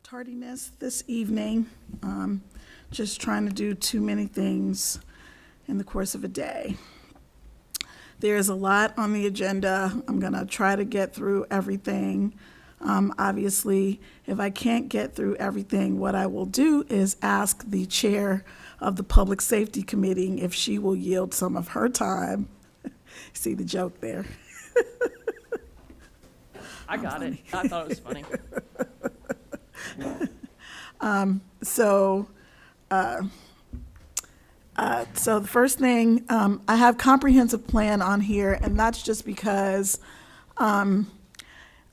tardiness this evening. Just trying to do too many things in the course of a day. There's a lot on the agenda. I'm going to try to get through everything. Obviously, if I can't get through everything, what I will do is ask the chair of the Public Safety Committee if she will yield some of her time. See the joke there? I got it. I thought it was funny. So the first thing, I have comprehensive plan on here, and that's just because I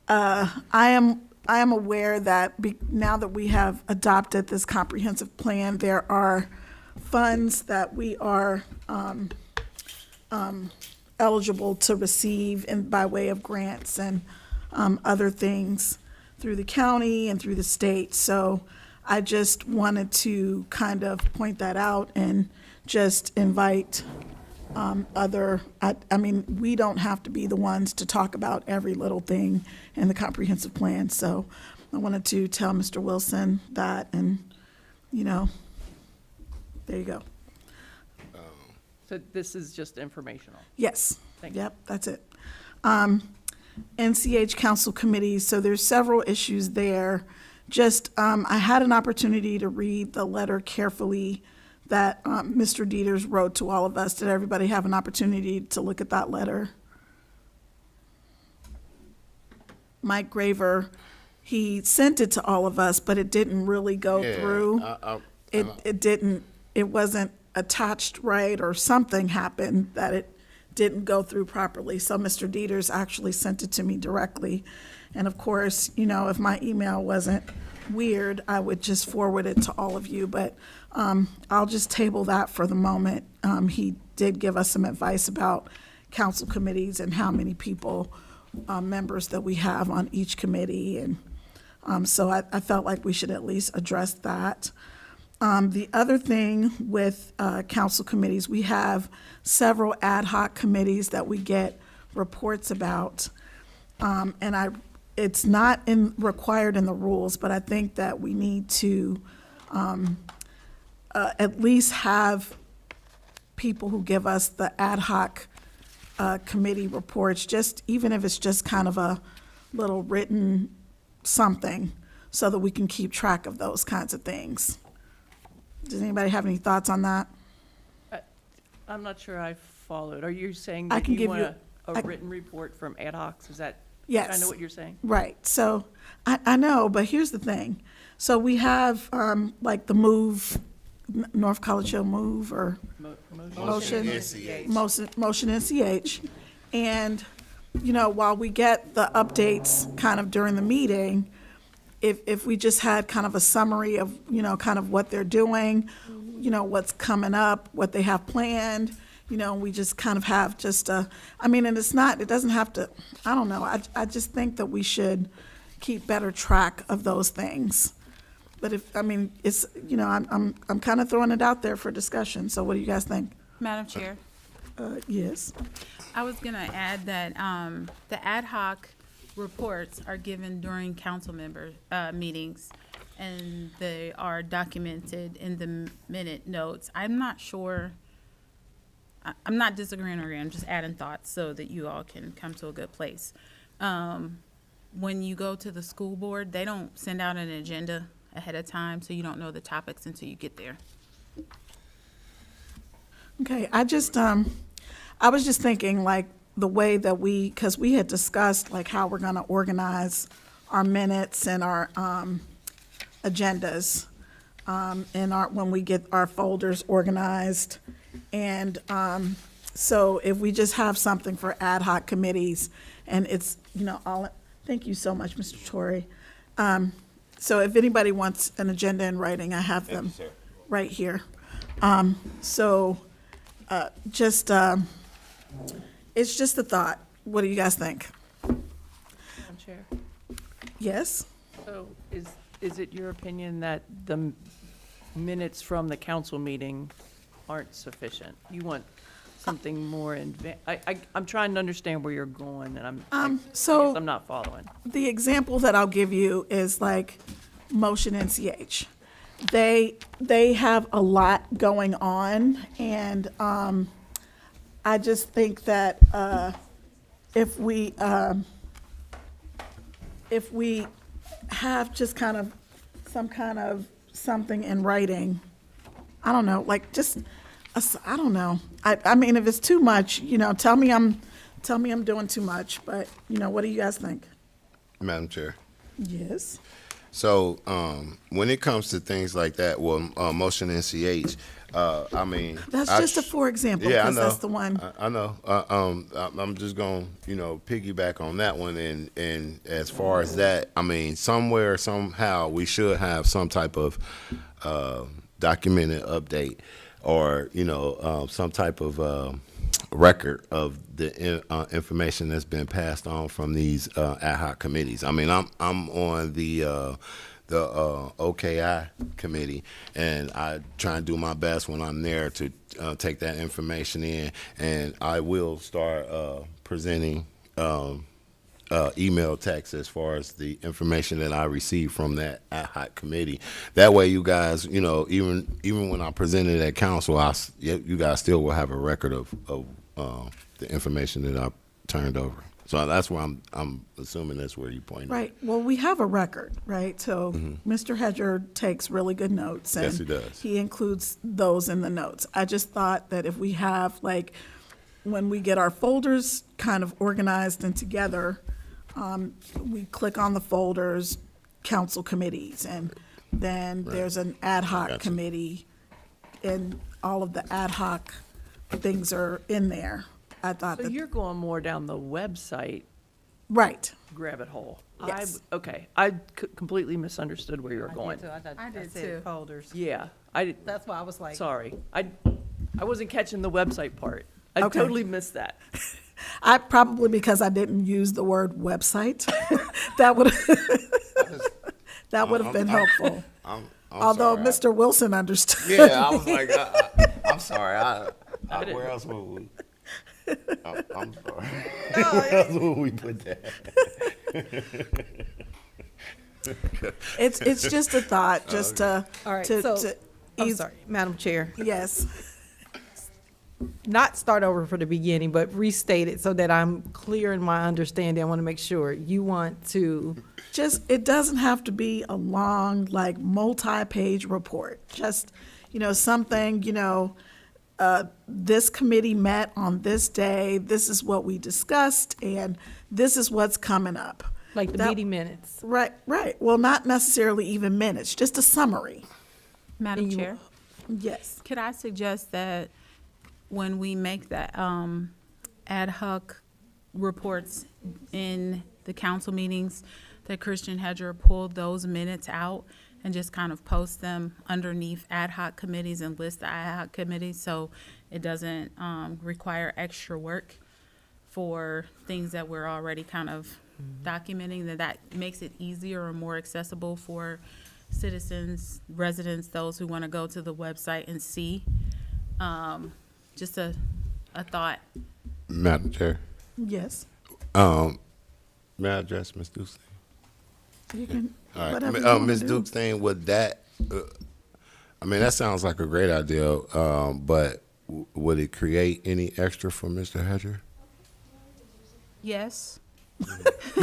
am aware that now that we have adopted this comprehensive plan, there are funds that we are eligible to receive by way of grants and other things through the county and through the state. So I just wanted to kind of point that out and just invite I mean, we don't have to be the ones to talk about every little thing in the comprehensive plan. So I wanted to tell Mr. Wilson that, and, you know, there you go. So this is just informational. Yes. Thank you. Yep, that's it. NCH Council Committees, so there's several issues there. Just, I had an opportunity to read the letter carefully that Mr. Dieters wrote to all of us. Did everybody have an opportunity to look at that letter? Mike Graver, he sent it to all of us, but it didn't really go through. It wasn't attached right, or something happened that it didn't go through properly. So Mr. Dieters actually sent it to me directly. And of course, you know, if my email wasn't weird, I would just forward it to all of you, but I'll just table that for the moment. He did give us some advice about council committees and how many people, members that we have on each committee, and so I felt like we should at least address that. The other thing with council committees, we have several ad hoc committees that we get reports about, and it's not required in the rules, but I think that we need to at least have people who give us the ad hoc committee reports, just even if it's just kind of a little written something, so that we can keep track of those kinds of things. Does anybody have any thoughts on that? I'm not sure I followed. Are you saying I that can you give want you- a written report from ad hocs? Is that Yes. kind of what you're saying? Right. So I know, but here's the thing. So we have like the MOVE, North College Hill MOVE, or Motion NCH. And, you know, while we get the updates kind of during the meeting, if we just had kind of a summary of, you know, kind of what they're doing, you know, what's coming up, what they have planned, you know, we just kind of have just a, I mean, and it doesn't have to, I don't know, I just think that we should keep better track of those things. But it's, you know, I'm kind of throwing it out there for discussion, so what do you guys think? Madam Chair, Yes. I was going to add that the ad hoc reports are given during council member meetings, and they are documented in the minute notes. I'm not sure, I'm not disagreeing or agreeing, I'm just adding thoughts so that you all can come to a good place. When you go to the school board, they don't send out an agenda ahead of time, so you don't know the topics until you get there. Okay, I was just thinking, like, the way that because we had discussed, like, how we're gonna organize our minutes and our agendas, when we get our folders organized. And so if we just have something for ad hoc committees, and it's, you know, thank you so much, Mr. Torrey. So if anybody wants an agenda in writing, I have them right here. It's just a thought. What do you guys think? Madam Chair. Yes? So is it your opinion that the minutes from the council meeting aren't sufficient? You want something more I'm trying to understand where you're going, and I guess I'm not following. The example that I'll give you is, like, Motion NCH. They have a lot going on, and I just think that if we have just kind of something in writing, I don't know, like just I don't know. I mean, if it's too much, tell me I'm doing too much. But what do you guys think? Madam Chair. Yes. So when it comes to things like that, well, motion NCH, I mean. That's just a for example, Yeah, I because know. that's the one. I know. I'm just going to, piggyback on that one. And as far as that, I mean, somewhere, somehow, we should have some type of documented update or, some type of record of the information that's been passed on from these ad hoc committees. I mean, I'm on the OKI committee, and I try and do my best when I'm there to take that information in, and I will start presenting email text as far as the information that I receive from that ad hoc committee. That way, you guys, even when I present it at council, you guys still will have a record of the information that I turned over. So that's where I'm assuming that's where you pointed. Right. Well, we have a record, right? So Mr. Hedger takes really good notes. And Yes, he does. He includes those in the notes. I just thought that if we have, like, when we get our folders kind of organized and together, we click on the folders, council committees, and then there's an ad hoc Gotcha. committee, and all of the ad hoc things are in there. I thought So that, you're going more down the website right. rabbit hole. Yes. Okay, I completely misunderstood where you were going. I did said too. Folders. Yeah, I did, That's why I was like, sorry. I wasn't catching the website part. I Okay. totally missed that. I probably because I didn't use the word website. that would that would have been helpful. I'm Although sorry. Mr. Wilson understood. Yeah, I was like, I'm sorry. didn't. Where else would we? I'm sorry. Where else would we put that? It's just a thought, just to all right, to, so, to I'm ease- sorry, Madam Chair, Yes. not start over from the beginning, but restate it so that I'm clear in my understanding. I want to make sure you want to, Just, it doesn't have to be a long, like, multi-page report. Just, something, this committee met on this day, this is what we discussed, and this is what's coming up. like the That- meeting minutes. Right, right. Well, not necessarily even minutes, just a summary. Madam And you- Chair, Yes. could I suggest that when we make that ad hoc reports in the council meetings, that Christian Hedger pull those minutes out and just kind of post them underneath ad hoc committees and list the ad hoc committees, so it doesn't require extra work for things that we're already kind of documenting, that makes it easier or more accessible for citizens, residents, those who want to go to the website and see. Just a thought. Madam Chair, Yes. may I address Ms. Dukestein? You can, All right, whatever you want Ms. to do. Dukestein, would that? I mean, that sounds like a great idea, but would it create any extra for Mr. Hedger? Yes.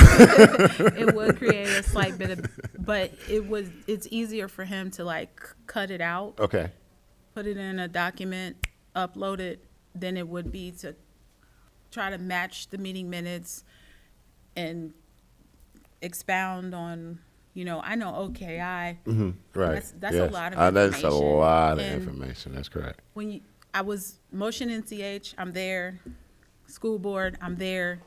It would create a slight bit of, but it's easier for him to like cut it out, Okay. put it in a document, upload it, than it would be to try to match the meeting minutes and expound on, I know OKI, Right. That's a yes. lot of That's a information. lot of And information. That's correct. I was motion NCH, I'm there, school board, I'm there.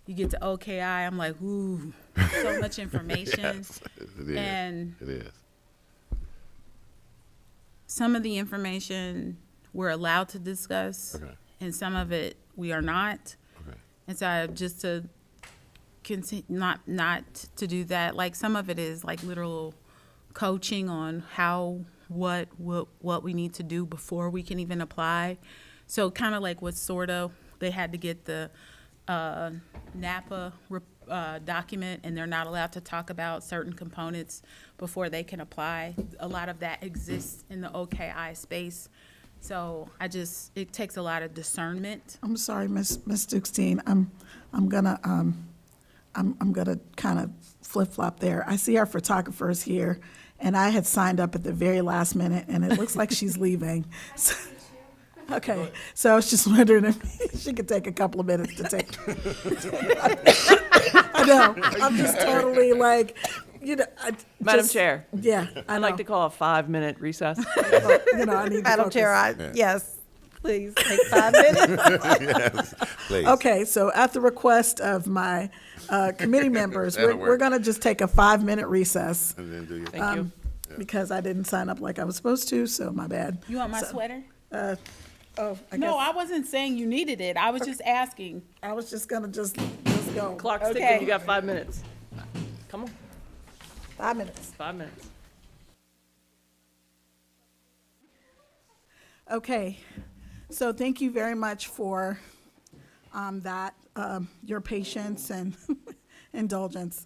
You get to OKI, I'm like, ooh, so much information. Yes, it is. And It is. some of the information we're allowed to discuss, Okay. and some of it we are not. Okay. And so just to continue, not to do that, like some of it is like literal coaching on what we need to do before we can even apply. So kind of like what sorta, they had to get the NAPA document and they're not allowed to talk about certain components before they can apply. A lot of that exists in the OKI space. So it takes a lot of discernment. I'm sorry, Miss Dukestein, I'm gonna kind of flip-flop there. I see our photographers here, and I had signed up at the very last minute, and it looks like she's leaving. So- Okay, so I was just wondering if she could take a couple of minutes to take. I know, I'm just totally like, Madam Chair, Yeah, I I'd know. like to call a 5-minute recess. I need to Madam Chair, focus. yes, please, take 5 minutes. Yes, please. Okay, so at the request of my committee members, That'll we're work. going to just take a 5-minute recess And then do your Thank you. because I didn't sign up like I was supposed to, so my bad. You want my sweater? Oh, I No, guess I wasn't saying you needed it. I was just asking. I was just going to just go. Clock's ticking, Okay. you got 5 minutes. Come on, 5 minutes. 5 minutes. Okay, so thank you very much for that, your patience and indulgence.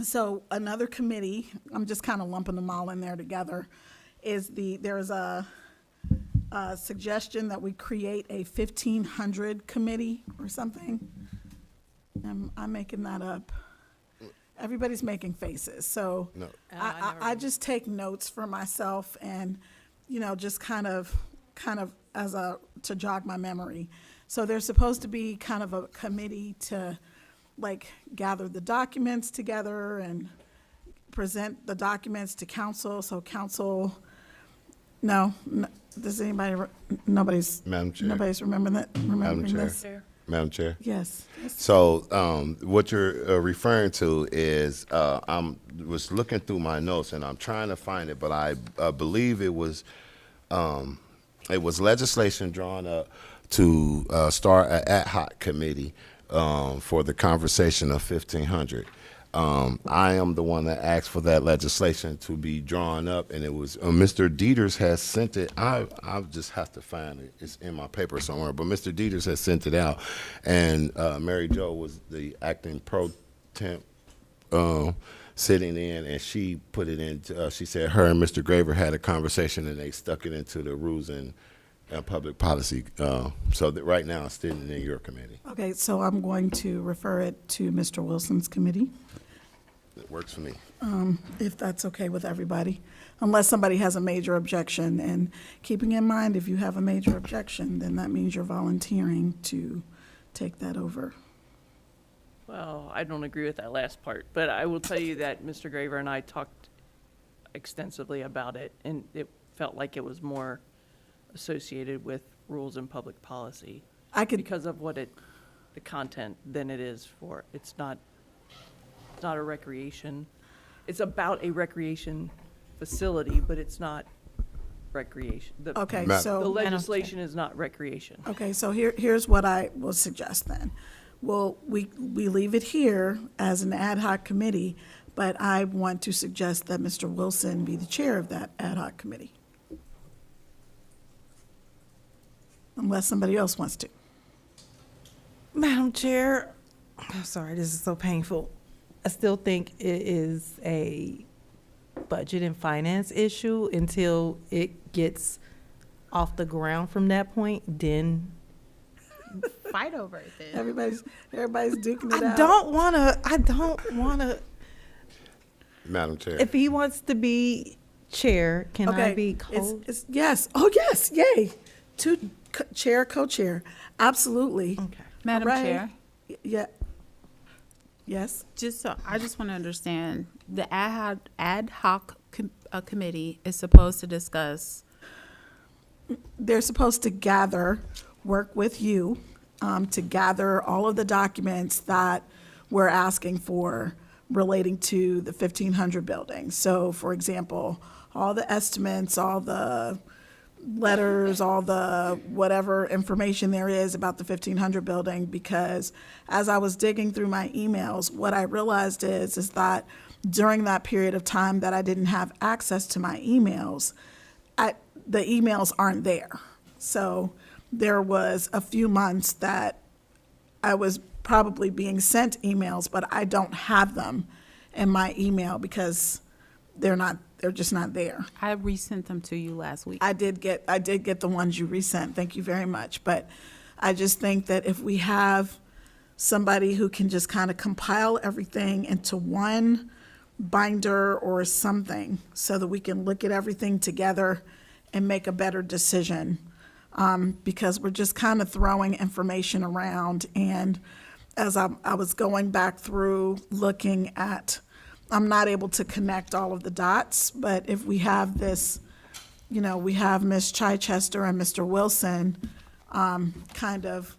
So another committee, I'm just kind of lumping them all in there together, there's a suggestion that we create a 1,500 committee or something. I'm making that up. Everybody's making faces, so No. I just take notes for myself and, just kind of as to jog my memory. So there's supposed to be kind of a committee to gather the documents together and present the documents to council, so council, does anybody, Madam Chair. nobody's remembering Chair. this? Madam Chair. Yes. So what you're referring to is was looking through my notes and I'm trying to find it, but I believe it was legislation drawn up to start an ad hoc committee for the conversation of 1,500. I am the one that asked for that legislation to be drawn up, and it was Mr. Dieters has sent it. I just have to find it. It's in my paper somewhere. But Mr. Dieters has sent it out, and Mary Jo was the acting pro temp sitting in, and she put it in. She said her and Mr. Graver had a conversation, and they stuck it into the rules and public policy. So that right now it's sitting in your committee. Okay, so I'm going to refer it to Mr. Wilson's committee, It works for me. if that's okay with everybody, unless somebody has a major objection. And keeping in mind, if you have a major objection, then that means you're volunteering to take that over. Well, I don't agree with that last part, but I will tell you that Mr. Graver and I talked extensively about it, and it felt like it was more associated with rules and public policy I could, because of the content than it is for, it's not a recreation. It's about a recreation facility, but it's not recreation. okay, Ma- The so, legislation is not recreation. okay, so here's what I will suggest then. Well, we leave it here as an ad hoc committee, but I want to suggest that Mr. Wilson be the chair of that ad hoc committee. Unless somebody else wants to. Madam Chair, I'm sorry, this is so painful. I still think it is a budget and finance issue until it gets off the ground from that point, then Fight over it then. Everybody's duking it I out. don't want to, Madam Chair. if he wants to be chair, can I Okay, be co? it's, yes, oh, yes, yay. Two, chair, co-chair, absolutely. Okay. Madam All right. Chair, Yeah. Yes, I just want to understand, the ad hoc committee is supposed to discuss, they're supposed to work with you, to gather all of the documents that we're asking for relating to the 1,500 buildings. So, for example, all the estimates, all the letters, all the whatever information there is about the 1,500 building, because as I was digging through my emails, what I realized is that during that period of time that I didn't have access to my emails, the emails aren't there. So there was a few months that I was probably being sent emails, but I don't have them in my email because they're just not there. I resent them to you last week. I did get the ones you resent. Thank you very much. But I just think that if we have somebody who can just kind of compile everything into one binder or something so that we can look at everything together and make a better decision. Because we're just kind of throwing information around. And as I was going back through looking at, I'm not able to connect all of the dots, but if we have this, we have Ms. Chichester and Mr. Wilson kind of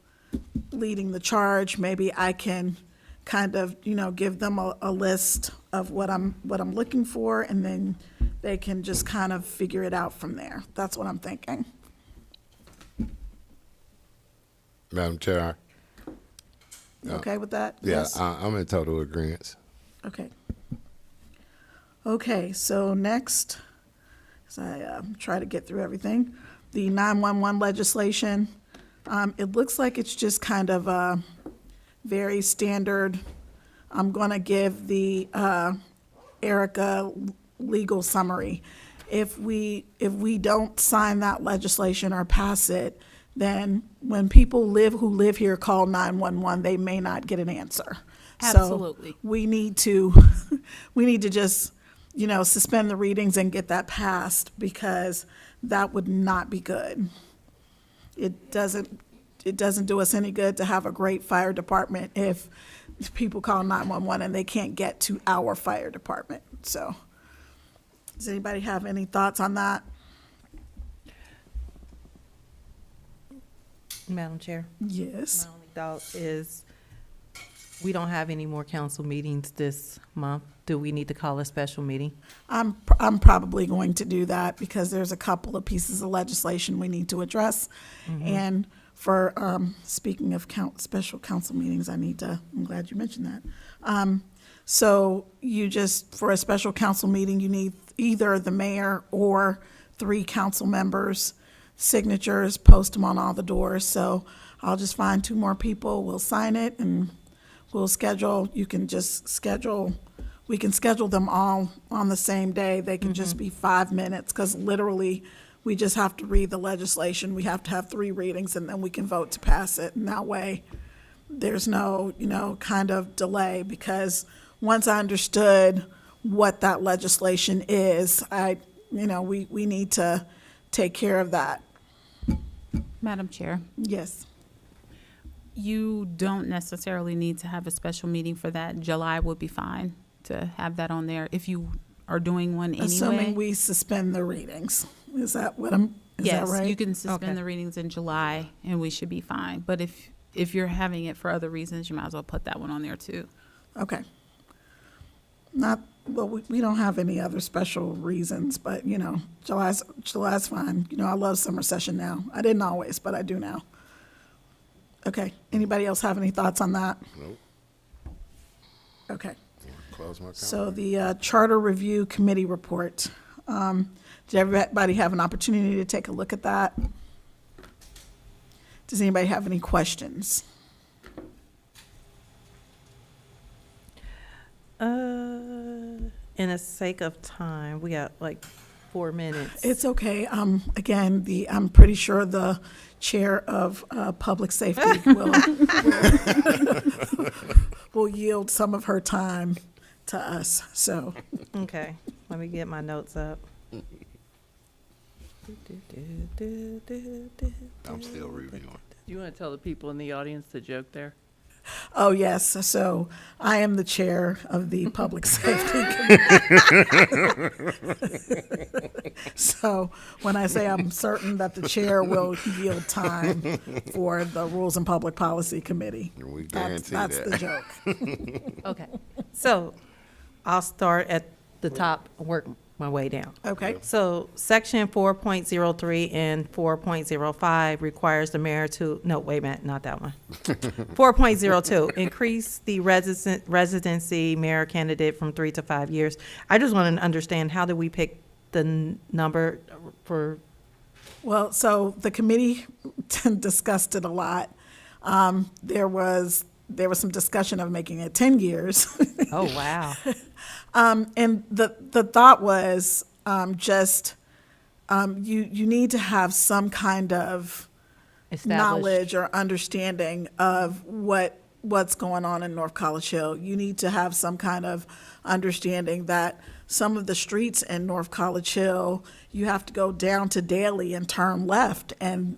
leading the charge, maybe I can kind of, give them a list of what I'm looking for, and then they can just kind of figure it out from there. That's what I'm thinking. Madam Chair, You okay with that? yeah, Yes? I'm in total agreement. Okay. Okay, so next, as I try to get through everything, the 911 legislation, it looks like it's just kind of a very standard. I'm going to give the Erica legal summary. If we don't sign that legislation or pass it, then when people who live here call 911, they may not get an answer. Absolutely. So we need to just, suspend the readings and get that passed, because that would not be good. It doesn't do us any good to have a great fire department if people call 911 and they can't get to our fire department. So, does anybody have any thoughts on that? Madam Chair, Yes. my only thought is we don't have any more council meetings this month. Do we need to call a special meeting? I'm probably going to do that because there's a couple of pieces of legislation we need to address. And for, speaking of special council meetings, I'm glad you mentioned that. So for a special council meeting, you need either the mayor or 3 council members' signatures, post them on all the doors. So I'll just find 2 more people, we'll sign it, and we can schedule them all on the same day. They can just be 5 minutes, because literally, we just have to read the legislation. We have to have 3 readings, and then we can vote to pass it. And that way, there's no, kind of delay, because once I understood what that legislation is, we need to take care of that. Madam Chair, Yes. you don't necessarily need to have a special meeting for that. July would be fine to have that on there if you are doing one anyway. Assuming we suspend the readings. Is that what is that Yes, right? you can suspend Okay. the readings in July and we should be fine. But if you're having it for other reasons, you might as well put that one on there too. Okay. We don't have any other special reasons, but, July's fine. I love summer session now. I didn't always, but I do now. Okay. Anybody else have any thoughts on that? Nope. Okay. Close my calendar. So the Charter Review Committee report. Did everybody have an opportunity to take a look at that? Does anybody have any questions? In the sake of time, we got like 4 minutes. It's okay. Again, I'm pretty sure the chair of public safety will yield some of her time to us. So, Okay, let me get my notes up. I'm still reviewing. You want to tell the people in the audience the joke there? oh yes. So I am the chair of the public safety committee. So when I say I'm certain that the chair will yield time for the Rules and Public Policy Committee, We that's guarantee that. the joke. Okay, so I'll start at the top and work my way down. Okay. So section 4.03 and 4.05 requires the mayor to, no, wait a minute, not that one. 4.02, increase the residency mayor candidate from 3 to 5 years. I just want to understand, how do we pick the number for, Well, so the committee discussed it a lot. There was there was some discussion of making it 10 years. Oh, wow. And the thought was you need to have some kind of Established. knowledge or understanding of what's going on in North College Hill. You need to have some kind of understanding that some of the streets in North College Hill, you have to go down to Daly and turn left, and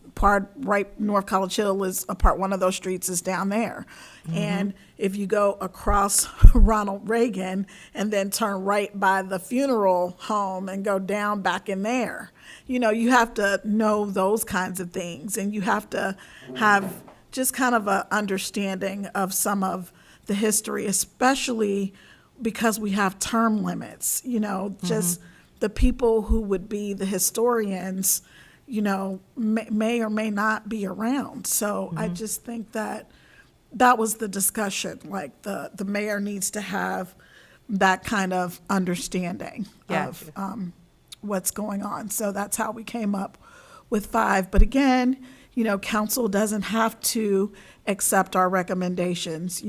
North College Hill is a part, one of those streets is down there. And if you go across Ronald Reagan and then turn right by the funeral home and go down back in there, you have to know those kinds of things, and you have to have just kind of a understanding of some of the history, especially because we have term limits, just the people who would be the historians, may or may not be around. So I just think that was the discussion, like the mayor needs to have that kind of understanding of what's going on. So that's how we came up with 5. But again, council doesn't have to accept our recommendations.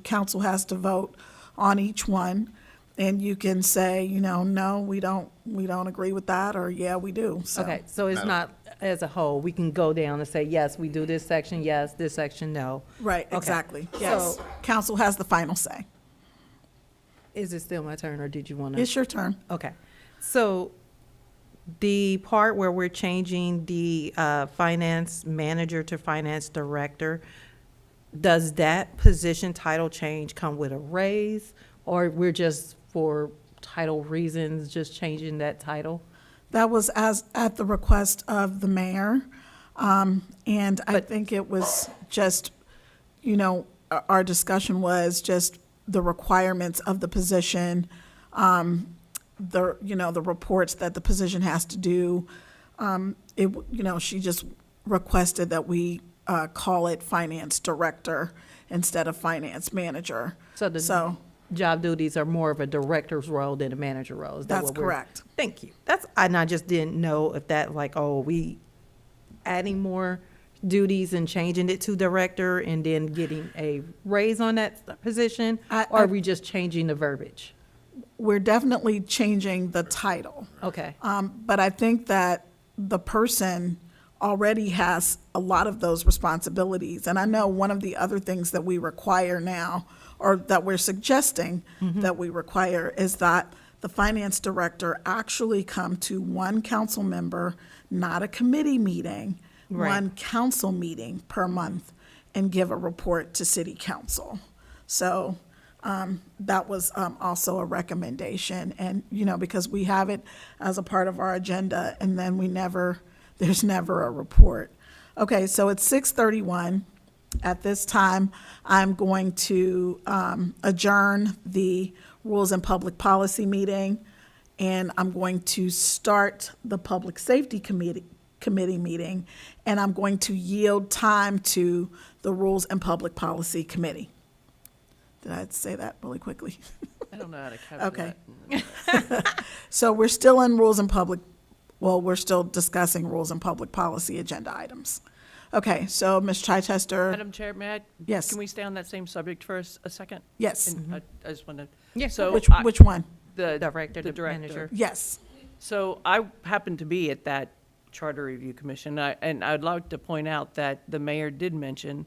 Council has to vote on each one, and you can say, no, we don't agree with that, or yeah, we do. So. Okay, so it's not as a whole, we can go down and say, yes, we do this section, yes, this section, no. Right, Okay. exactly. Yes, So- council has the final say. Is it still my turn, or did you want to? It's your turn. Okay, so the part where we're changing the finance manager to finance director, does that position title change come with a raise, or we're just for title reasons just changing that title? That was at the request of the mayor, and I think it was just, our discussion was just the requirements of the position, the reports that the position has to do. She just requested that we call it finance director instead of finance manager. So the job duties are more of a director's role than a manager role. Is that That's what we're- correct. Thank you. And I just didn't know if that we adding more duties and changing it to director and then getting a raise on that position, or are we just changing the verbiage? We're definitely changing the title. Okay. But I think that the person already has a lot of those responsibilities. And I know one of the other things that we require now, or that we're suggesting that we require, is that the finance director actually come to one council member, not a committee meeting, Right. one council meeting per month, and give a report to city council. So that was also a recommendation. And, because we have it as a part of our agenda, and then there's never a report. Okay, so it's 6:31. At this time, I'm going to adjourn the Rules and Public Policy meeting, and I'm going to start the Public Safety Committee meeting, and I'm going to yield time to the Rules and Public Policy Committee. Did I say that really quickly? I don't know how to cover Okay. that. So we're still discussing Rules and Public Policy agenda items. Okay, so Ms. Chichester, Madam Chair, may I? Yes. Can we stay on that same subject for a second? yes, And I just want to. Yeah. So which one? The Director, the the manager. Yes, So I happened to be at that Charter Review Commission, and I'd like to point out that the mayor did mention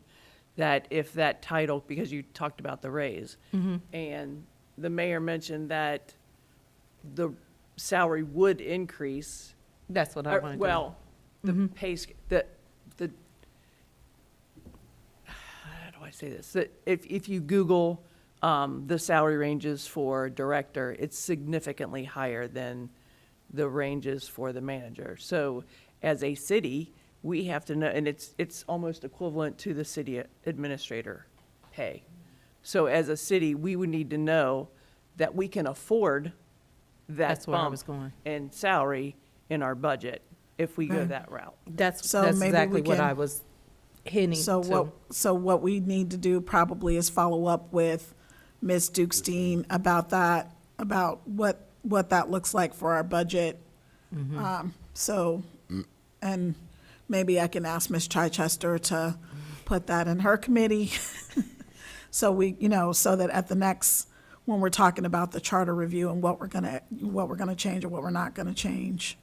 that if that title, because you talked about the raise, and the mayor mentioned that the salary would increase. That's what I or- wanted to. Well, the pay, the, how do I say this? That if you Google the salary ranges for director, it's significantly higher than the ranges for the manager. So as a city, we have to know, and it's almost equivalent to the city administrator pay. So as a city, we would need to know that we can afford that That's where I bump was going. in salary in our budget if we go Right. that route. That's So maybe exactly we what can- I was hinting so to. what we need to do probably is follow up with Ms. Dukestein about that, about what that looks like for our budget. And maybe I can ask Ms. Chichester to put that in her committee. So we, so that at the next, when we're talking about the charter review and what we're gonna change or what we're not gonna change,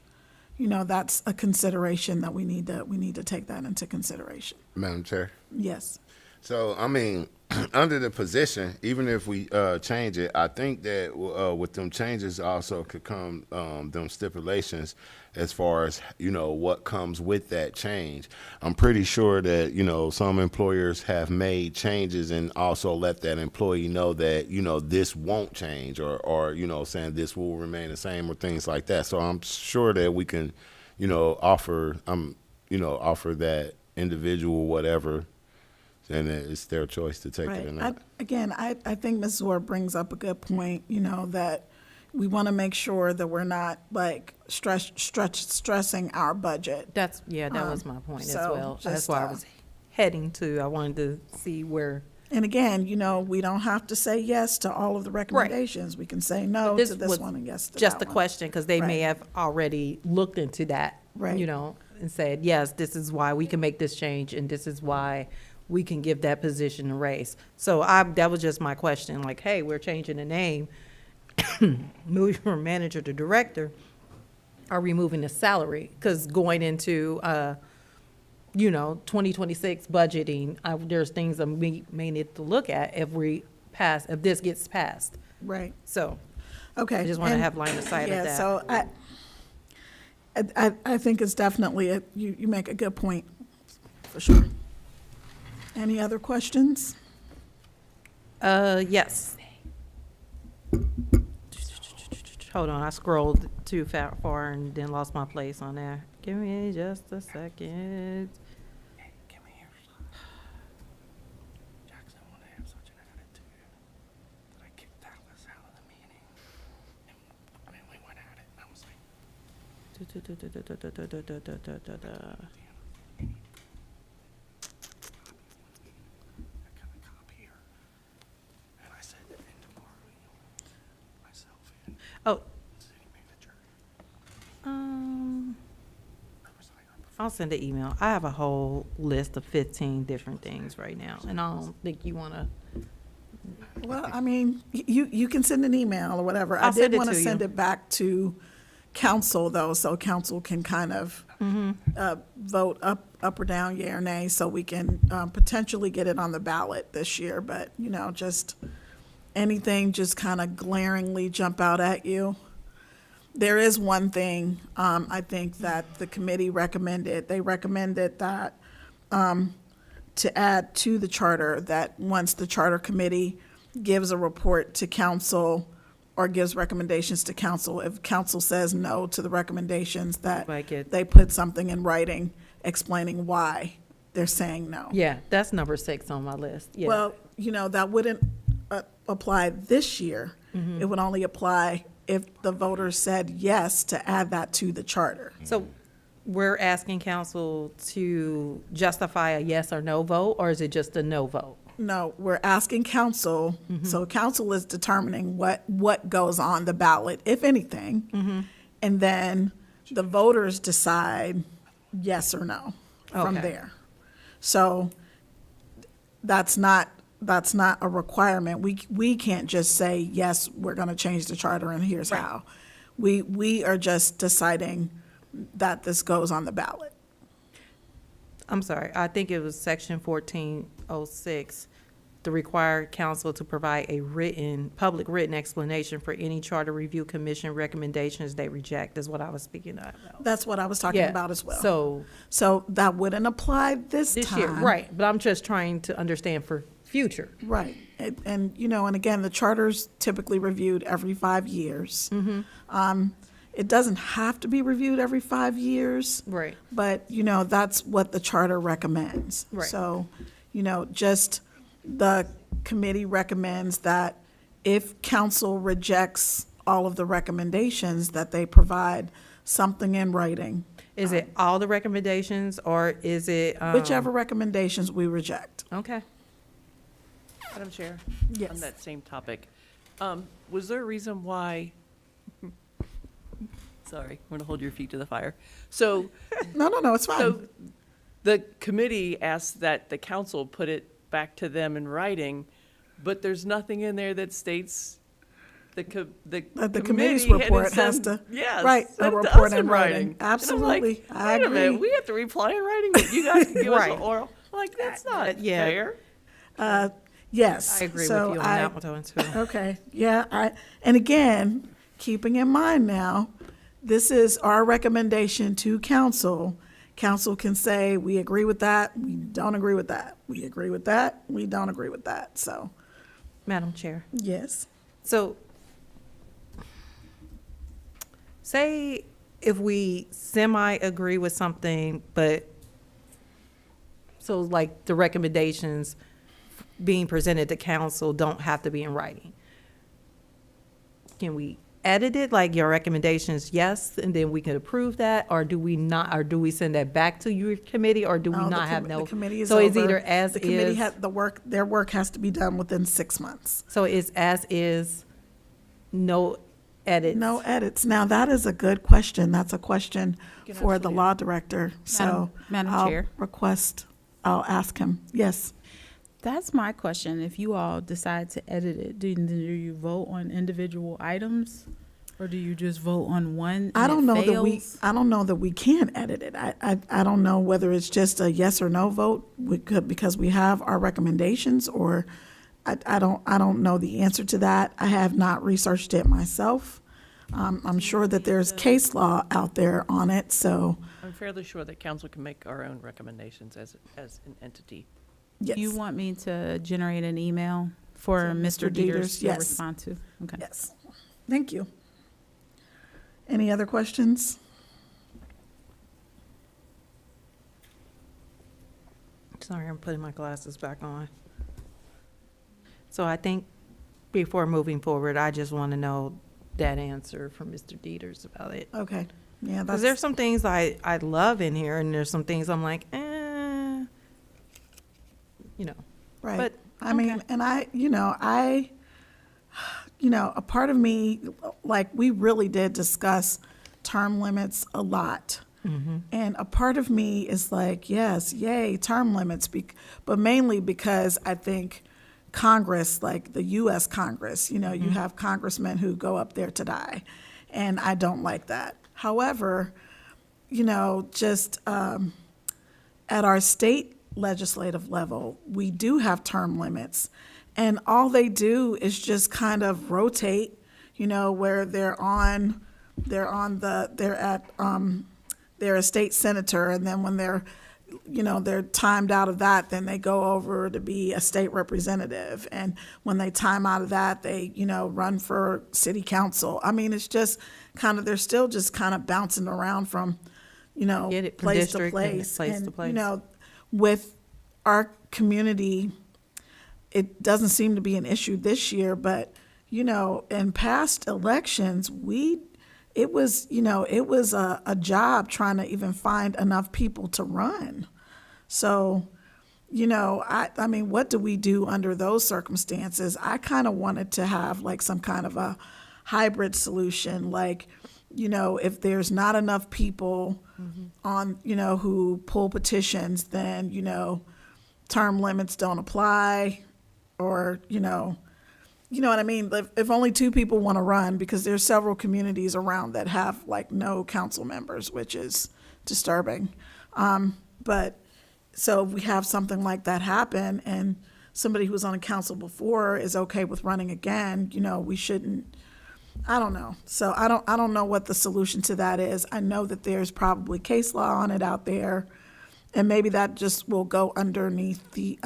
that's a consideration that we need to take that into consideration. Madam Chair. Yes. So, I mean, under the position, even if we change it, I think that with them changes also could come them stipulations as far as, what comes with that change. I'm pretty sure that, some employers have made changes and also let that employee know that, this won't change or saying this will remain the same or things like that. So I'm sure that we can, offer that individual whatever. And it's their choice to take it or not. I think Ms. Zor brings up a good point, that we want to make sure that we're not like stressing our budget. That was my point as so well. That's just, why I was heading to. I wanted to see where. And again, we don't have to say yes to all of the recommendations. We can say no to this was one and yes to just that a one. question, because they may Right. have already looked into that, Right. and said, yes, this is why we can make this change, and this is why we can give that position a raise. So that was just my question, like, hey, we're changing the name, moving from manager to director, are removing the salary? Because going into, 2026 budgeting, there's things that we may need to look at if this gets passed. Right. So Okay. I just want to and- have line of sight of that. Yeah, so I think it's definitely, you make a good point, for sure. Any other questions? Yes. Hold on, I scrolled too far and then lost my place on there. Give me just a second. Give me your Jackson wanted to have such an attitude that I kicked Dallas out of the meeting. And we went at it, and I was like, I got a cop here. And I said, and tomorrow, myself and Oh, city manager, I'll send an email. I have a whole list of 15 different things right now, and I don't think you want to. Well, I mean, you can send an email or whatever. I I'll send did it want to to send you. it back to council, though, so council can kind of vote up or down, yea or nay, so we can potentially get it on the ballot this year. But, just anything just kind of glaringly jump out at you. There is one thing I think that the committee recommended. They recommended that to add to the charter, that once the charter committee gives a report to council or gives recommendations to council, if council says no to the recommendations, that Like it. they put something in writing explaining why they're saying no. Yeah, that's number 6 on my list. Yeah. Well, that wouldn't apply this year. Mm-hmm. It would only apply if the voters said yes to add that to the charter. So we're asking council to justify a yes or no vote, or is it just a no vote? No, we're asking council, so council is determining what goes on the ballot, if anything. And then the voters decide yes or no from Okay. there. So that's not a requirement. We can't just say, yes, we're gonna change the charter and here's Right. how. We are just deciding that this goes on the ballot. I'm sorry, I think it was section 1406, to require council to provide a public written explanation for any charter review commission recommendations they reject, is what I was speaking about. That's what I was talking Yeah, about as well. So So that wouldn't apply this this year, time. right, but I'm just trying to understand for future. Right. And and again, the charter's typically reviewed every 5 years. It doesn't have to be reviewed every 5 years. Right. But, that's what the charter recommends. Right. So, just the committee recommends that if council rejects all of the recommendations, that they provide something in writing, Is it all the recommendations, or is it? whichever recommendations we reject. Okay. Madam Chair? Yes. On that same topic, was there a reason why, sorry, I'm going to hold your feet to the fire. So, No, it's fine. so the committee asked that the council put it back to them in writing, but there's nothing in there that states the committee's committee had report has send- to yes, write a send to report us in writing. And I'm like, Absolutely. I wait a minute, agree. we have to reply in writing, but you guys can give us Right. an oral. Like, that's not yeah. fair. Yes. I agree So with you on that one too. Okay, yeah, and again, keeping in mind now, this is our recommendation to council. Council can say, we agree with that, we don't agree with that, we agree with that, we don't agree with that, so, Madam Chair. yes. So, say if we semi-agree with something, but, so like the recommendations being presented to council don't have to be in writing. Can we edit it, like your recommendations, yes, and then we can approve that, or do we not, or do we send that back to your committee, or do we No, not have no? The committee is So it's over. either as The committee is, had, their work has to be done within 6 months. so it's as is, no edits? No edits. Now, that is a good question. That's a question can for ask the Leah. law director. So Madam I'll Chair. I'll ask him. Yes. That's my question. If you all decide to edit it, do you vote on individual items? Or do you just vote on one and I don't it know that we, fails? I don't know that we can edit it. I don't know whether it's just a yes or no vote. We could, because we have our recommendations, or I don't know the answer to that. I have not researched it myself. I'm sure that there's case law out there on it, so, I'm fairly sure that council can make our own recommendations as an entity. yes. You want me to generate an email for To Mr. Mr. Dieters Dieters, to yes. respond to? Okay. Yes. Thank you. Any other questions? Sorry, I'm putting my glasses back on. So I think before moving forward, I just want to know that answer from Mr. Dieters about it. Okay. Yeah, Because that's, there's some things I love in here, and there's some things I'm like, you know. right. But, I mean, and a part of me, like, we really did discuss term limits a lot. And a part of me is like, yes, yay, term limits, but mainly because I think Congress, like the U.S. Congress, you have congressmen who go up there to die, and I don't like that. However, just at our state legislative level, we do have term limits, and all they do is just kind of rotate, where they're a state senator, and then when they're timed out of that, then they go over to be a state representative, and when they time out of that, they run for city council. I mean, it's just kind of, they're still just kind of bouncing around from Get it, from place to district and place. place to And, place. with our community, it doesn't seem to be an issue this year, but in past elections, it was a job trying to even find enough people to run. So, I mean, what do we do under those circumstances? I kind of wanted to have like some kind of a hybrid solution, like, if there's not enough people on, who pull petitions, then, term limits don't apply, or, you know what I mean? If only 2 people want to run, because there's several communities around that have like no council members, which is disturbing. But so if we have something like that happen, and somebody who was on a council before is okay with running again, we shouldn't. I don't know. So I don't know what the solution to that is. I know that there's probably case law on it out there, and maybe that just will go underneath the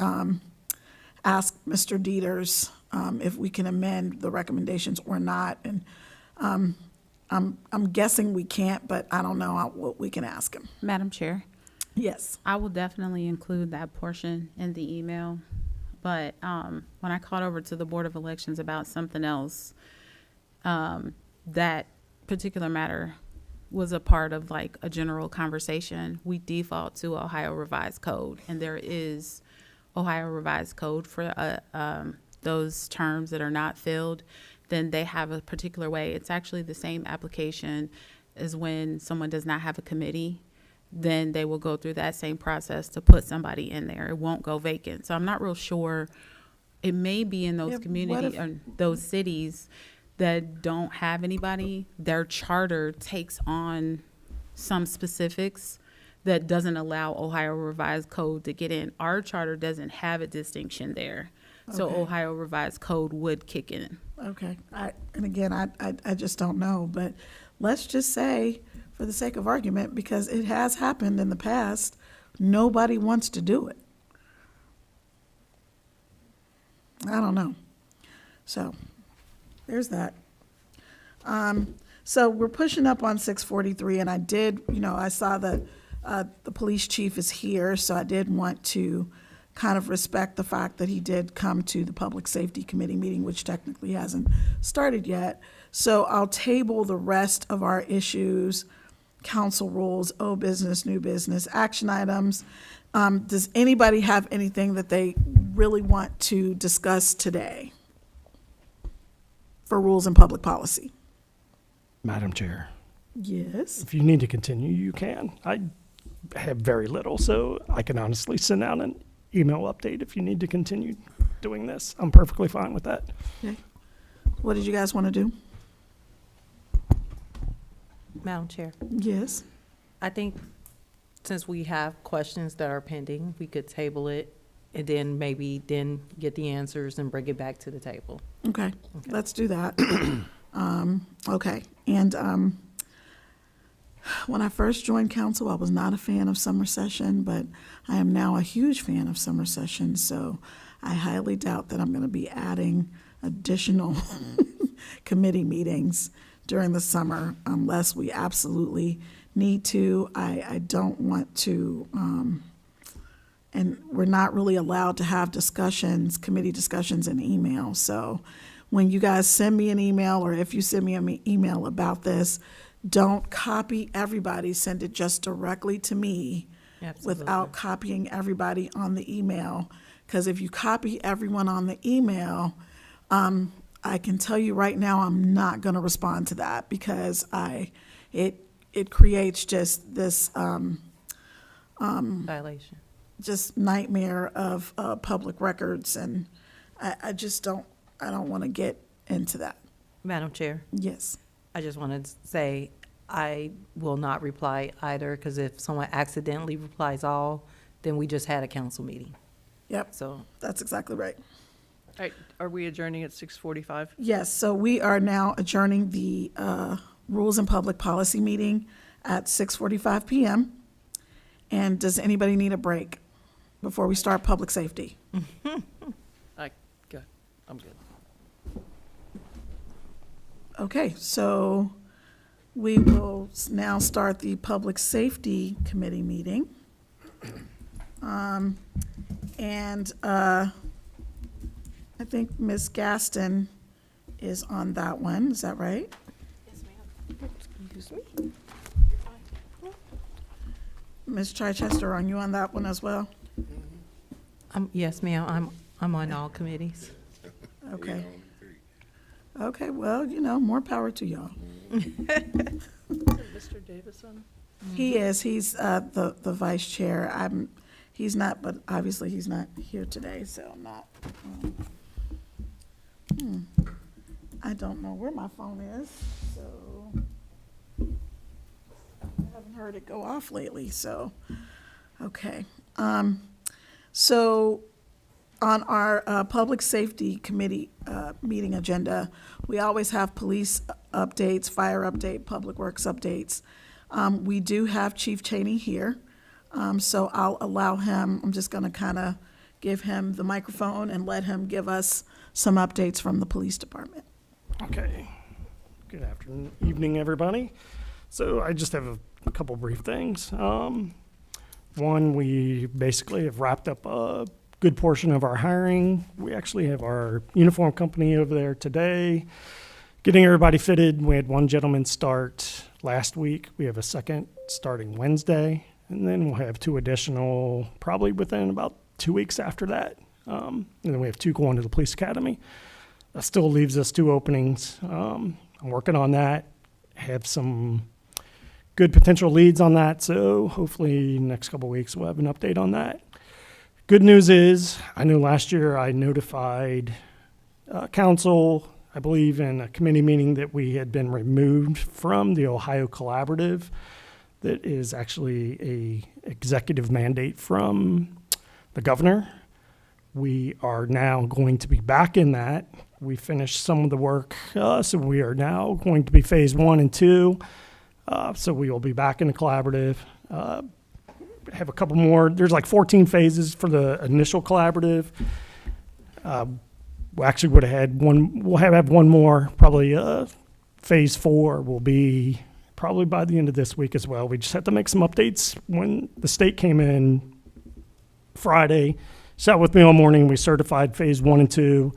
ask Mr. Dieters if we can amend the recommendations or not. And I'm guessing we can't, but I don't know what we can ask him. Madam Chair, Yes. I will definitely include that portion in the email. But when I called over to the Board of Elections about something else, that particular matter was a part of like a general conversation. We default to Ohio Revised Code, and there is Ohio Revised Code for those terms that are not filled. Then they have a particular way. It's actually the same application as when someone does not have a committee. then they will go through that same process to put somebody in there. It won't go vacant. So I'm not real sure. It may be in Yeah, those what communities if- or those cities that don't have anybody, their charter takes on some specifics that doesn't allow Ohio Revised Code to get in. Our charter doesn't have a distinction there. So Okay. Ohio Revised Code would kick in. Okay, and again, I just don't know, but let's just say, for the sake of argument, because it has happened in the past, nobody wants to do it. I don't know. So, there's that. So we're pushing up on 6:43, and I did, I saw that the police chief is here, so I did want to kind of respect the fact that he did come to the Public Safety Committee meeting, which technically hasn't started yet. So I'll table the rest of our issues, council rules, old business, new business, action items. Does anybody have anything that they really want to discuss today for rules and public policy? Madam Chair, Yes. if you need to continue, you can. I have very little, so I can honestly send out an email update if you need to continue doing this. I'm perfectly fine with that. Okay. What did you guys want to do? Madam Chair, Yes. I think since we have questions that are pending, we could table it and then maybe then get the answers and bring it back to the table. Okay, let's do that. Okay, and when I first joined council, I was not a fan of summer session, but I am now a huge fan of summer session, so I highly doubt that I'm going to be adding additional committee meetings during the summer unless we absolutely need to. I don't want to, and we're not really allowed to have discussions, committee discussions in email. So when you guys send me an email, or if you send me an email about this, don't copy everybody, send it just directly to me Absolutely. without copying everybody on the email. Because if you copy everyone on the email, I can tell you right now, I'm not going to respond to that because it creates just this Violation. just nightmare of public records, and I just don't want to get into that. Madam Chair, Yes. I just wanted to say I will not reply either, because if someone accidentally replies all, then we just had a council meeting. Yep, So that's exactly right. All right, are we adjourning at 6:45? Yes, so we are now adjourning the Rules and Public Policy meeting at 6:45 PM. And does anybody need a break before we start public safety? Good. I'm good. Okay, so we will now start the Public Safety Committee meeting. And I think Ms. Gaston is on that one, is that right? Excuse me. Ms. Chichester, are you on that one as well? yes, ma'am, I'm on all committees. Okay. Okay, well, more power to y'all. Mr. Davison? He is, he's the vice chair. He's not, but obviously he's not here today, so I'm not. I don't know where my phone is, so I haven't heard it go off lately, so, okay. So on our Public Safety Committee meeting agenda, we always have police updates, fire update, public works updates. We do have Chief Cheney here, so I'll allow him, I'm just going to kind of give him the microphone and let him give us some updates from the police department. Okay. Good afternoon, evening, everybody. So I just have a couple brief things. One, we basically have wrapped up a good portion of our hiring. We actually have our uniform company over there today, getting everybody fitted. We had one gentleman start last week. We have a second starting Wednesday, and then we'll have two additional probably within about 2 weeks after that. And then we have two going to the police academy. That still leaves us two openings. I'm working on that. Have some good potential leads on that. So hopefully next couple of weeks we'll have an update on that. Good news is, I know last year I notified council, I believe in a committee meeting, that we had been removed from the Ohio Collaborative. That is actually a executive mandate from the governor. We are now going to be back in that. We finished some of the work, so we are now going to be phase 1 and 2. So we will be back in the collaborative. Have a couple more. There's like 14 phases for the initial collaborative. We actually would have had one. We'll have one more. Probably phase 4 will be probably by the end of this week as well. We just have to make some updates. When the state came in Friday, sat with me all morning. We certified phase 1 and 2.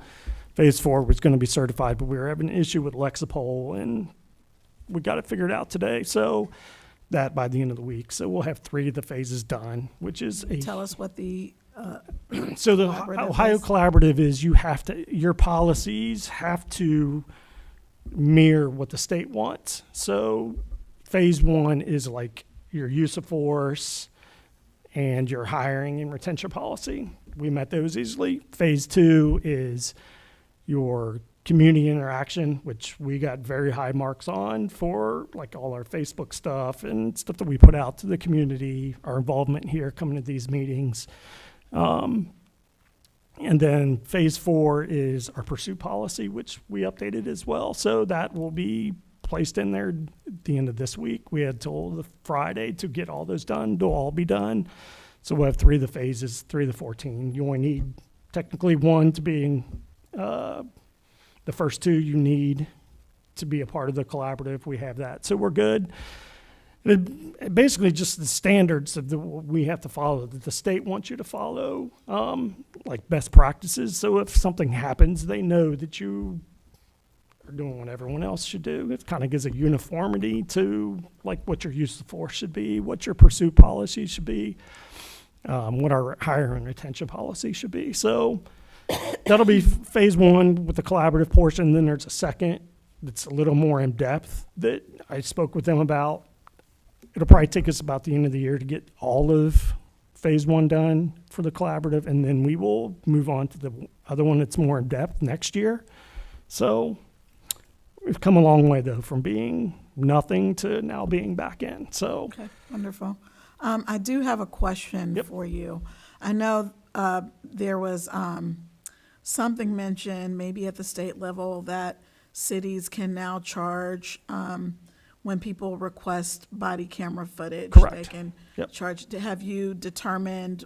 Phase 4 was going to be certified, but we were having an issue with Lexapol, and we got it figured out today. So that by the end of the week. So we'll have 3 of the phases done, which is a Tell us what the, so the collaborative Ohio is. Collaborative is your policies have to mirror what the state wants. So phase 1 is like your use of force and your hiring and retention policy. We met those easily. Phase 2 is your community interaction, which we got very high marks on for like all our Facebook stuff and stuff that we put out to the community, our involvement here coming to these meetings. And then phase 4 is our pursuit policy, which we updated as well. So that will be placed in there at the end of this week. We had till the Friday to get all those done. They'll all be done. So we'll have 3 of the phases, 3 of the 14. You only need technically 1 to be in, the first 2 you need to be a part of the collaborative. We have that. So we're good. Basically just the standards of we have to follow, that the state wants you to follow, like best practices. So if something happens, they know that you are doing what everyone else should do. It kind of gives a uniformity to like what your use of force should be, what your pursuit policy should be, what our hiring and retention policy should be. So that'll be phase 1 with the collaborative portion. Then there's a second that's a little more in depth that I spoke with them about. It'll probably take us about the end of the year to get all of phase 1 done for the collaborative, and then we will move on to the other one that's more in depth next year. So we've come a long way though, from being nothing to now being back in. So okay, wonderful. I do have a question Yep. for you. I know there was something mentioned, maybe at the state level, that cities can now charge when people request body camera footage. Correct. They can Yep. charge. Have you determined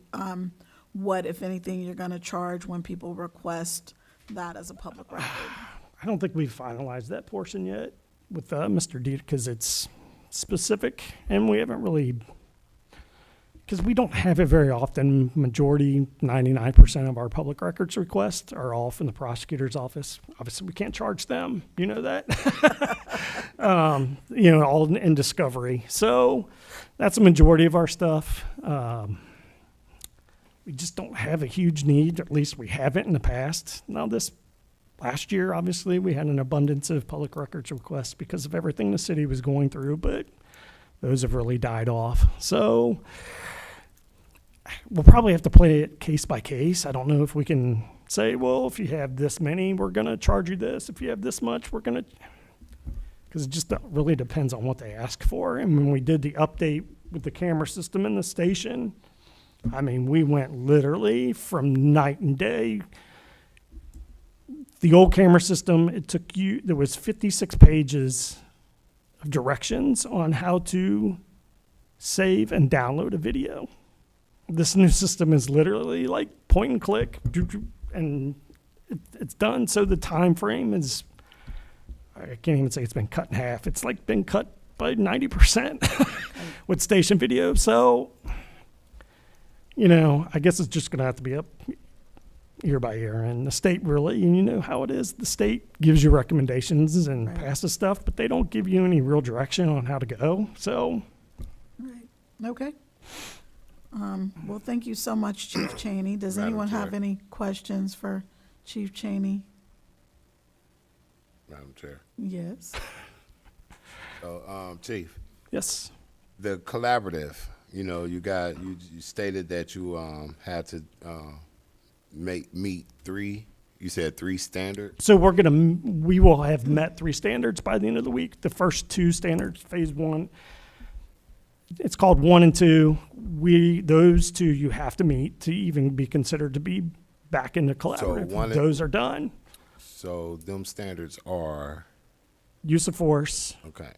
what, if anything, you're going to charge when people request that as a public record? I don't think we've finalized that portion yet with Mr. Dieter, because it's specific and we haven't really, because we don't have it very often. Majority, 99% of our public records requests are all from the prosecutor's office. Obviously, we can't charge them. You know that. All in discovery. So that's a majority of our stuff. We just don't have a huge need. At least we haven't in the past. Now this last year, obviously, we had an abundance of public records requests because of everything the city was going through, but those have really died off. So we'll probably have to play it case by case. I don't know if we can say, well, if you have this many, we're going to charge you this. If you have this much, we're going to, because it just really depends on what they ask for. And when we did the update with the camera system in the station, I mean, we went literally from night and day. The old camera system, there was 56 pages of directions on how to save and download a video. This new system is literally like point and click, and it's done. So the time frame is, I can't even say it's been cut in half. It's like been cut by 90% with station video. So, I guess it's just going to have to be up year by year. And the state really, you know how it is. The state gives you recommendations and Right. passes stuff, but they don't give you any real direction on how to go. So, Right. Okay. Well, thank you so much, Chief Cheney. Does Madam anyone have Chair. any questions for Chief Cheney? Madam Chair. Yes. So, Chief, yes. the collaborative, you know, you stated that you had to meet three. You said 3 standards. So we will have met 3 standards by the end of the week. The first 2 standards, phase 1, it's called 1 and 2. Those 2 you have to meet to even be considered to be back in the collaborative. Those are done. So them standards are Use of force, okay.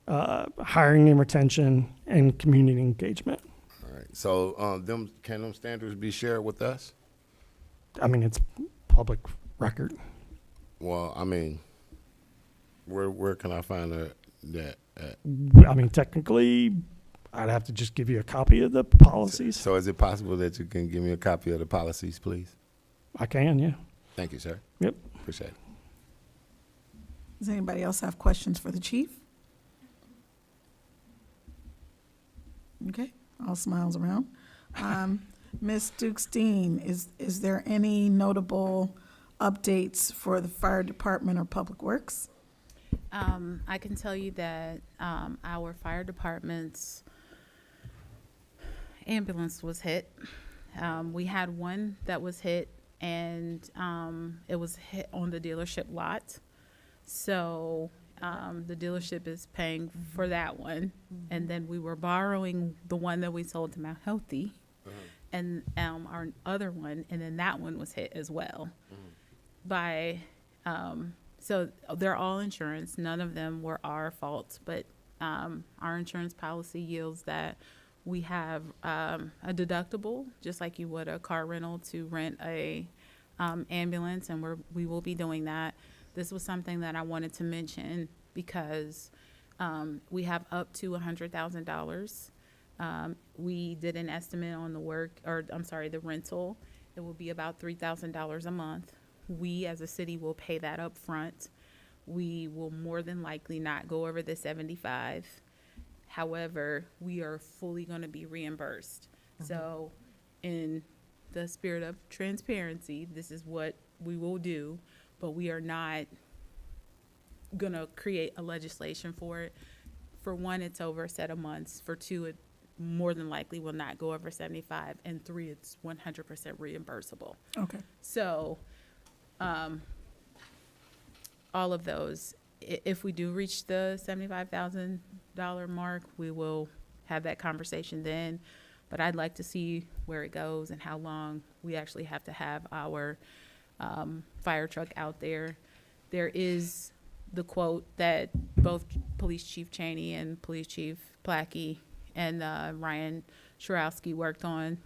hiring and retention, and community engagement. All right. So can them standards be shared with us? I mean, it's public record. Well, I mean, where can I find that at? I mean, technically, I'd have to just give you a copy of the policies. So is it possible that you can give me a copy of the policies, please? I can, yeah. Thank you, sir. Yep. Appreciate it. Does anybody else have questions for the chief? Okay, all smiles around. Ms. Dukes-Dean, is there any notable updates for the fire department or public works? I can tell you that our fire department's ambulance was hit. We had one that was hit, and it was hit on the dealership lot. So the dealership is paying for that one. And then we were borrowing the one that we sold to Mount Healthy, and our other one, and then that one was hit as well. So they're all insurance. None of them were our fault, but our insurance policy yields that we have a deductible, just like you would a car rental, to rent a ambulance, and we will be doing that. This was something that I wanted to mention because we have up to $100,000. We did an estimate on the rental. It will be about $3,000 a month. We as a city will pay that up front. We will more than likely not go over the 75. However, we are fully going to be reimbursed. So in the spirit of transparency, this is what we will do, but we are not going to create a legislation for it. For 1, it's over a set of months. For 2, it more than likely will not go over 75. And 3, it's 100% reimbursable. Okay. So all of those, if we do reach the $75,000 mark, we will have that conversation then. But I'd like to see where it goes and how long we actually have to have our fire truck out there. There is the quote that both Police Chief Cheney and Police Chief Plackey and Ryan Sharowski worked on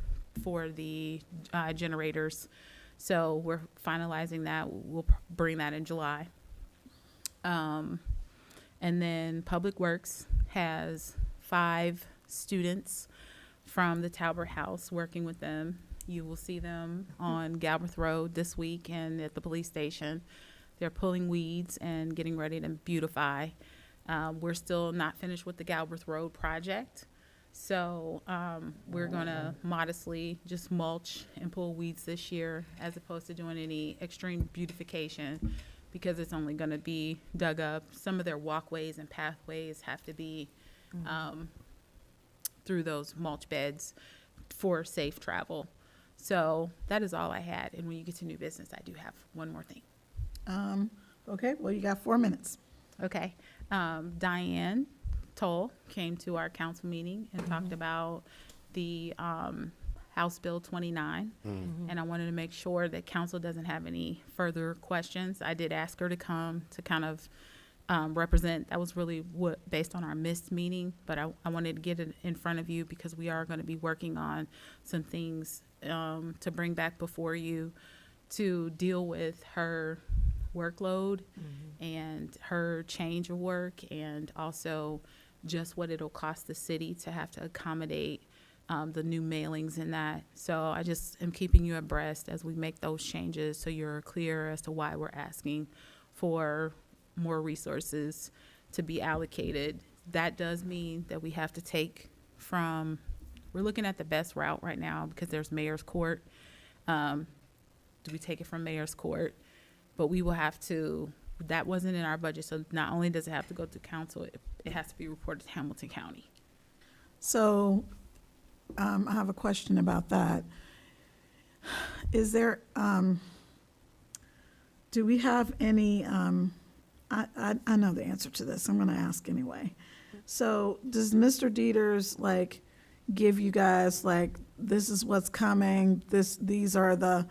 for the generators. So we're finalizing that. We'll bring that in July. And then Public Works has 5 students from the Talbert House working with them. You will see them on Galbraith Road this week and at the police station. They're pulling weeds and getting ready to beautify. We're still not finished with the Galbraith Road project. So we're going to modestly just mulch and pull weeds this year as opposed to doing any extreme beautification because it's only going to be dug up. Some of their walkways and pathways have to be through those mulch beds for safe travel. So that is all I had. And when you get to new business, I do have one more thing. Okay, well, you got 4 minutes. Okay. Diane Toll came to our council meeting and talked about the House Bill 29. And I wanted to make sure that council doesn't have any further questions. I did ask her to come to kind of represent. That was really based on our missed meeting, but I wanted to get it in front of you because we are going to be working on some things to bring back before you to deal with her workload and her change of work, and also just what it'll cost the city to have to accommodate the new mailings and that. So I just am keeping you abreast as we make those changes so you're clear as to why we're asking for more resources to be allocated. That does mean that we have to take from, we're looking at the best route right now because there's mayor's court. Do we take it from mayor's court? But we will have to, that wasn't in our budget, so not only does it have to go to council, it has to be reported to Hamilton County. So, I have a question about that. Is there, do we have any, I know the answer to this, I'm gonna ask anyway. So, does Mr. Dieters, like, give you guys, like, this is what's coming, these are the,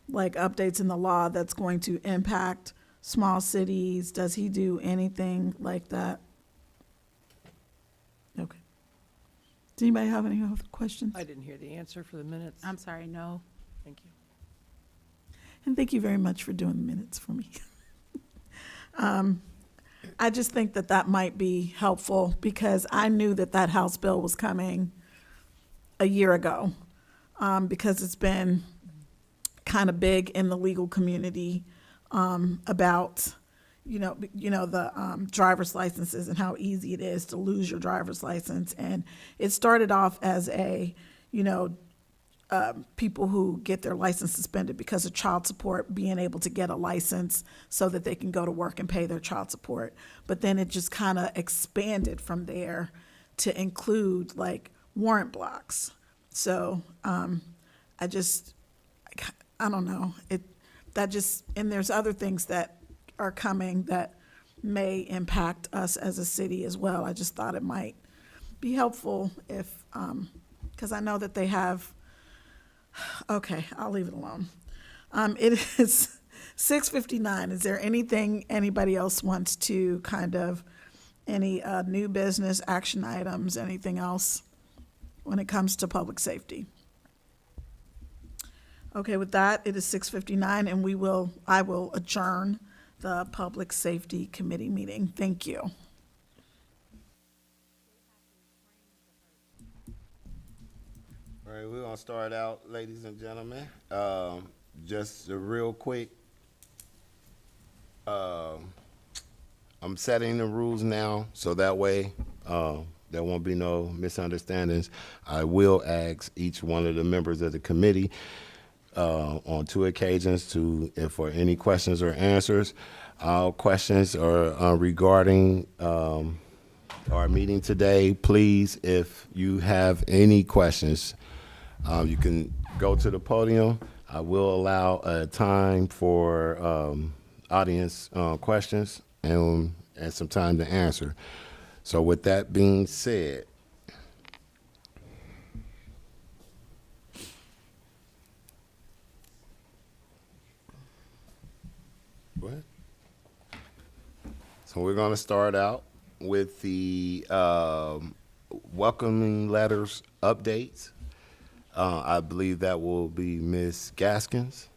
like, updates in the law that's going to impact small cities? Does he do anything like that? Okay. Does anybody have any other questions? I didn't hear the answer for the minutes. I'm sorry, no. Thank you. And thank you very much for doing the minutes for me. I just think that that might be helpful because I knew that that House bill was coming a year ago, because it's been kind of big in the legal community, about, the driver's licenses and how easy it is to lose your driver's license. And it started off as a, people who get their license suspended because of child support, being able to get a license so that they can go to work and pay their child support. But then it just kind of expanded from there to include like warrant blocks. So I don't know. And there's other things that are coming that may impact us as a city as well. I just thought it might be helpful if, because I know that they have. Okay, I'll leave it alone. It is 6:59. Is there anything anybody else wants to any new business, action items, anything else when it comes to public safety? Okay, with that, it is 6:59 and I will adjourn the Public Safety Committee meeting. Thank you. All right, we're gonna start out, ladies and gentlemen. Just a real quick. I'm setting the rules now, so that way there won't be no misunderstandings. I will ask each one of the members of the committee on 2 occasions for any questions or answers. All questions are regarding our meeting today. Please, if you have any questions, you can go to the podium. I will allow time for audience questions and some time to answer. So with that being said, what? So we're going to start out with the welcoming letters updates. I believe that will be Ms. Gaskins.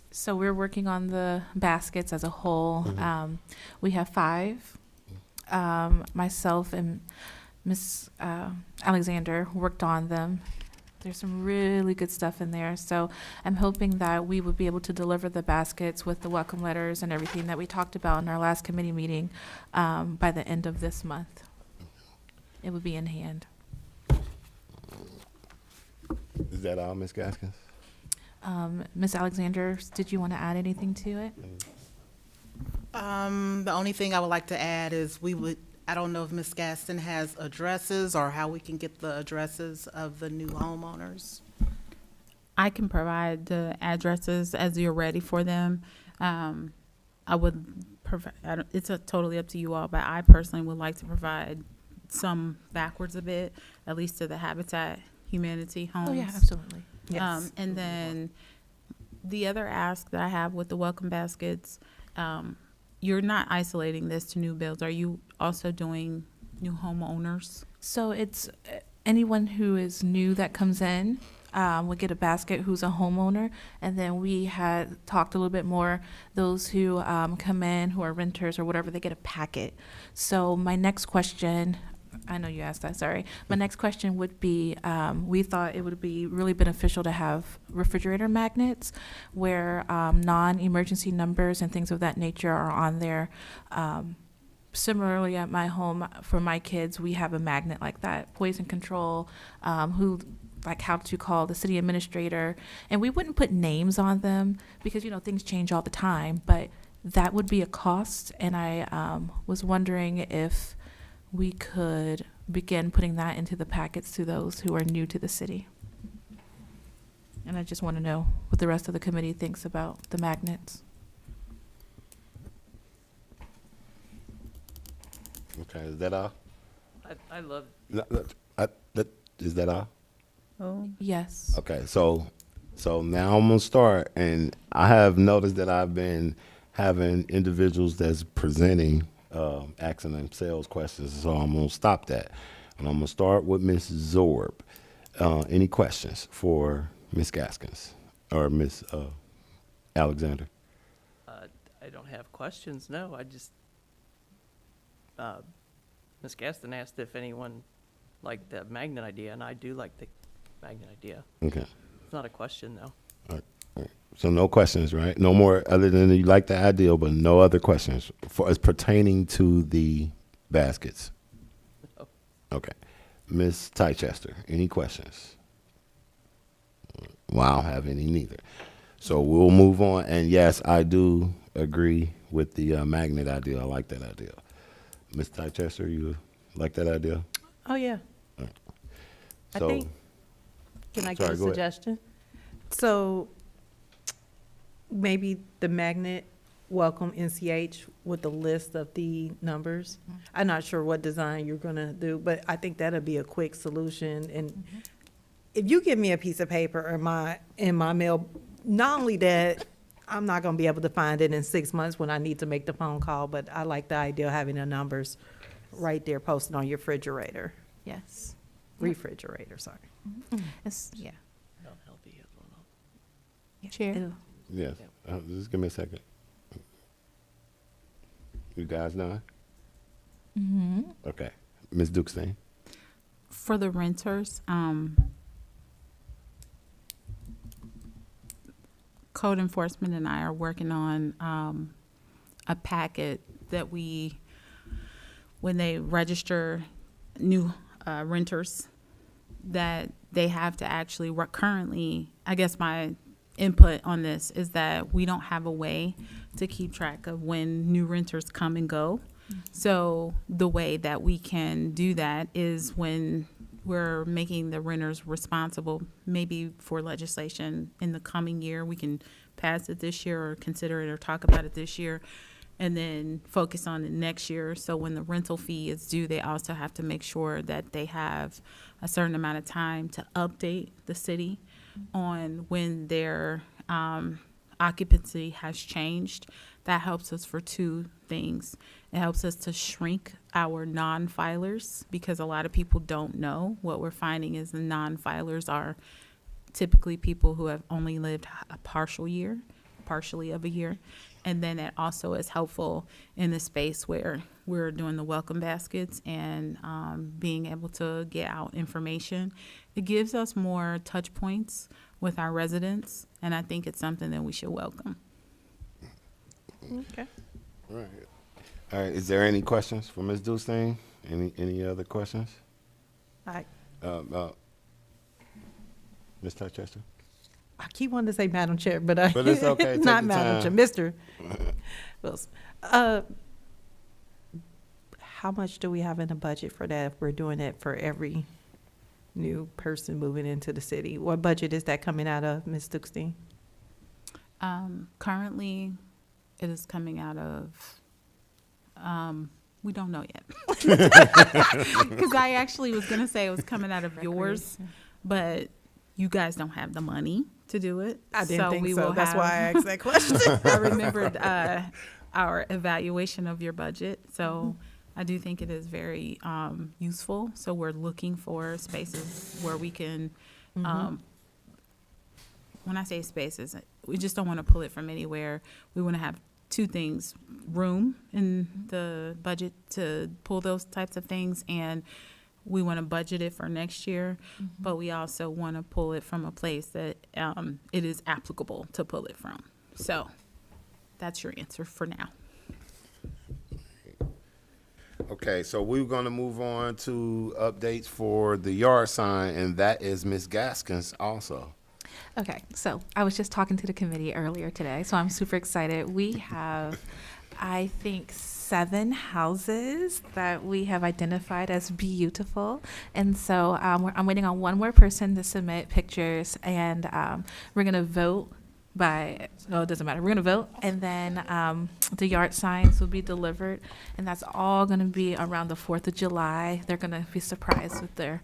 So we're working on the baskets as a whole. Mm-hmm. We have 5. Myself and Ms. Alexander worked on them. There's some really good stuff in there. So I'm hoping that we would be able to deliver the baskets with the welcome letters and everything that we talked about in our last committee meeting by the end of this month. It would be in hand. Is that all, Ms. Gaskins? Ms. Alexander, did you want to add anything to it? The only thing I would like to add is I don't know if Ms. Gaston has addresses or how we can get the addresses of the new homeowners. I can provide the addresses as you're ready for them. I would provide, it's totally up to you all, but I personally would like to provide some backwards a bit, at least to the Habitat Humanity homes. Oh, yeah, absolutely. Yes. And then the other ask that I have with the welcome baskets, you're not isolating this to new builds. Are you also doing new homeowners? So it's anyone who is new that comes in would get a basket who's a homeowner. And then we had talked a little bit more, those who come in who are renters or whatever, they get a packet. So my next question, I know you asked that, sorry. My next question would be, we thought it would be really beneficial to have refrigerator magnets where non-emergency numbers and things of that nature are on there. Similarly, at my home, for my kids, we have a magnet like that, poison control, how to call the city administrator. And we wouldn't put names on them because, things change all the time, but that would be a cost. And I was wondering if we could begin putting that into the packets to those who are new to the city. And I just want to know what the rest of the committee thinks about the magnets. Okay, is that all? I love, Is that all? Yes. Okay, so now I'm gonna start, and I have noticed that I've been having individuals that's presenting, asking themselves questions, so I'm gonna stop that. And I'm gonna start with Ms. Zorb. Any questions for Ms. Gaskins or Ms. Alexander? I don't have questions, no, I just, Ms. Gaston asked if anyone liked the magnet idea, and I do like the magnet idea. Okay. It's not a question, though. All right. So no questions, right? No more other than you like the idea, but no other questions for as pertaining to the baskets. No. Okay. Ms. Tychester, any questions? Well, I don't have any neither. So we'll move on. And yes, I do agree with the magnet idea. I like that idea. Ms. Tychester, you like that idea? Oh, yeah. I So, think, can I Sorry, give a go ahead. suggestion? So maybe the magnet welcome NCH with a list of the numbers. I'm not sure what design you're gonna do, but I think that'll be a quick solution. And if you give me a piece of paper in my mail, not only that, I'm not gonna be able to find it in 6 months when I need to make the phone call, but I like the idea of having the numbers right there posted on your Yes. refrigerator, sorry. It's, yeah. Unhealthy as well. Chair. yes. Just give me a second. You guys know? Mm-hmm. Okay. Ms. Dukestein? For the renters, code enforcement and I are working on a packet that when they register new renters, that they have to actually work. Currently, I guess my input on this is that we don't have a way to keep track of when new renters come and go. So the way that we can do that is when we're making the renters responsible, maybe for legislation in the coming year. We can pass it this year or consider it or talk about it this year, and then focus on it next year. So when the rental fee is due, they also have to make sure that they have a certain amount of time to update the city on when their occupancy has changed. That helps us for two things. It helps us to shrink our non-filers, because a lot of people don't know. What we're finding is the non-filers are typically people who have only lived a partially of a year. And then it also is helpful in the space where we're doing the welcome baskets and being able to get out information. It gives us more touch points with our residents, and I think it's something that we should welcome. Okay. All right. All right. Is there any questions for Ms. Dukestein? Any other questions? I Ms. Tychester? keep wanting to say Madam Chair, but But it's okay. Take not your Madam Chair, time. Mr. Wilson. How much do we have in the budget for that if we're doing it for every new person moving into the city? What budget is that coming out of, Ms. Dukestein? Currently, it is coming out of, we don't know yet. Because I actually was going to say it was coming out of yours, but you guys don't have the money to do it. I didn't think we so. will That's why I have- asked that question. I remembered our evaluation of your budget. So I do think it is very useful. So we're looking for spaces where we can, when I say spaces, we just don't want to pull it from anywhere. We want to have two things: room in the budget to pull those types of things, and we want to budget it for next year, but we also want to pull it from a place that it is applicable to pull it from. So that's your answer for now. Okay, so we're going to move on to updates for the yard sign, and that is Ms. Gaskins also. Okay, so I was just talking to the committee earlier today, so I'm super excited. We have, I think, 7 houses that we have identified as beautiful. And so I'm waiting on one more person to submit pictures, and we're going to vote by, no, it doesn't matter. We're going to vote, and then the yard signs will be delivered, and that's all going to be around the 4th of July. They're going to be surprised with their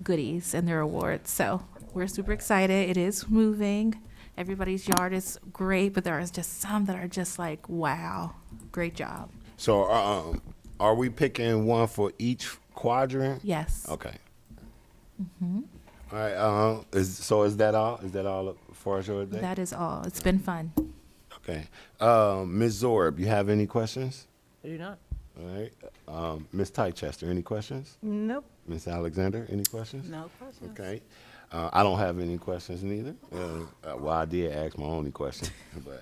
goodies and their awards. So we're super excited. It is moving. Everybody's yard is great, but there is just some that are just like, wow, great job. So, are we picking one for each quadrant? Yes. Okay. All right. Is that all? Is that all for us your day? That is all. It's been fun. Okay. Ms. Zorb, you have any questions? I do not. All right. Ms. Teichester, any questions? Nope. Ms. Alexander, any questions? No questions. Okay. I don't have any questions neither. Well, I did ask my only question, but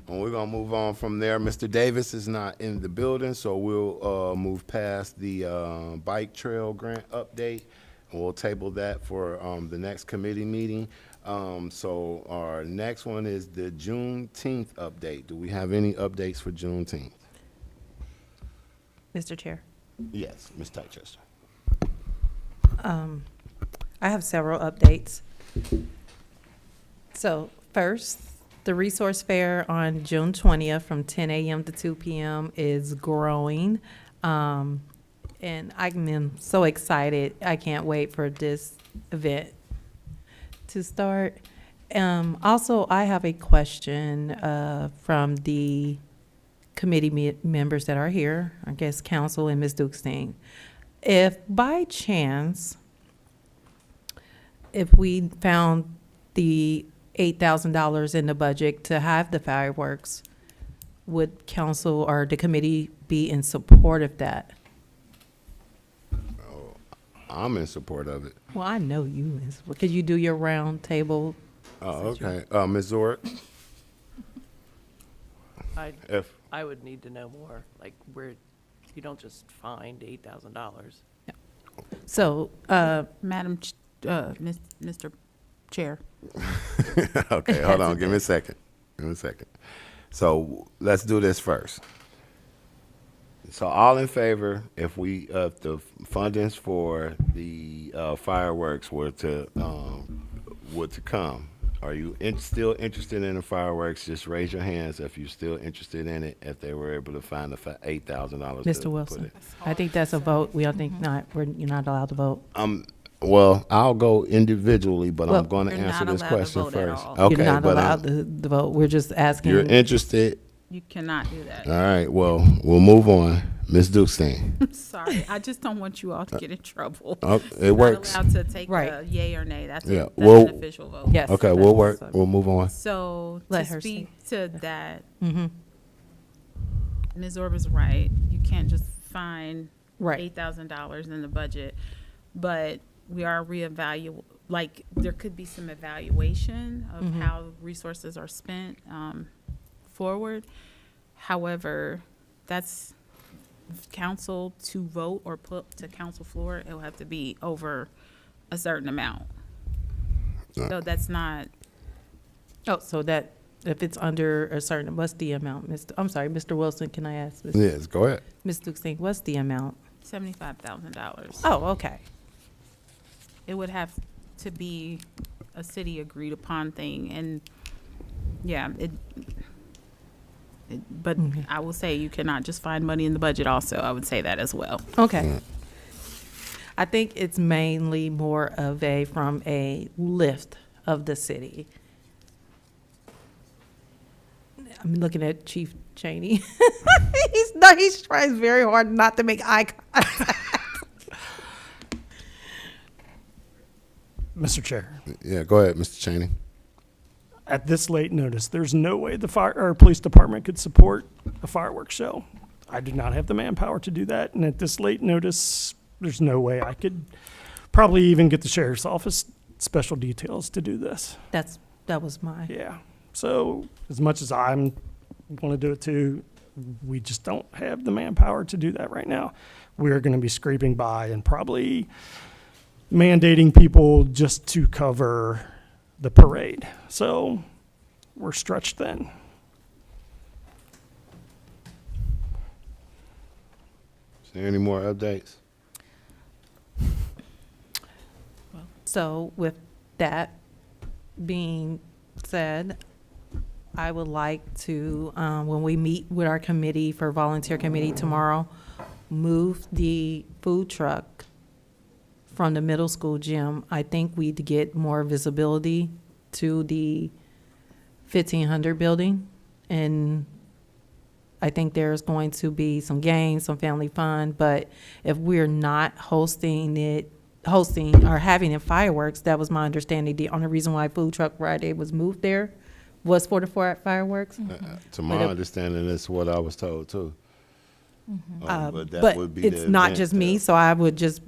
we're gonna move on from there. Mr. Davis is not in the building, so we'll move past the bike trail grant update, and we'll table that for the next committee meeting. So our next one is the Juneteenth update. Do we have any updates for Juneteenth? Mr. Chair. Yes, Ms. Teichester. I have several updates. So first, the resource fair on June 20th from 10 a.m. to 2 p.m. is growing. And I'm so excited. I can't wait for this event to start. Also, I have a question from the committee members that are here, I guess council and Ms. Dukestein. If by chance, if we found the $8,000 in the budget to have the fireworks, would council or the committee be in support of that? I'm in support of it. Well, I know you is, because you do your round table. Oh, okay. Ms. Zorb? I would need to know more, like where you don't just find $8,000. So, Madam, Mr. Chair. Okay, hold on. Give me a second. So let's do this first. So all in favor, if the fundings for the fireworks were to come, are you still interested in the fireworks? Just raise your hands if you're still interested in it. If they were able to find the $8,000. Mr. Wilson, I think that's a vote. We don't think not. You're not allowed to vote. Well, I'll go individually, but Well, I'm going to you're answer not this allowed to question vote at first. all. Okay, You're not but allowed to vote. We're just asking. you're interested. You cannot do that. All right. Well, we'll move on. Ms. Dukestein. Sorry, I just don't want you all to get in trouble. It works. Not allowed to take Right. a yay or nay. That's, Yeah, that's well- an official vote. Yes. Okay, that's- we'll work. We'll move on. So Let to her speak to that, Mhm. Ms. Orb is right. You can't just find Right. $8,000 in the budget, but we are like, there could be some evaluation of how resources are spent forward. However, that's council to vote or put to council floor. It'll have to be over a certain amount. So that's not, Oh, so that if it's under a certain, what's the amount, I'm sorry, Mr. Wilson, can I ask? Yes, go ahead. Ms. Dukestein, what's the amount? $75,000. Oh, okay. It would have to be a city agreed upon thing, and yeah, but I will say you cannot just find money in the budget also. I would say that as well. Okay. I think it's mainly more of from a lift of the city. I'm looking at Chief Cheney. He's trying very hard not to make eye contact. Mr. Chair, Yeah, go ahead, Mr. Cheney. at this late notice, there's no way the police department could support a fireworks show. I do not have the manpower to do that, and at this late notice, there's no way I could probably even get the sheriff's office special details to do this. That was my. Yeah. So as much as I'm want to do it too, we just don't have the manpower to do that right now. We're going to be scraping by and probably mandating people just to cover the parade. So we're stretched thin. there any more updates? So with that being said, I would like to, when we meet with our committee for volunteer committee tomorrow, move the food truck from the middle school gym. I think we'd get more visibility to the 1500 building. And I think there's going to be some games, some family fun, but if we're not hosting or having it fireworks, that was my understanding. The only reason why Food Truck Friday was moved there was for the fireworks. To my But understanding, that's what I was told too. But that But would be it's the not event, just me, so I would just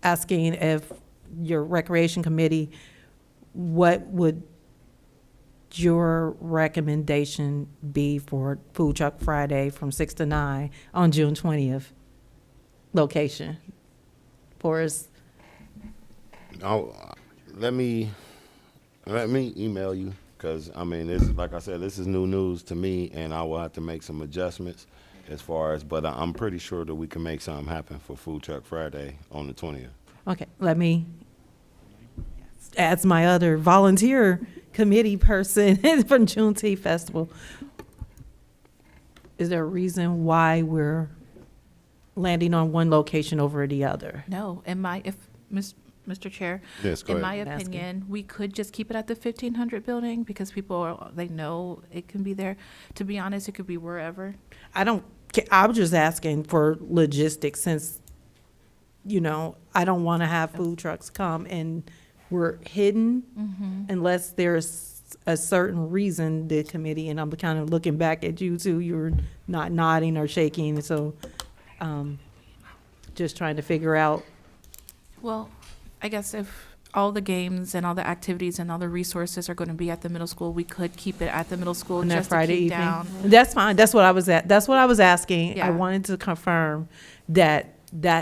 asking if your recreation committee, what would your recommendation be for Food Truck Friday from 6 to 9 on June 20th location? For us, Let me email you, because, I mean, this, like I said, this is new news to me, and I will have to make some adjustments as far as, but I'm pretty sure that we can make something happen for Food Truck Friday on the 20th. okay, let me, as my other volunteer committee person from Juneteenth Festival, is there a reason why we're landing on one location over the other? No, Mr. Chair, Yes, go in my ahead. Asking. opinion, we could just keep it at the 1500 building because they know it can be there. To be honest, it could be wherever. I was just asking for logistics since, I don't want to have food trucks come and we're hidden unless there's a certain reason, the committee, and I'm kind of looking back at you too, you're not nodding or shaking, so just trying to figure out. Well, I guess if all the games and all the activities and all the resources are going to be at the middle school, we could keep it at the middle school On that just to Friday keep evening? down. That's fine. That's what I was asking. I Yeah. wanted to confirm that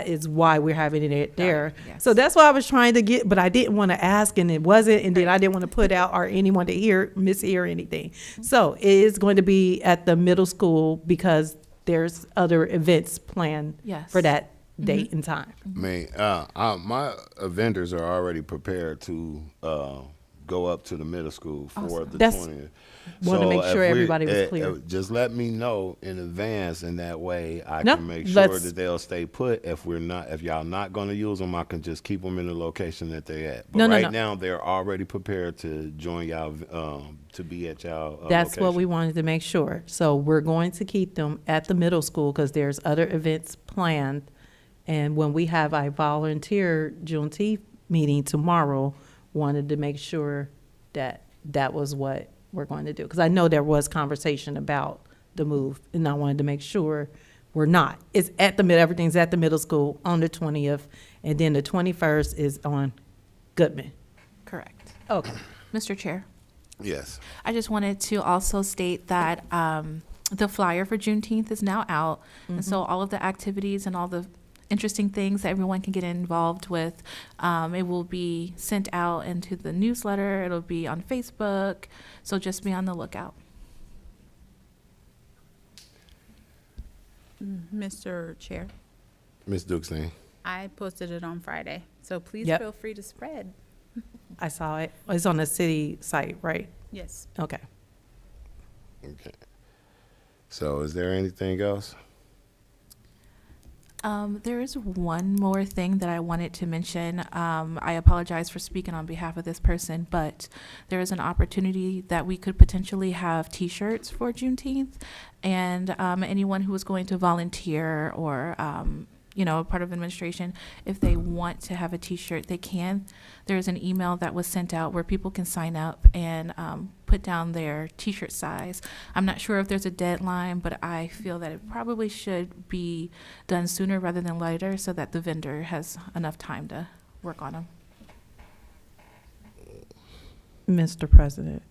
is why we're having it there. Yes. So that's why I was trying to get, but I didn't want to ask and it wasn't, and then I didn't want to put out or anyone to mishear anything. So it is going to be at the middle school because there's other events planned Yes. for that date and time. I mean, my vendors are already prepared to go up to the middle school for Awesome. the That's- 20th. wanted to make if sure we- everybody was clear. Just let me know in advance, and that way I Nope, can make sure let's- that they'll stay put. If y'all not going to use them, I can just keep them in the location that they're at. But No, right no. now, they're already prepared to join y'all, to be at y'all That's what we location. wanted to make sure. So we're going to keep them at the middle school because there's other events planned. And when we have our volunteer Juneteenth meeting tomorrow, wanted to make sure that that was what we're going to do. Because I know there was conversation about the move, and I wanted to make sure we're not. It's at everything's at the middle school on the 20th, and then the 21st is on Goodman. Correct. Okay. Mr. Chair, Yes. I just wanted to also state that the flyer for Juneteenth is now out. And so all of the activities and all the interesting things that everyone can get involved with, it will be sent out into the newsletter. It'll be on Facebook. So just be on the lookout. Mr. Chair, Ms. Dukestein. I posted it on Friday, so please Yep. feel free to spread. I saw it. It's on the city site, right? Yes. Okay. Okay. So is there anything else? There is one more thing that I wanted to mention. I apologize for speaking on behalf of this person, but there is an opportunity that we could potentially have T-shirts for Juneteenth, and anyone who is going to volunteer or part of administration, if they want to have a T-shirt, they can. There's an email that was sent out where people can sign up and put down their T-shirt size. I'm not sure if there's a deadline, but I feel that it probably should be done sooner rather than later so that the vendor has enough time to work on them. Mr. President,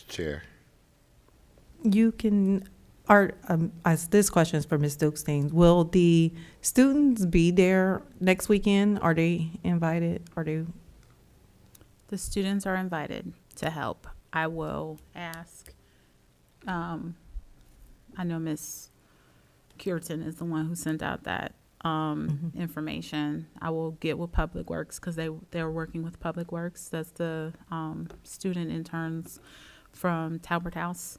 Chair. you can, this question is for Ms. Dukestein. Will the students be there next weekend? Are they invited? The students are invited to help. I will ask, I know Ms. Curtin is the one who sent out that information. I will get with Public Works because they're working with Public Works. That's the student interns from Talbot House.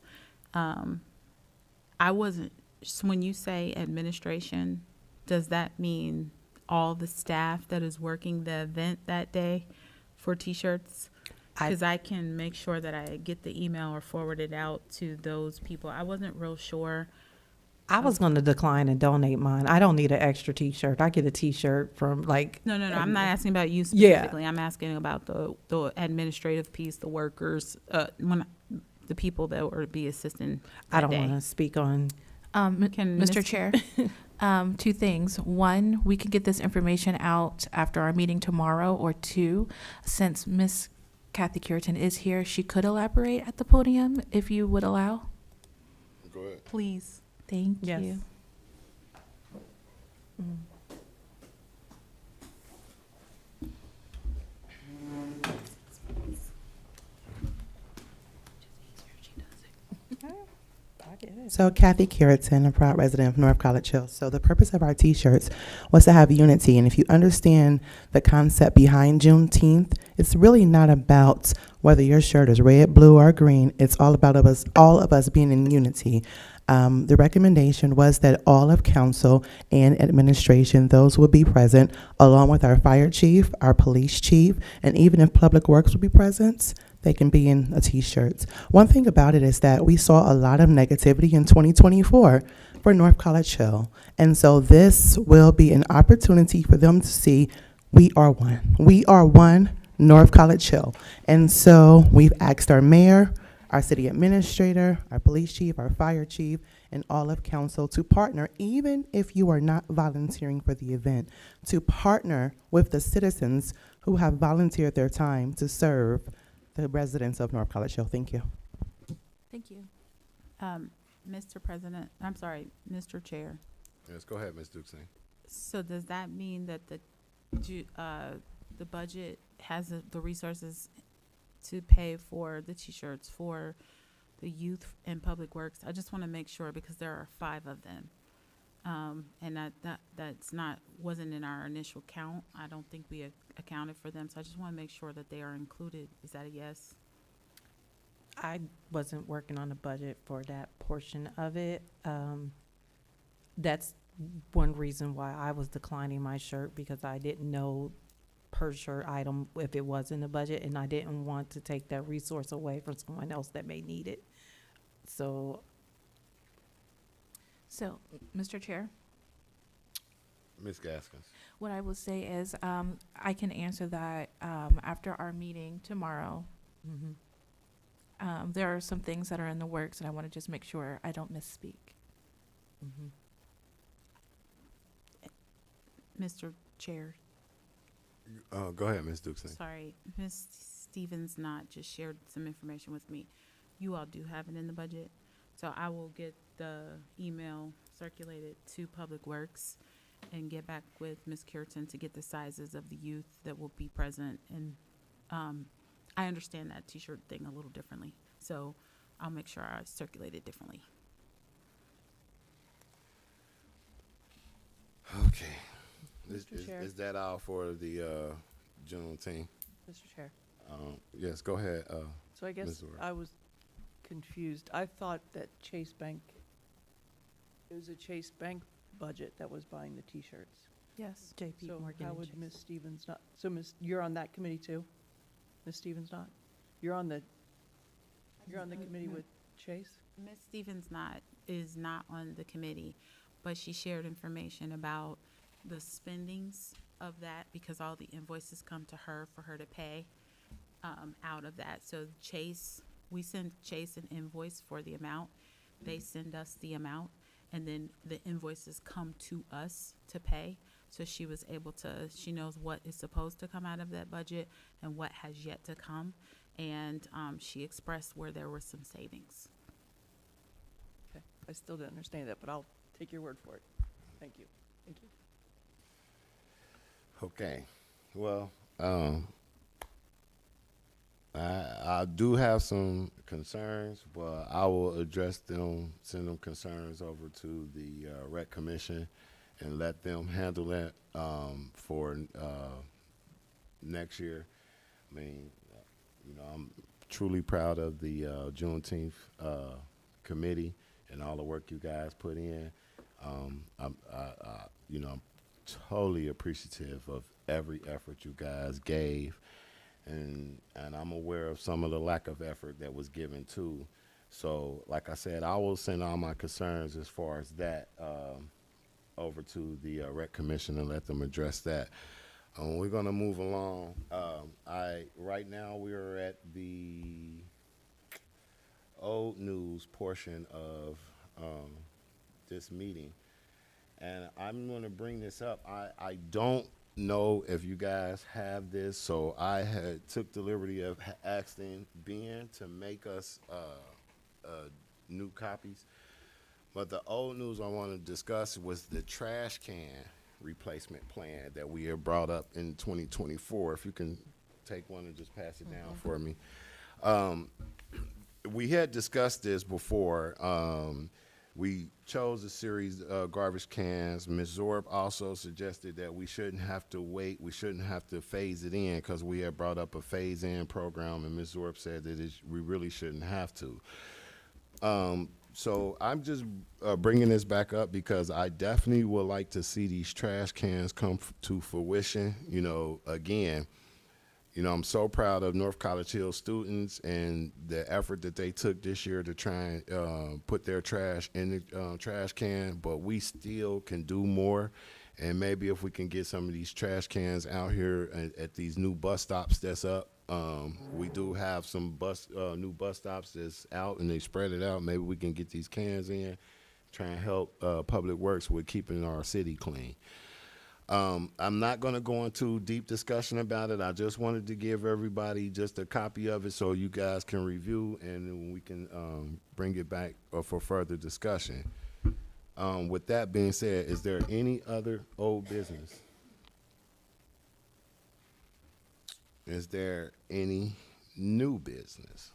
I wasn't, so when you say administration, does that mean all the staff that is working the event that day for T-shirts? Because I can make sure that I get the email or forward it out to those people. I wasn't real sure. I was going to decline and donate mine. I don't need an extra T-shirt. I get a T-shirt from like. No. I'm not asking about you Yeah. specifically. I'm asking about the administrative piece, the workers, the people that would be assisting I that don't day. want to speak on. Can Mr. Ms. Chair, two things. One, we can get this information out after our meeting tomorrow, or two, since Miss Kathy Curtin is here, she could elaborate at the podium if you would allow. Go ahead. Please. Thank Yes. you. So Kathy Curtin, a proud resident of North College Hill. So the purpose of our T-shirts was to have unity. And if you understand the concept behind Juneteenth, it's really not about whether your shirt is red, blue, or green. It's all about all of us being in unity. The recommendation was that all of council and administration, those would be present, along with our fire chief, our police chief, and even if Public Works would be present, they can be in a T-shirt. One thing about it is that we saw a lot of negativity in 2024 for North College Hill. And so this will be an opportunity for them to see we are one. We are one North College Hill. And so we've asked our mayor, our city administrator, our police chief, our fire chief, and all of council to partner, even if you are not volunteering for the event, to partner with the citizens who have volunteered their time to serve the residents of North College Hill. Thank you. Thank you. Mr. President, I'm sorry, Mr. Chair. Yes, go ahead, Ms. Duxon. So does that mean that the budget has the resources to pay for the T-shirts for the youth and Public Works? I just want to make sure because there are 5 of them. And wasn't in our initial count. I don't think we accounted for them. So I just want to make sure that they are included. Is that a yes? I wasn't working on the budget for that portion of it. That's one reason why I was declining my shirt, because I didn't know per shirt item if it was in the budget, and I didn't want to take that resource away from someone else that may need it. So Mr. Chair, Ms. Gaskins. what I will say is I can answer that after our meeting tomorrow. There are some things that are in the works, and I want to just make sure I don't misspeak. Mr. Chair, Go ahead, Ms. Duxon. sorry, Ms. Stevens not just shared some information with me. You all do have it in the budget. So I will get the email circulated to Public Works and get back with Ms. Curtin to get the sizes of the youth that will be present. And I understand that T-shirt thing a little differently. So I'll make sure I circulate it differently. Okay. Mr. Chair. Is that all for the Juneteenth? Mr. Chair. Yes, go ahead. So I guess Ms. Ward. I was confused. I thought that Chase Bank, it was a Chase Bank budget that was buying the T-shirts. Yes. JP So Morgan. how and would Chase. Ms. Stevens not, so you're on that committee too? Ms. Stevens not? You're on the committee with Chase? Ms. Stevens is not on the committee, but she shared information about the spendings of that because all the invoices come to her for her to pay out of that. So Chase, we send Chase an invoice for the amount. They send us the amount, and then the invoices come to us to pay. So she was able to, she knows what is supposed to come out of that budget and what has yet to come. And she expressed where there were some savings. Okay, I still didn't understand that, but I'll take your word for it. Thank you. Thank you. Okay. Well, I do have some concerns, but I will address them, send them concerns over to the Rec Commission and let them handle that for next year. I mean, I'm truly proud of the Juneteenth committee and all the work you guys put in. I'm totally appreciative of every effort you guys gave. And I'm aware of some of the lack of effort that was given too. So, like I said, I will send all my concerns as far as that over to the Rec Commission and let them address that. We're gonna move along. Right now we are at the old news portion of this meeting, and I'm gonna bring this up. I don't know if you guys have this, so I had took the liberty of asking Ben to make us new copies. But the old news I want to discuss was the trash can replacement plan that we have brought up in 2024. If you can take one and just pass it down for me. We had discussed this before. We chose a series of garbage cans. Ms. Zorb also suggested that we shouldn't have to wait. We shouldn't have to phase it in because we had brought up a phase-in program, and Ms. Zorb said that we really shouldn't have to. So I'm just bringing this back up because I definitely would like to see these trash cans come to fruition. Again, I'm so proud of North College Hill students and the effort that they took this year to try and put their trash in the trash can, but we still can do more. And maybe if we can get some of these trash cans out here at these new bus stops that's up. We do have some new bus stops that's out and they spread it out. Maybe we can get these cans in, try and help Public Works with keeping our city clean. I'm not going to go into deep discussion about it. I just wanted to give everybody just a copy of it so you guys can review and we can bring it back for further discussion. With that being said, is there any other old business? Is there any new business?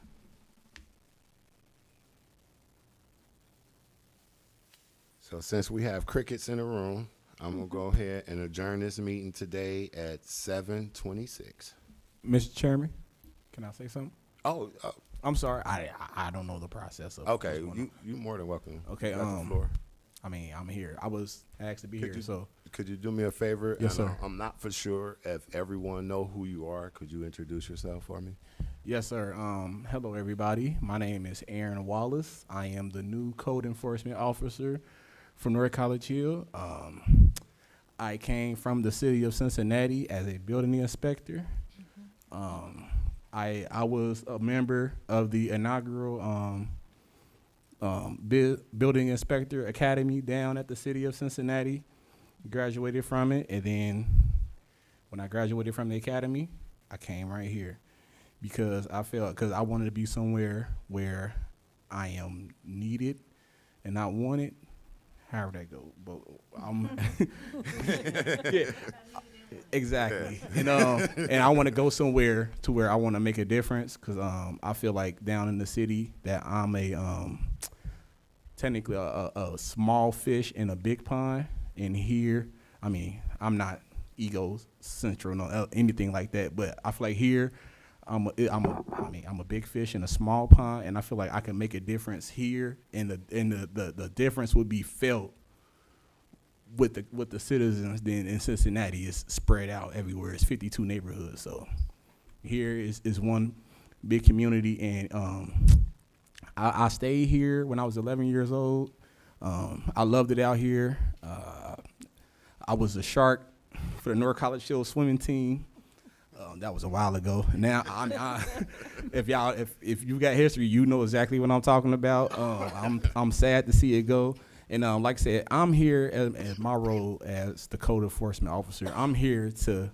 So since we have crickets in the room, I'm going to go ahead and adjourn this meeting today at 7:26. Mr. Chairman, can I say something? Oh, I'm sorry. I don't know the process of okay. what's going on. You more than welcome. Okay, You got the floor. I mean, I'm here. I was asked to be here, so. Could you do me a favor? Yes, And sir. I'm not for sure if everyone know who you are. Could you introduce yourself for me? Yes, sir. Hello, everybody. My name is Aaron Wallace. I am the new code enforcement officer from North College Hill. I came from the city of Cincinnati as a building inspector. I was a member of the inaugural building inspector academy down at the city of Cincinnati. Graduated from it, and then when I graduated from the academy, I came right here because I wanted to be somewhere where I am needed and not wanted. However that go, but I'm yeah, exactly. And I want to go somewhere to where I want to make a difference because I feel like down in the city that I'm a technically a small fish in a big pond. And here, I mean, I'm not egocentric or anything like that, but I feel like here, I'm a big fish in a small pond, and I feel like I can make a difference here, and the difference would be felt with the citizens. Then in Cincinnati, it's spread out everywhere. It's 52 neighborhoods, so here is one big community, and I stayed here when I was 11 years old. I loved it out here. I was a shark for the North College Hill swimming team. That was a while ago. Now, if you got history, you know exactly what I'm talking about. I'm sad to see it go. And like I said, I'm here as my role as the code enforcement officer. I'm here to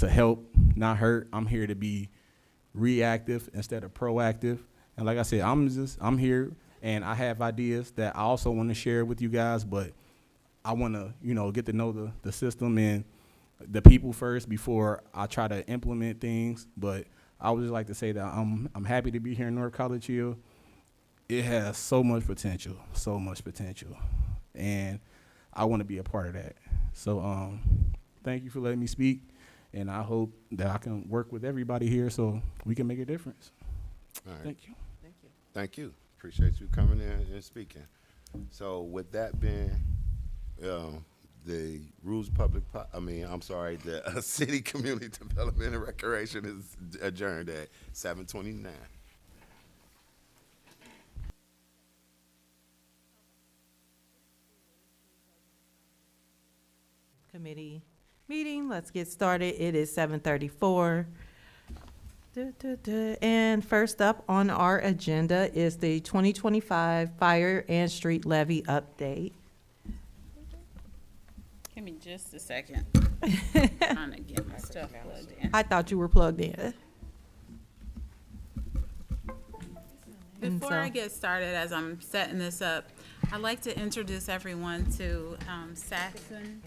help, not hurt. I'm here to be reactive instead of proactive. And like I said, I'm here, and I have ideas that I also want to share with you guys, but I want to, get to know the system and the people first before I try to implement things. But I would just like to say that I'm happy to be here in North College Hill. It has so much potential, and I want to be a part of that. So thank you for letting me speak, and I hope that I can work with everybody here so we can make a difference. All right. Thank you. Thank you. Appreciate you coming in and speaking. So with that being, the the City Community Development and Recreation is adjourned at 7:29. Committee meeting. Let's get started. It is 7:34. And first up on our agenda is the 2025 fire and street levy update. Give me just a second. Trying to get my stuff plugged in. I thought you were plugged in. And Before so- I get started, as I'm setting this up, I'd like to introduce everyone to Saxon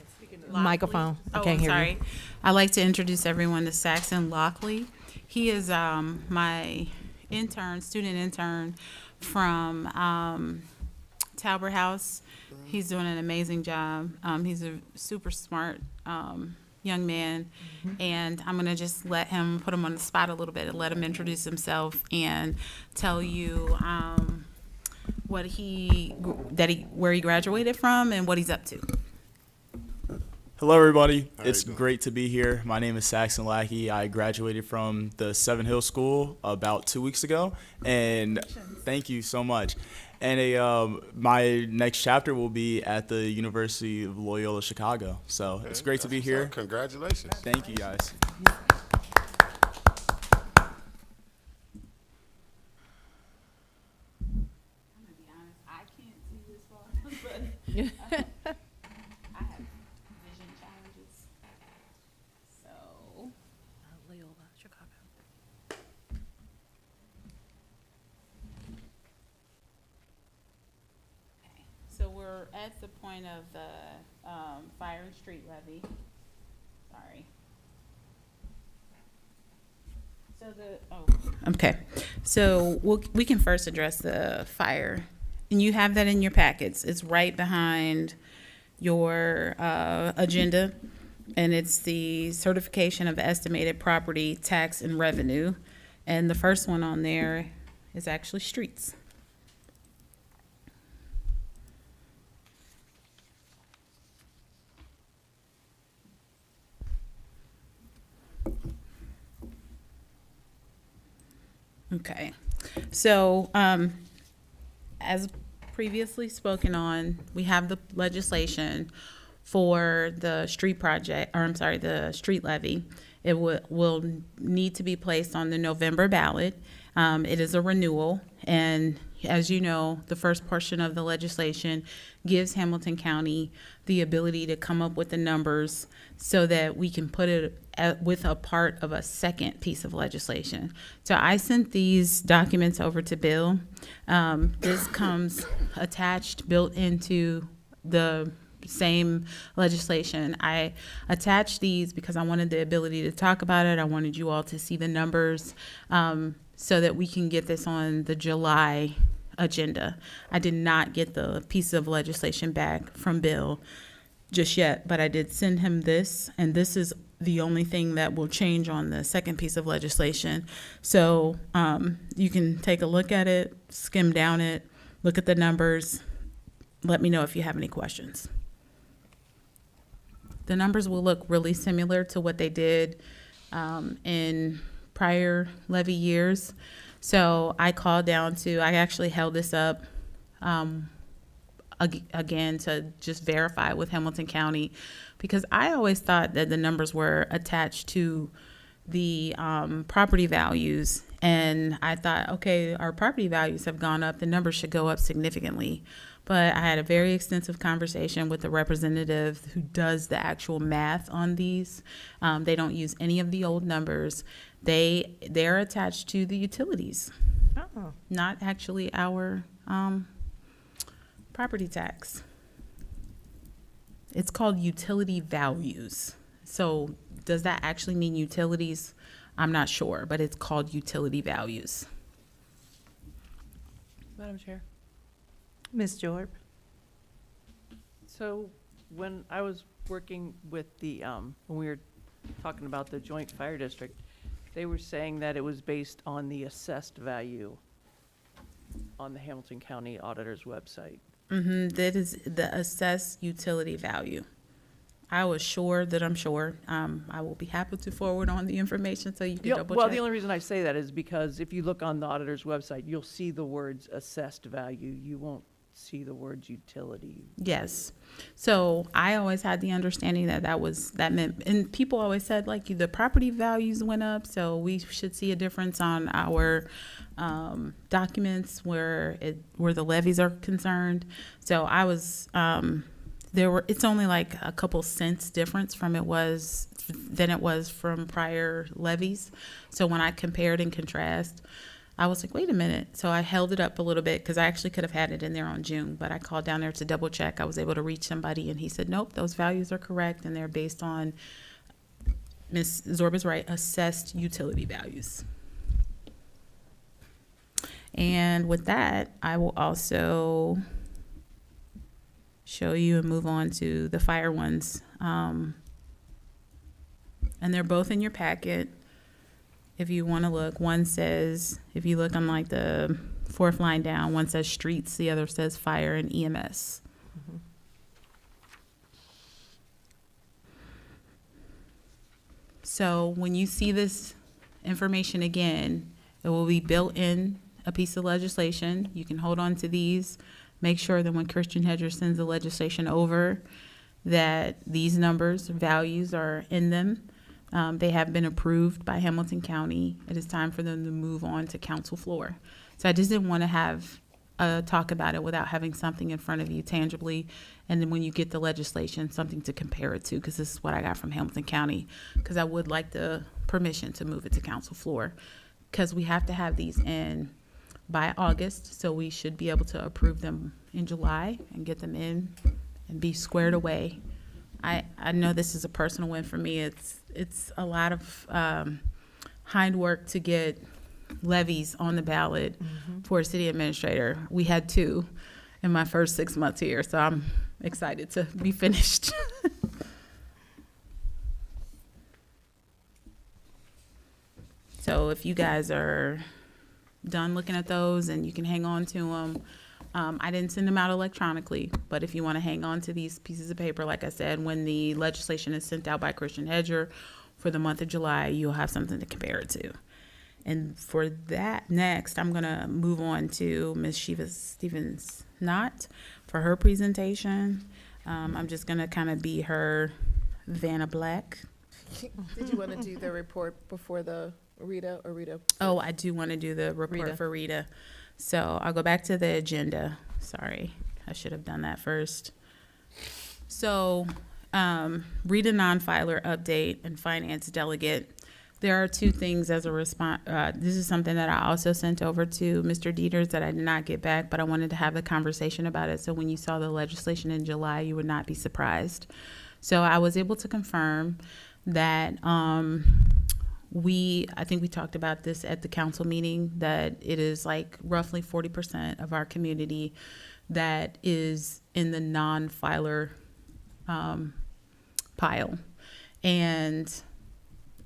Lockley. Microphone. I can't I'm hear you. sorry. I'd like to introduce everyone to Saxon Lockley. He is my student intern from Talbot House. He's doing an amazing job. He's a super smart young man, and I'm gonna just put him on the spot a little bit and let him introduce himself and tell you where he graduated from and what he's up to. Hello, everybody. How you It's doing? great to be here. My name is Saxon Lackey. I graduated from the Seven Hill School about 2 weeks ago, and thank you so much. And my next chapter will be at the University of Loyola Chicago. So it's great to be here. Congratulations. Thank you, guys. I'm gonna be honest, I can't see this far, but I have vision challenges. So. Loyola, Chicago. Okay, so we're at the point of the fire and street levy. Sorry. Okay, so we can first address the fire. And you have that in your packets. It's right behind your agenda. And it's the certification of estimated property tax and revenue. And the first one on there is actually streets. Okay, so, as previously spoken on, we have the legislation for the street project, or I'm sorry, the street levy. It will need to be placed on the November ballot. It is a renewal, and as you know, the first portion of the legislation gives Hamilton County the ability to come up with the numbers so that we can put it with a part of a second piece of legislation. So I sent these documents over to Bill. This comes attached, built into the same legislation. I attached these because I wanted the ability to talk about it. I wanted you all to see the numbers so that we can get this on the July agenda. I did not get the piece of legislation back from Bill just yet, but I did send him this, and this is the only thing that will change on the second piece of legislation. So you can take a look at it, skim down it, look at the numbers, let me know if you have any questions. The numbers will look really similar to what they did in prior levy years. So I actually held this up again to just verify with Hamilton County, because I always thought that the numbers were attached to the property values. And I thought, okay, our property values have gone up, the numbers should go up significantly. But I had a very extensive conversation with the representative who does the actual math on these. They don't use any of the old numbers. They're attached to the utilities, not actually our property tax. It's called utility values. So does that actually mean utilities? I'm not sure, but it's called utility values. Madam Chair. Ms. Jorb? So when I was working with the, when we were talking about the joint fire district, they were saying that it was based on the assessed value on the Hamilton County Auditor's website. That is the assessed utility value. I was sure that I'm sure. I will be happy to forward on the information so you can double Well, check. the only reason I say that is because if you look on the auditor's website, you'll see the words assessed value. You won't see the words utility. Yes. So I always had the understanding that that meant, and people always said like the property values went up, so we should see a difference on our documents where the levies are concerned. So I was it's only like a couple cents difference than it was from prior levies. So when I compared and contrast, I was like, wait a minute. So I held it up a little bit because I actually could have had it in there on June, but I called down there to double check. I was able to reach somebody and he said, nope, those values are correct and they're based on, Ms. Zorba's right, assessed utility values. And with that, I will also show you and move on to the fire ones. And they're both in your packet. If you want to look, one says, if you look on like the fourth line down, one says streets, the other says fire and EMS. So when you see this information again, it will be built in a piece of legislation. You can hold on to these. Make sure that when Christian Hedger sends the legislation over, that these numbers, values are in them. They have been approved by Hamilton County. It is time for them to move on to council floor. So I just didn't want to have a talk about it without having something in front of you tangibly. And then when you get the legislation, something to compare it to, because this is what I got from Hamilton County, because I would like the permission to move it to council floor, because we have to have these in by August. So we should be able to approve them in July and get them in and be squared away. I know this is a personal win for me. It's a lot of hind work to get levies on the ballot for a city administrator. We had 2 in my first 6 months here, so I'm excited to be finished. So if you guys are done looking at those and you can hang on to them, I didn't send them out electronically, but if you want to hang on to these pieces of paper, like I said, when the legislation is sent out by Christian Hedger for the month of July, you'll have something to compare it to. And for that, next, I'm going to move on to Ms. Shiva Stevens-Knott for her presentation. I'm just going to kind of be her Vanna Black. Did you want to do the report before the Rita or Rita? Oh, I do want to do the report Rita. for Rita. So I'll go back to the agenda. Sorry, I should have done that first. So Rita non-filer update and finance delegate. There are 2 things as a response. This is something that I also sent over to Mr. Dieters that I did not get back, but I wanted to have the conversation about it. So when you saw the legislation in July, you would not be surprised. So I was able to confirm that I think we talked about this at the council meeting, that it is like roughly 40% of our community that is in the non-filer pile. And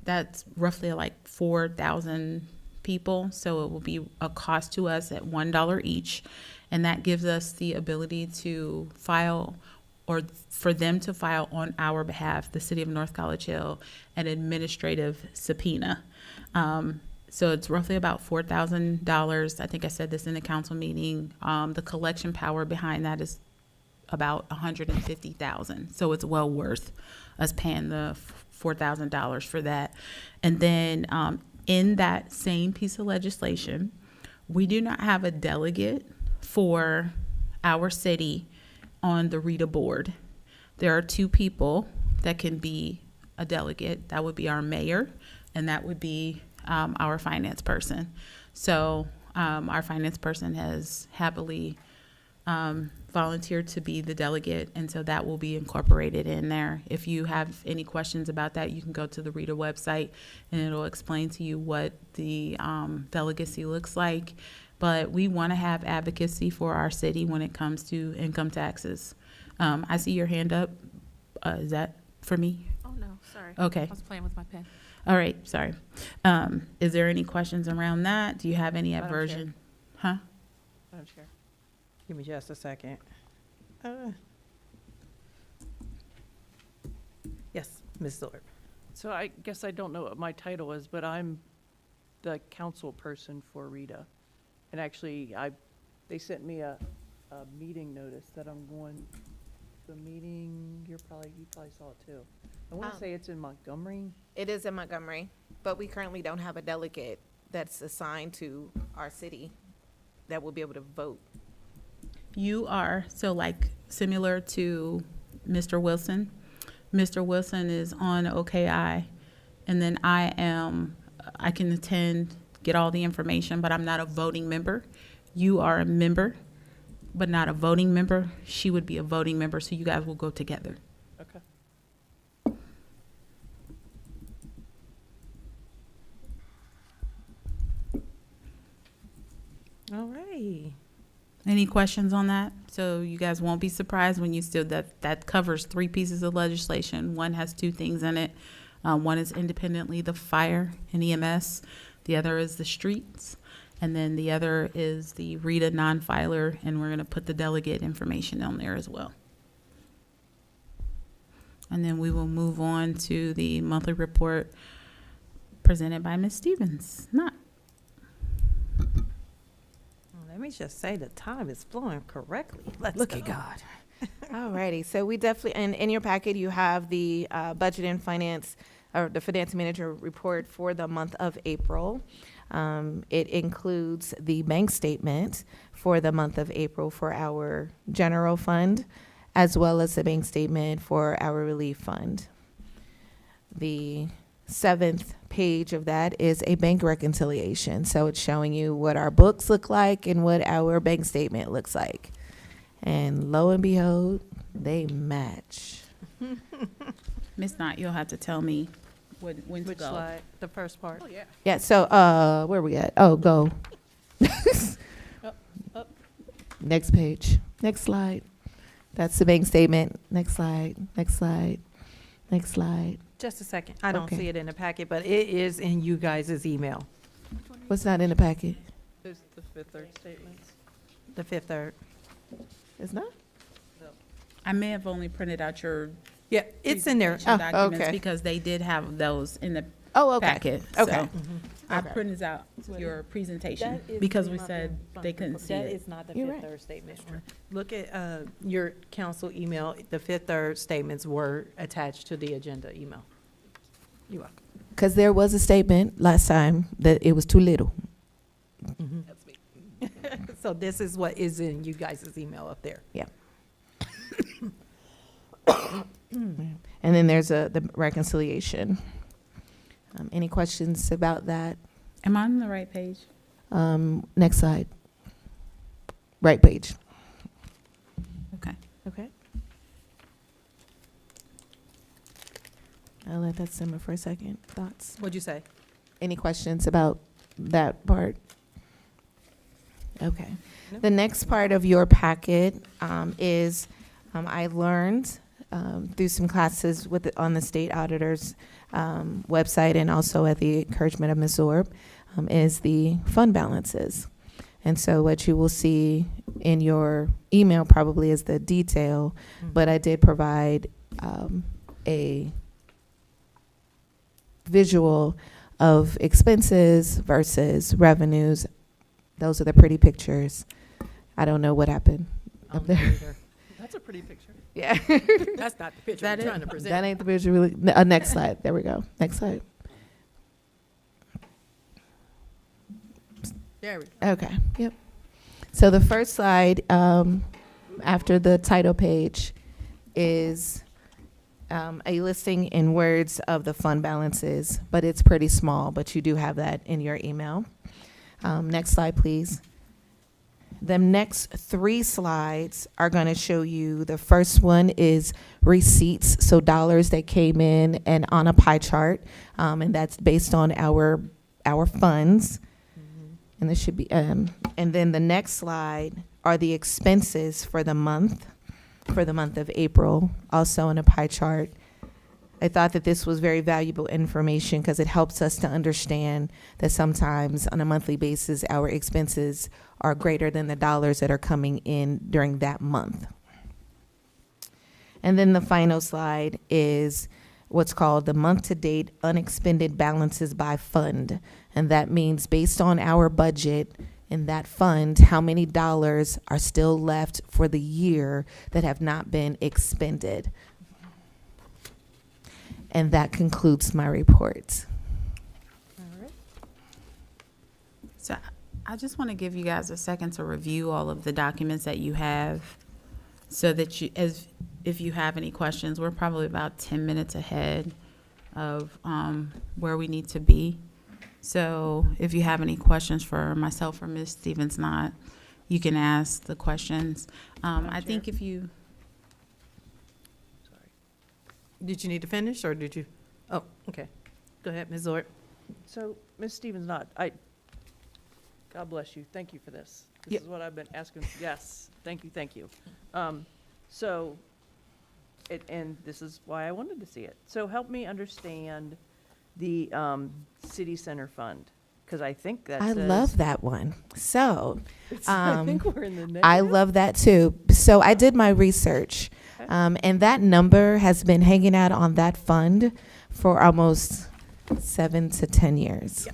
that's roughly like 4,000 people. So it will be a cost to us at $1 each. And that gives us the ability to file, or for them to file on our behalf, the city of North College Hill, an administrative subpoena. So it's roughly about $4,000. I think I said this in the council meeting. The collection power behind that is about $150,000. So it's well worth us paying the $4,000 for that. And then in that same piece of legislation, we do not have a delegate for our city on the RETA board. There are 2 people that can be a delegate. That would be our mayor, and that would be our finance person. So our finance person has happily volunteered to be the delegate, and so that will be incorporated in there. If you have any questions about that, you can go to the Rita website, and it'll explain to you what the delegacy looks like. But we want to have advocacy for our city when it comes to income taxes. I see your hand up. Is that for me? Oh, no, sorry. Okay. I was playing with my pen. All right, sorry. Is there any questions around that? Do you have any Madam Chair. aversion? Huh? Madam Chair. Give me just a second. Yes, Ms. Thorpe. So I guess I don't know what my title is, but I'm the council person for Rita. And actually, they sent me a meeting notice that I'm going, the meeting, you probably saw it too. I want to say it's in Montgomery. It is in Montgomery, but we currently don't have a delegate that's assigned to our city that will be able to vote. You are, so like similar to Mr. Wilson. Mr. Wilson is on OKI, and then I can attend, get all the information, but I'm not a voting member. You are a member, but not a voting member. She would be a voting member, so you guys will go together. Okay. All right. Any questions on that? So you guys won't be surprised when you still, that covers 3 pieces of legislation. One has 2 things in it. One is independently the fire and EMS. The other is the streets. And then the other is the Rita non-filer, and we're gonna put the delegate information on there as well. And then we will move on to the monthly report presented by Ms. Stevens. Let me just say the time is flowing correctly. Let's Look go. at God. Alrighty, so we definitely, and in your packet, you have the budget and finance, or the finance manager report for the month of April. It includes the bank statement for the month of April for our general fund, as well as the bank statement for our relief fund. The 7th page of that is a bank reconciliation. So it's showing you what our books look like and what our bank statement looks like. And lo and behold, they match. Ms. Knott, you'll have to tell me when to Which go. slide? The first part? Yeah, so where we at? Oh, go. Up. Next page. Next slide. That's the bank statement. Next slide. Next slide. Next slide. Just a second. I don't Okay. see it in the packet, but it is in you guys' email. What's not in the packet? There's the Fifth Third statements. The 5th, 3rd. It's not? I may have only printed out your Yeah, it's in there. presentation Oh, documents okay. because they did have those in the Oh, okay. packet. Okay. So I Okay. printed out your presentation That is because we not said the they fund couldn't report. see That it. is not the You're 5th, right. 3rd statement. Look at your council email. The 5th, 3rd statements were attached to the agenda email. You're welcome. Because there was a statement last time that it was too little. That's me. So this is what is in you guys' email up there. And then there's the reconciliation. Any questions about that? Am I on the right page? Next slide. Right page. Okay. Okay. I'll let that simmer for a second. Thoughts? What'd you say? Any questions about that part? Okay. No. The next part of your packet is I learned through some classes on the state auditor's website and also at the encouragement of Ms. Zorb is the fund balances. And so what you will see in your email probably is the detail, but I did provide a visual of expenses versus revenues. Those are the pretty pictures. I don't know what happened up there. That's a pretty picture. Yeah. That's not the picture That I'm it? trying to present. That ain't the visual. Really. Next slide. There we go. Next slide. There we go. Okay. Yep. So the first slide after the title page is a listing in words of the fund balances, but it's pretty small, but you do have that in your email. Next slide, please. The next 3 slides are going to show you, the first one is receipts, so dollars that came in and on a pie chart, and that's based on our funds. And this should be, and then the next slide are the expenses for the month of April, also on a pie chart. I thought that this was very valuable information because it helps us to understand that sometimes on a monthly basis, our expenses are greater than the dollars that are coming in during that month. And then the final slide is what's called the month-to-date unexpended balances by fund. And that means based on our budget in that fund, how many dollars are still left for the year that have not been expended. And that concludes my report. So I just want to give you guys a second to review all of the documents that you have so that if you have any questions, we're probably about 10 minutes ahead of where we need to be. So if you have any questions for myself or Ms. Stevens-Knott, you can ask the questions. I think if you... Did you need to finish, or did you? Oh, okay. Go ahead, Ms. Zort. So, Ms. Stevens-Knott, God bless you. Thank you for this. This Yep. is what I've been asking. Yes, thank you, thank you. So, and this is why I wanted to see it. So help me understand the city center fund, because I think that I says- love that one. So, I think we're in the negative. I love that too. So I did my research, and that number has been hanging out on that fund for almost 7 to 10 years.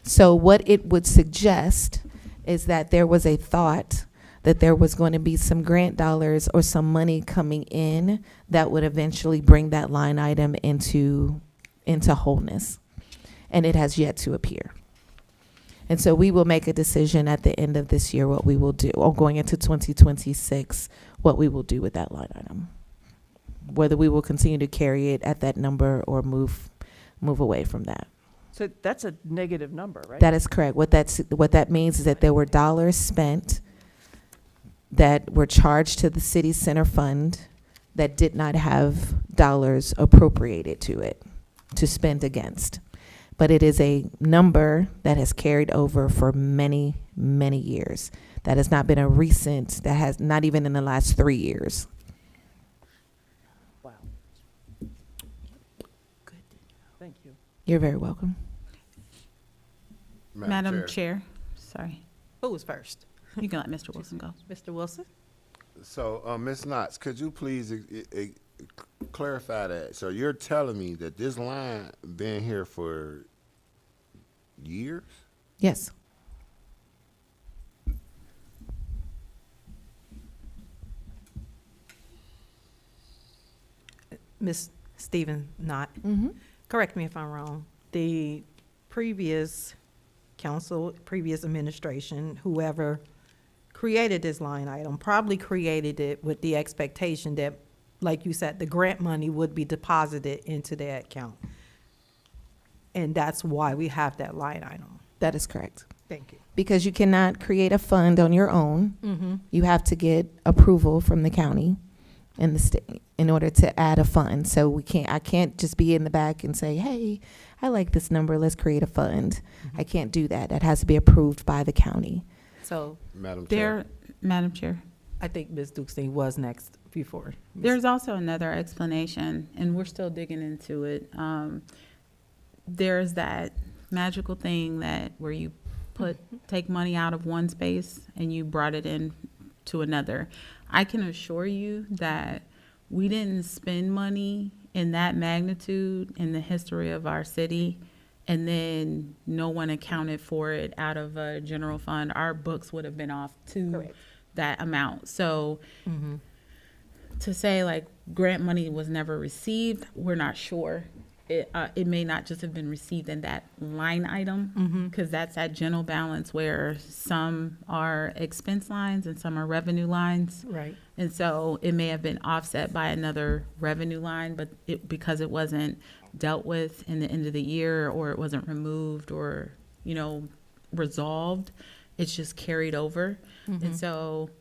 So what it would suggest is that there was a thought that there was going to be some grant dollars or some money coming in that would eventually bring that line item into wholeness, and it has yet to appear. And so we will make a decision at the end of this year what we will do, or going into 2026, what we will do with that line item. Whether we will continue to carry it at that number or move away from that. So that's a negative number, right? That is correct. What that means is that there were dollars spent that were charged to the city center fund that did not have dollars appropriated to it to spend against. But it is a number that has carried over for many, many years. That has not been a recent, that has not even in the last 3 years. Wow. Good. Thank you. You're very welcome. Madam Chair, sorry. Who was first? You can let Mr. Wilson go. Mr. Wilson? So, Ms. Knotts, could you please clarify that? So you're telling me that this line been here for years? Yes. Ms. Stevens-Knott, Mm-hmm. correct me if I'm wrong. The previous council, previous administration, whoever created this line item probably created it with the expectation that, like you said, the grant money would be deposited into their account. And that's why we have that line item. That is correct. Thank you. Because you cannot create a fund on your own. Mm-hmm. You have to get approval from the county and the state in order to add a fund. So I can't just be in the back and say, hey, I like this number, let's create a fund. I can't do that. That has to be approved by the county. So Madam Chair. Madam Chair, I think Ms. Dukestein was next before. there's also another explanation, and we're still digging into it. There's that magical thing that where you take money out of one space and you brought it in to another. I can assure you that we didn't spend money in that magnitude in the history of our city, and then no one accounted for it out of a general fund. Our books would have been off to Correct. that amount. So to say like grant money was never received, we're not sure. It may not just have been received in that line item, because that's that general balance where some are expense lines and some are revenue lines. Right. And so it may have been offset by another revenue line, but because it wasn't dealt with in the end of the year, or it wasn't removed or, resolved, it's just carried over. And so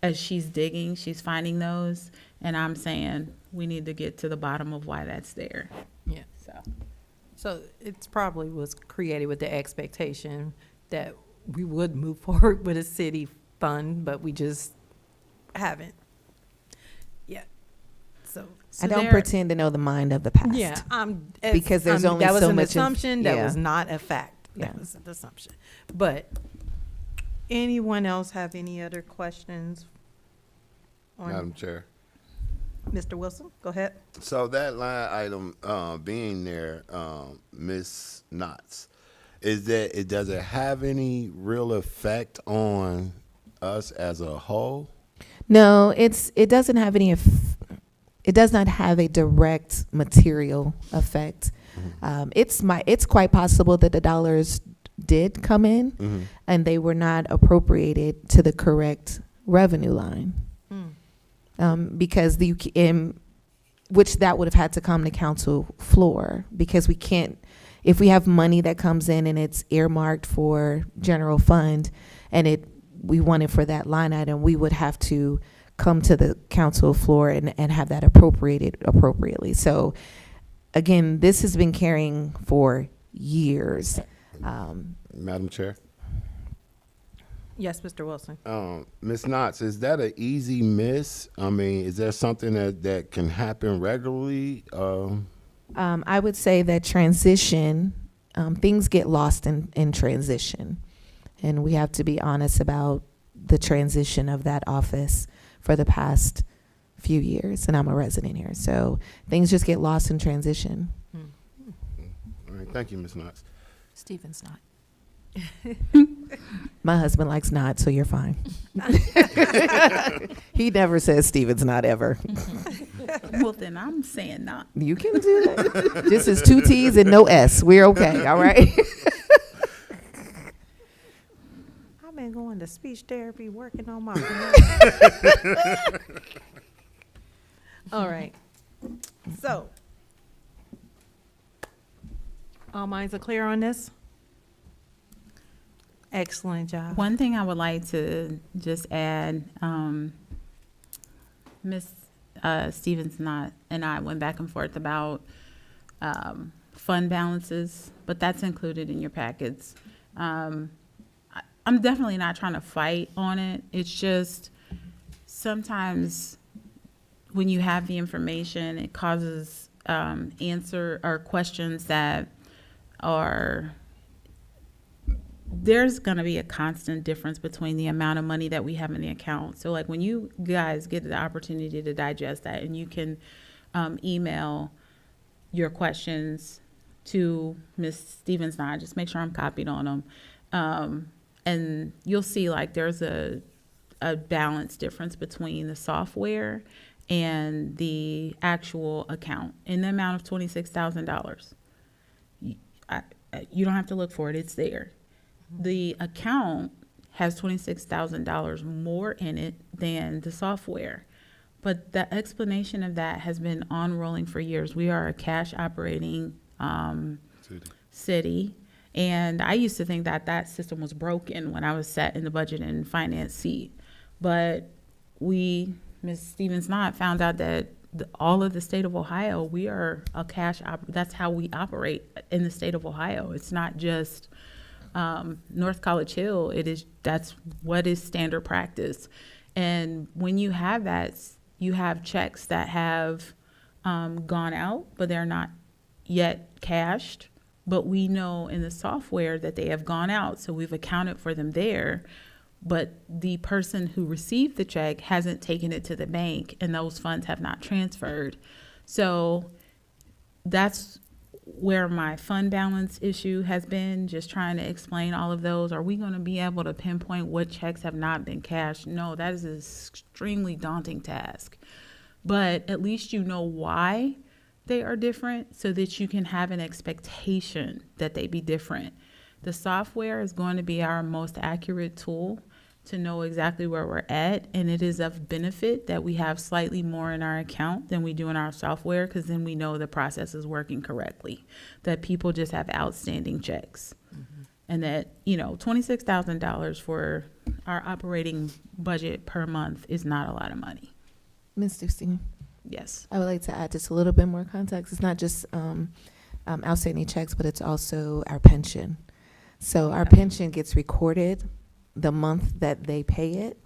as she's digging, she's finding those, and I'm saying we need to get to the bottom of why that's there. Yeah. So So it's probably was created with the expectation that we would move forward with a city fund, but we just haven't. Yeah. I don't pretend to know the mind of the past. Yeah, Because there's only that was so an much assumption. That yeah. was not a fact. That Yeah. was an assumption. But anyone else have any other questions? Madam Chair. Mr. Wilson, go ahead. So that line item being there, Ms. Knotts, does it have any real effect on us as a whole? No, it doesn't have any. It does not have a direct material effect. It's quite possible that the dollars did come in and they were not appropriated to the correct revenue line. Because which that would have had to come to council floor, because we can't, if we have money that comes in and it's earmarked for general fund and we want it for that line item, we would have to come to the council floor and have that appropriated appropriately. So again, this has been carrying for years. Madam Chair. Yes, Mr. Wilson. Ms. Knotts, is that an easy miss? I mean, is there something that can happen regularly? I would say that transition, things get lost in transition. And we have to be honest about the transition of that office for the past few years. And I'm a resident here. So things just get lost in transition. All right, thank you, Ms. Knotts. Stephen's not. My husband likes not, so you're fine. He never says Steven's not ever. well, then I'm saying not. You can do that. This is 2 T's and no S. We're okay, all right? I've been going to speech therapy, working on my. All right. So, all minds are clear on this? Excellent job. One thing I would like to just add, Ms. Stevens and I went back and forth about fund balances, but that's included in your packets. I'm definitely not trying to fight on it. It's just sometimes when you have the information, it causes answer or questions that are. There's going to be a constant difference between the amount of money that we have in the account. So like when you guys get the opportunity to digest that, and you can email your questions to Ms. Stevens and I, just make sure I'm copied on them. And you'll see like there's a balance difference between the software and the actual account in the amount of $26,000. You don't have to look for it. It's there. The account has $26,000 more in it than the software. But the explanation of that has been on rolling for years. We are a cash operating city. And I used to think that system was broken when I was sat in the budget and finance seat. But Ms. Stevens Knott found out that all of the state of Ohio, we are a that's how we operate in the state of Ohio. It's not just North College Hill. That's what is standard practice. And when you have that, you have checks that have gone out, but they're not yet cashed. But we know in the software that they have gone out, so we've accounted for them there. But the person who received the check hasn't taken it to the bank, and those funds have not transferred. So that's where my fund balance issue has been, just trying to explain all of those. Are we going to be able to pinpoint what checks have not been cashed? No, that is an extremely daunting task. But at least you know why they are different so that you can have an expectation that they be different. The software is going to be our most accurate tool to know exactly where we're at, and it is of benefit that we have slightly more in our account than we do in our software, because then we know the process is working correctly, that people just have outstanding checks. And that, $26,000 for our operating budget per month is not a lot of money. Ms. Dustin, Yes. I would like to add just a little bit more context. It's not just outstanding checks, but it's also our pension. So our pension gets recorded the month that they pay it,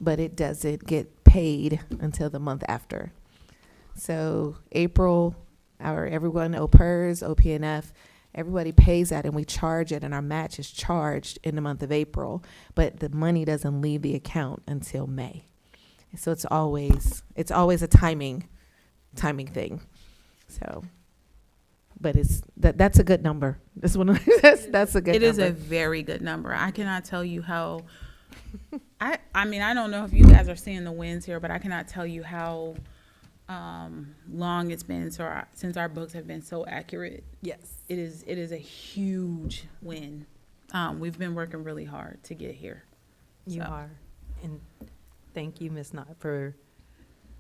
but it doesn't get paid until the month after. So April, everyone, OPERS, OPNF, everybody pays that and we charge it, and our match is charged in the month of April, but the money doesn't leave the account until May. So it's always a timing thing. So, but that's a good number. That's one. That's a good. It number. is a very good number. I cannot tell you how. I mean, I don't know if you guys are seeing the wins here, but I cannot tell you how long it's been since our books have been so accurate. Yes. It is a huge win. We've been working really hard to get here. You So. are. And thank you, Ms. Knott, for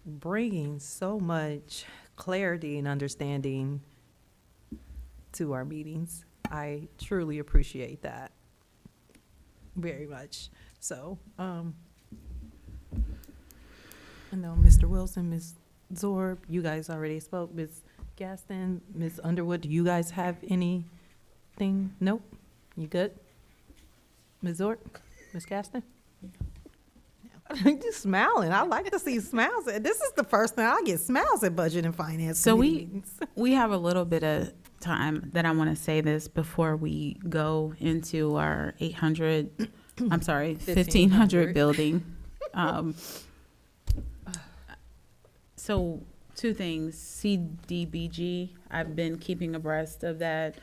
bringing so much clarity and understanding to our meetings. I truly appreciate that very much. So, I know Mr. Wilson, Ms. Zorb, you guys already spoke. Ms. Gaston, Ms. Underwood, do you guys have anything? Nope. You good? Ms. Zorb? Ms. Gaston? You smiling. I like to see smiles. This is the first time I get smiles at budget and finance. So committee meetings. we have a little bit of time that I want to say this before we go into our 1,500 building. So two things, CDBG, I've been keeping abreast of that.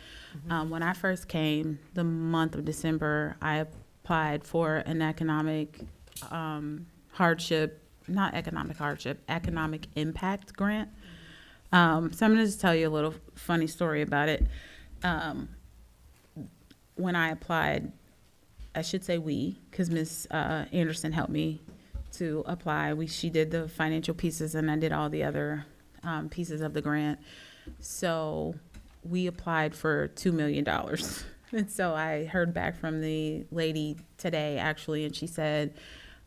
When I first came, the month of December, I applied for an economic economic impact grant. So I'm going to just tell you a little funny story about it. When I applied, I should say we, because Ms. Anderson helped me to apply. She did the financial pieces and I did all the other pieces of the grant. So we applied for $2 million. And so I heard back from the lady today, actually, and she said,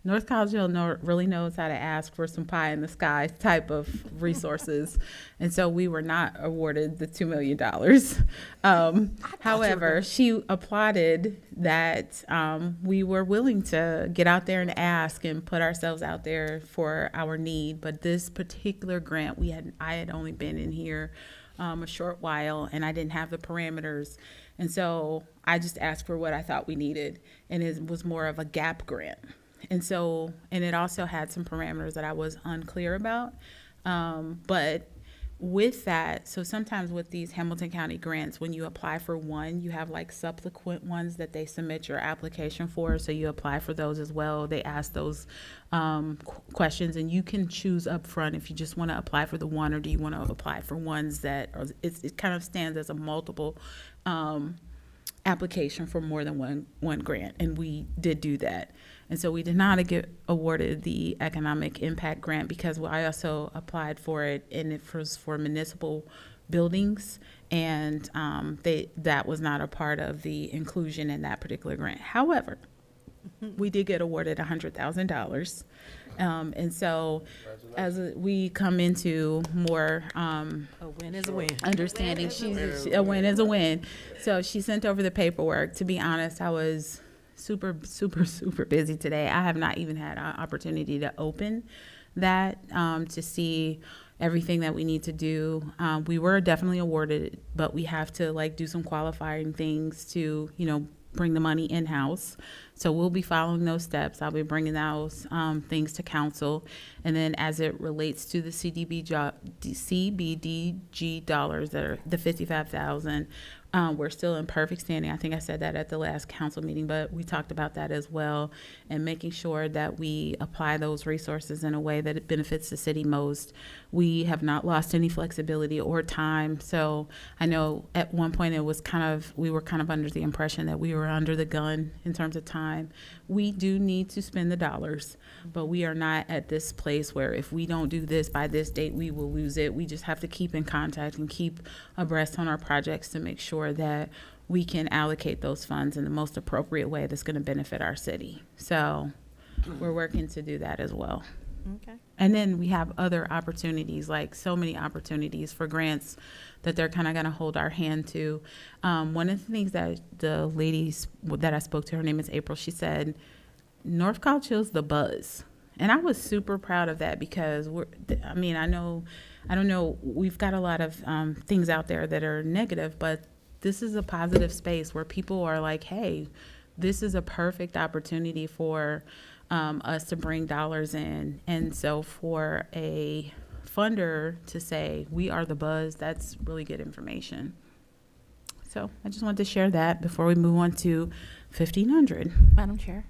North Collegeville really knows how to ask for some pie in the sky type of resources. And so we were not awarded the $2 million. However, she applauded that we were willing to get out there and ask and put ourselves out there for our need. But this particular grant, I had only been in here a short while and I didn't have the parameters. And so I just asked for what I thought we needed. And it was more of a gap grant. And it also had some parameters that I was unclear about. But with that, so sometimes with these Hamilton County grants, when you apply for one, you have like subsequent ones that they submit your application for. So you apply for those as well. They ask those questions and you can choose up front if you just want to apply for the one or do you want to apply for ones that it kind of stands as a multiple application for more than one grant. And we did do that. And so we did not get awarded the economic impact grant because I also applied for it and it was for municipal buildings and that was not a part of the inclusion in that particular grant. However, we did get awarded $100,000. And so as we come into more A win is a win. understanding, a win is a win. So she sent over the paperwork. To be honest, I was super busy today. I have not even had an opportunity to open that to see everything that we need to do. We were definitely awarded, but we have to do some qualifying things to, bring the money in-house. So we'll be following those steps. I'll be bringing those things to council. And then as it relates to the CBDG dollars that are the $55,000, we're still in perfect standing. I think I said that at the last council meeting, but we talked about that as well and making sure that we apply those resources in a way that it benefits the city most. We have not lost any flexibility or time. So I know at one point we were kind of under the impression that we were under the gun in terms of time. We do need to spend the dollars, but we are not at this place where if we don't do this by this date, we will lose it. We just have to keep in contact and keep abreast on our projects to make sure that we can allocate those funds in the most appropriate way that's going to benefit our city. So we're working to do that as well. Okay. And then we have other opportunities, like so many opportunities for grants that they're kind of going to hold our hand to. One of the things that the ladies that I spoke to, her name is April, she said, North College Hill's the buzz. And I was super proud of that because I don't know, we've got a lot of things out there that are negative, but this is a positive space where people are like, hey, this is a perfect opportunity for us to bring dollars in. And so for a funder to say, we are the buzz, that's really good information. So I just wanted to share that before we move on to 1,500. Madam Chair,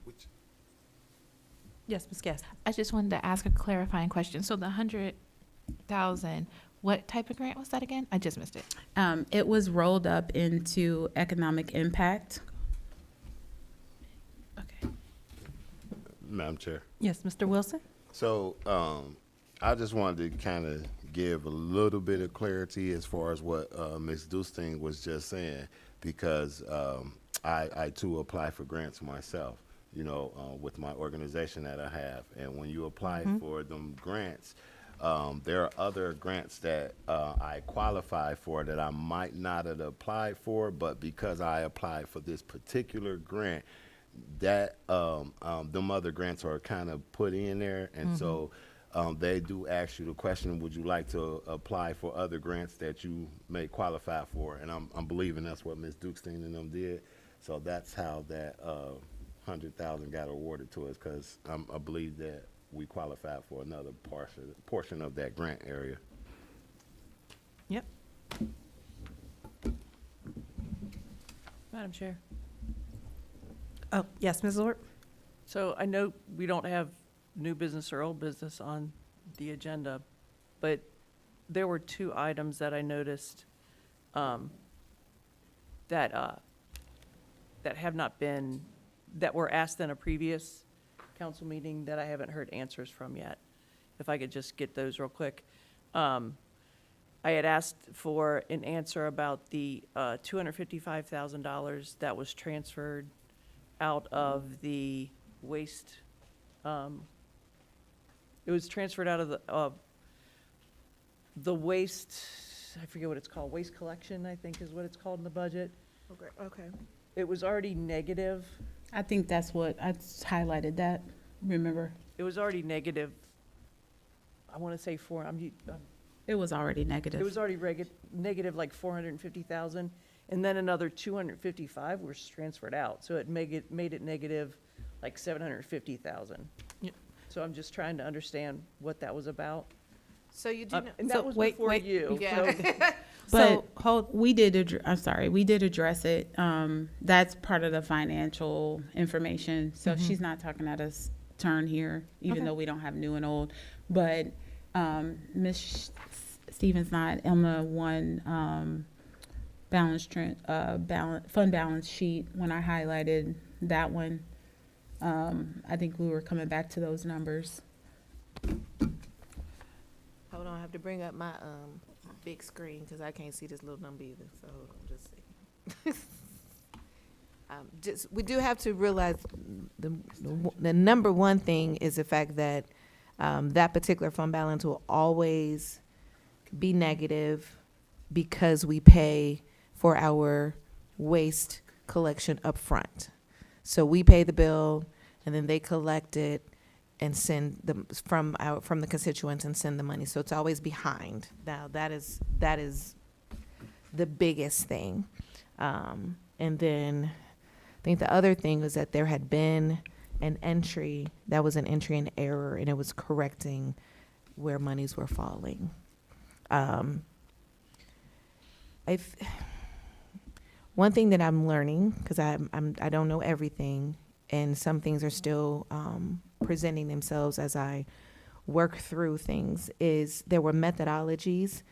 Yes, Ms. Gaston. I just wanted to ask a clarifying question. So the 100,000, what type of grant was that again? I just missed it. It was rolled up into economic impact. Okay. Madam Chair. Yes, Mr. Wilson? So I just wanted to kind of give a little bit of clarity as far as what Ms. Dusting was just saying, because I too apply for grants myself, with my organization that I have. And when you apply for them grants, there are other grants that I qualify for that I might not have applied for, but because I applied for this particular grant, that them other grants are kind of put in there, and so they do ask you the question, would you like to apply for other grants that you may qualify for? And I'm believing that's what Ms. Dukestein and them did. So that's how that 100,000 got awarded to us, because I believe that we qualified for another portion of that grant area. Yep. Madam Chair. Oh, yes, Ms. Lord? So I know we don't have new business or old business on the agenda, but there were two items that I noticed that have not been, that were asked in a previous council meeting that I haven't heard answers from yet. If I could just get those real quick. I had asked for an answer about the $255,000 that was transferred out of the waste. It was transferred out of the waste, I forget what it's called, waste collection, I think is what it's called in the budget. Okay. It was already negative. I think that's what, I highlighted that, remember? It was already negative. I want to say It was already negative. it was already negative like 450,000, and then another 255 was transferred out. So it made it negative like 750,000. Yep. So I'm just trying to understand what that was about. So you do know. And So that was wait, before wait. you. Yeah. But hold. we did address it. That's part of the financial information. So she's not talking at us turn here, even Okay. though we don't have new and old. But Ms. Stevens not on the one fund balance sheet. When I highlighted that one, I think we were coming back to those numbers. Hold on, I have to bring up my big screen because I can't see this little number either. So hold on, just we do have to realize the number one thing is the fact that that particular fund balance will always be negative because we pay for our waste collection up front. So we pay the bill, and then they collect it and send them from the constituents and send the money. So it's always behind. Now that is the biggest thing. And then I think the other thing was that there had been an entry that was an entry in error, and it was correcting where monies were falling. One thing that I'm learning, because I don't know everything, and some things are still presenting themselves as I work through things, is there were methodologies.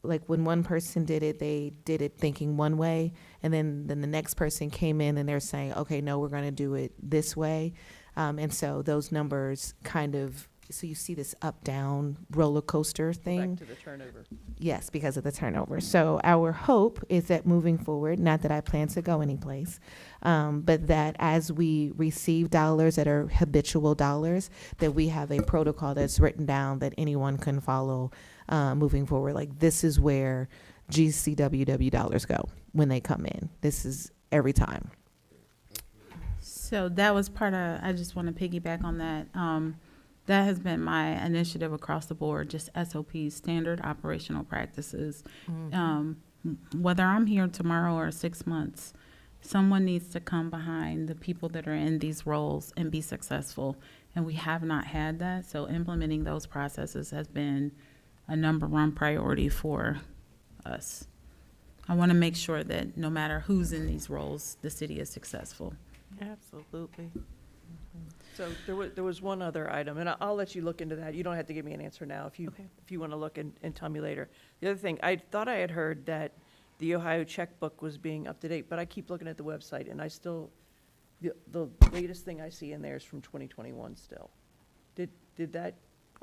Like when one person did it, they did it thinking one way, and then the next person came in and they're saying, okay, no, we're going to do it this way. And so those numbers kind of so you see this up-down roller coaster thing. Back to the turnover. Yes, because of the turnover. So our hope is that moving forward, not that I plan to go anyplace, but that as we receive dollars that are habitual dollars, that we have a protocol that's written down that anyone can follow moving forward. Like, this is where GCWW dollars go when they come in. This is every time. So that was part of, I just want to piggyback on that. That has been my initiative across the board, just SOPs, standard operational practices. Whether I'm here tomorrow or 6 months, someone needs to come behind the people that are in these roles and be successful. And we have not had that. So implementing those processes has been a number one priority for us. I want to make sure that no matter who's in these roles, the city is successful. Absolutely. So there was one other item, and I'll let you look into that. You don't have to give me an answer now if you want to look and tell me later. The other thing, I thought I had heard that the Ohio checkbook was being up to date, but I keep looking at the website, and I still, the latest thing I see in there is from 2021 still. Did that?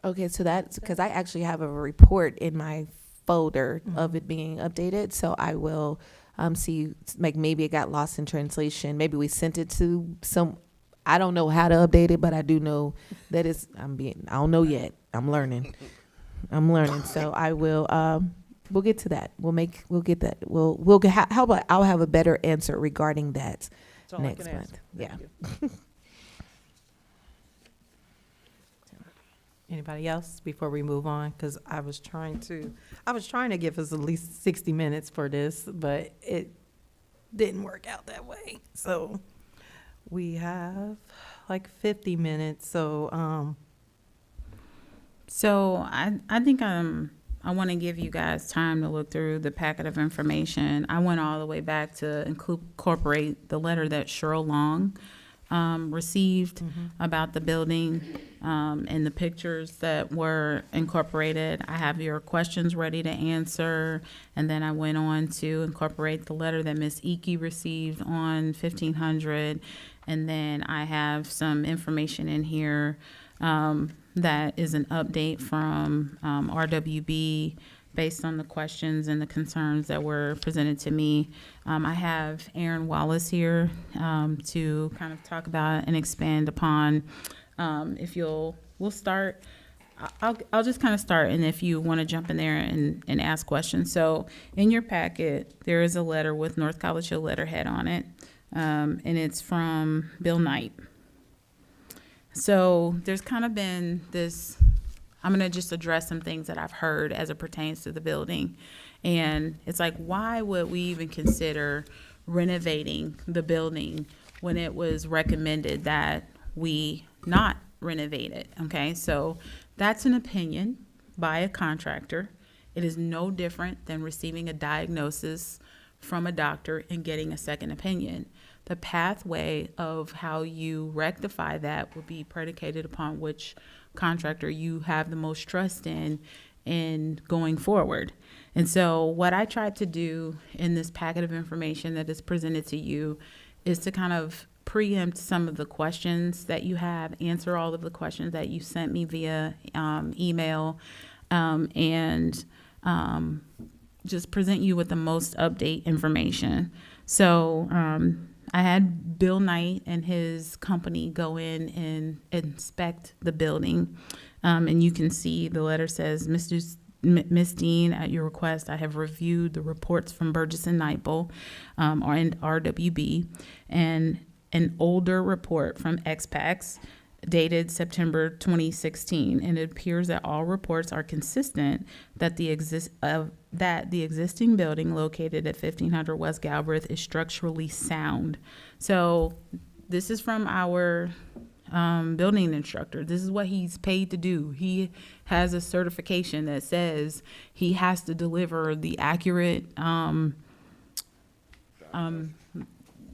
Okay, so that's because I actually have a report in my folder of it being updated. So I will see, like, maybe it got lost in translation. Maybe we sent it to some. I don't know how to update it, but I do know that it's. I don't know yet. I'm learning. So I will. We'll get to that. We'll get that. We'll get. How about I'll have a better answer regarding that That's all next I can ask. month. Yeah. Thank you. Anybody else before we move on? Because I was trying to give us at least 60 minutes for this, but it didn't work out that way. So we have like 50 minutes. So I think I want to give you guys time to look through the packet of information. I went all the way back to incorporate the letter that Cheryl Long received about the building and the pictures that were incorporated. I have your questions ready to answer, and then I went on to incorporate the letter that Ms. Iki received on 1500, and then I have some information in here that is an update from RWB based on the questions and the concerns that were presented to me. I have Aaron Wallace here to kind of talk about and expand upon. We'll start. I'll just kind of start, and if you want to jump in there and ask questions. So in your packet, there is a letter with North College Hill letterhead on it, and it's from Bill Knight. So there's kind of been this. I'm going to just address some things that I've heard as it pertains to the building. And it's like, why would we even consider renovating the building when it was recommended that we not renovate it? Okay, so that's an opinion by a contractor. It is no different than receiving a diagnosis from a doctor and getting a second opinion. The pathway of how you rectify that will be predicated upon which contractor you have the most trust in going forward. And so what I tried to do in this packet of information that is presented to you is to kind of preempt some of the questions that you have, answer all of the questions that you sent me via email, and just present you with the most update information. So I had Bill Knight and his company go in and inspect the building. And you can see the letter says, Ms. Dean, at your request, I have reviewed the reports from Burgess and Nightbull and RWB, and an older report from XPAX dated September 2016, and it appears that all reports are consistent that the existing building located at 1500 West Galbraith is structurally sound. So this is from our building instructor. This is what he's paid to do. He has a certification that says he has to deliver the accurate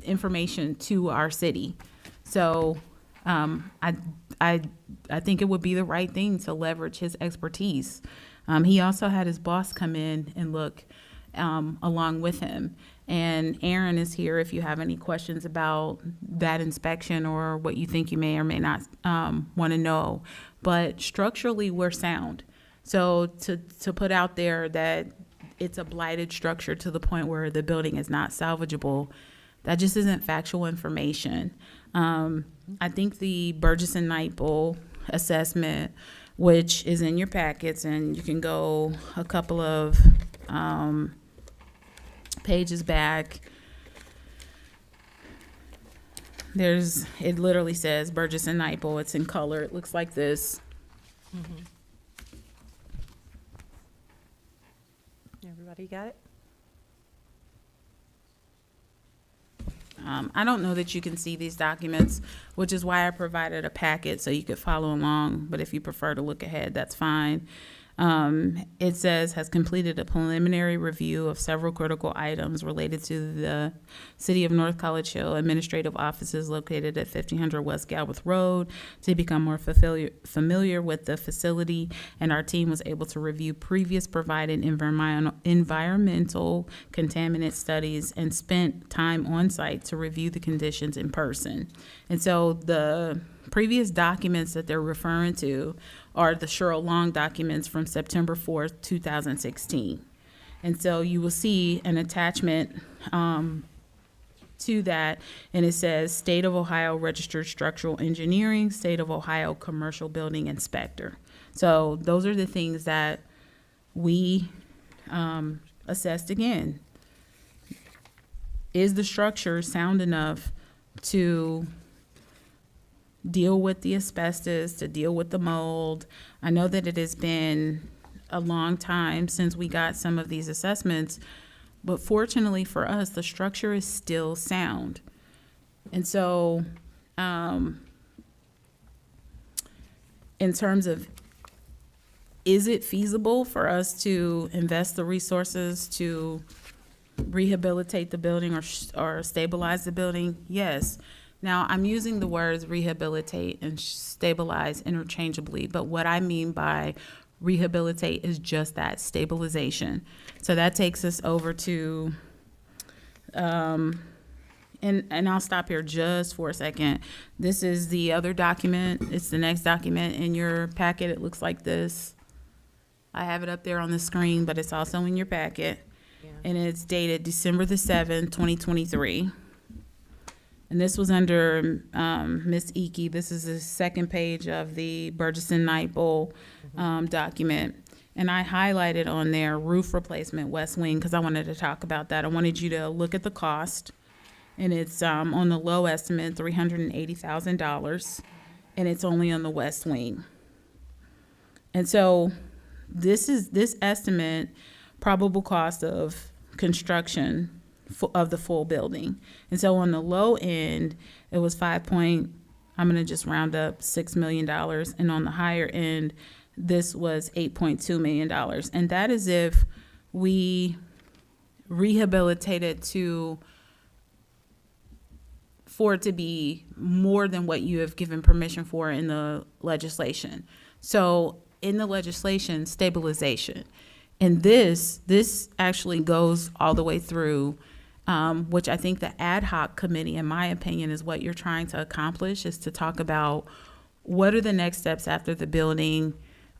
information to our city. So I think it would be the right thing to leverage his expertise. He also had his boss come in and look along with him. And Aaron is here if you have any questions about that inspection or what you think you may or may not want to know. but structurally we're sound. So to put out there that it's a blighted structure to the point where the building is not salvageable, that just isn't factual information. I think the Burgess and Knightbull assessment, which is in your packets, and you can go a couple of pages back. It literally says Burgess and Knightbull. It's in color. It looks like this. Everybody got it? I don't know that you can see these documents, which is why I provided a packet so you could follow along. But if you prefer to look ahead, that's fine. It says has completed a preliminary review of several critical items related to the City of North College Hill administrative offices located at 1500 West Galbraith Road to become more familiar with the facility, and our team was able to review previous provided environmental contaminant studies and spent time on site to review the conditions in person. And so the previous documents that they're referring to are the Cheryl Long documents from September 4th, 2016. And so you will see an attachment to that, and it says State of Ohio Registered Structural Engineering, State of Ohio Commercial Building Inspector. So those are the things that we assessed again. Is the structure sound enough to deal with the asbestos, to deal with the mold? I know that it has been a long time since we got some of these assessments, but fortunately for us, the structure is still sound. And so, in terms of, is it feasible for us to invest the resources to rehabilitate the building or stabilize the building? Yes. Now, I'm using the words rehabilitate and stabilize interchangeably, but what I mean by rehabilitate is just that, stabilization. So that takes us over to, and I'll stop here just for a second. This is the other document. It's the next document in your packet. It looks like this. I have it up there on the screen, but it's also in your packet. And it's dated December the 7th, 2023. And this was under Ms. Icky. This is the second page of the Burgess and Knightbull document. And I highlighted on there roof replacement, west wing, because I wanted to talk about that. I wanted you to look at the cost. And it's on the low estimate, $380,000. And it's only on the west wing. And so this estimate, probable cost of construction of the full building. And so on the low end, it was I'm going to just round up $6 million. And on the higher end, this was $8.2 million. And that is if we rehabilitated for it to be more than what you have given permission for in the legislation. So in the legislation, stabilization. And this actually goes all the way through, which I think the ad hoc committee, in my opinion, is what you're trying to accomplish, is to talk about what are the next steps after the building,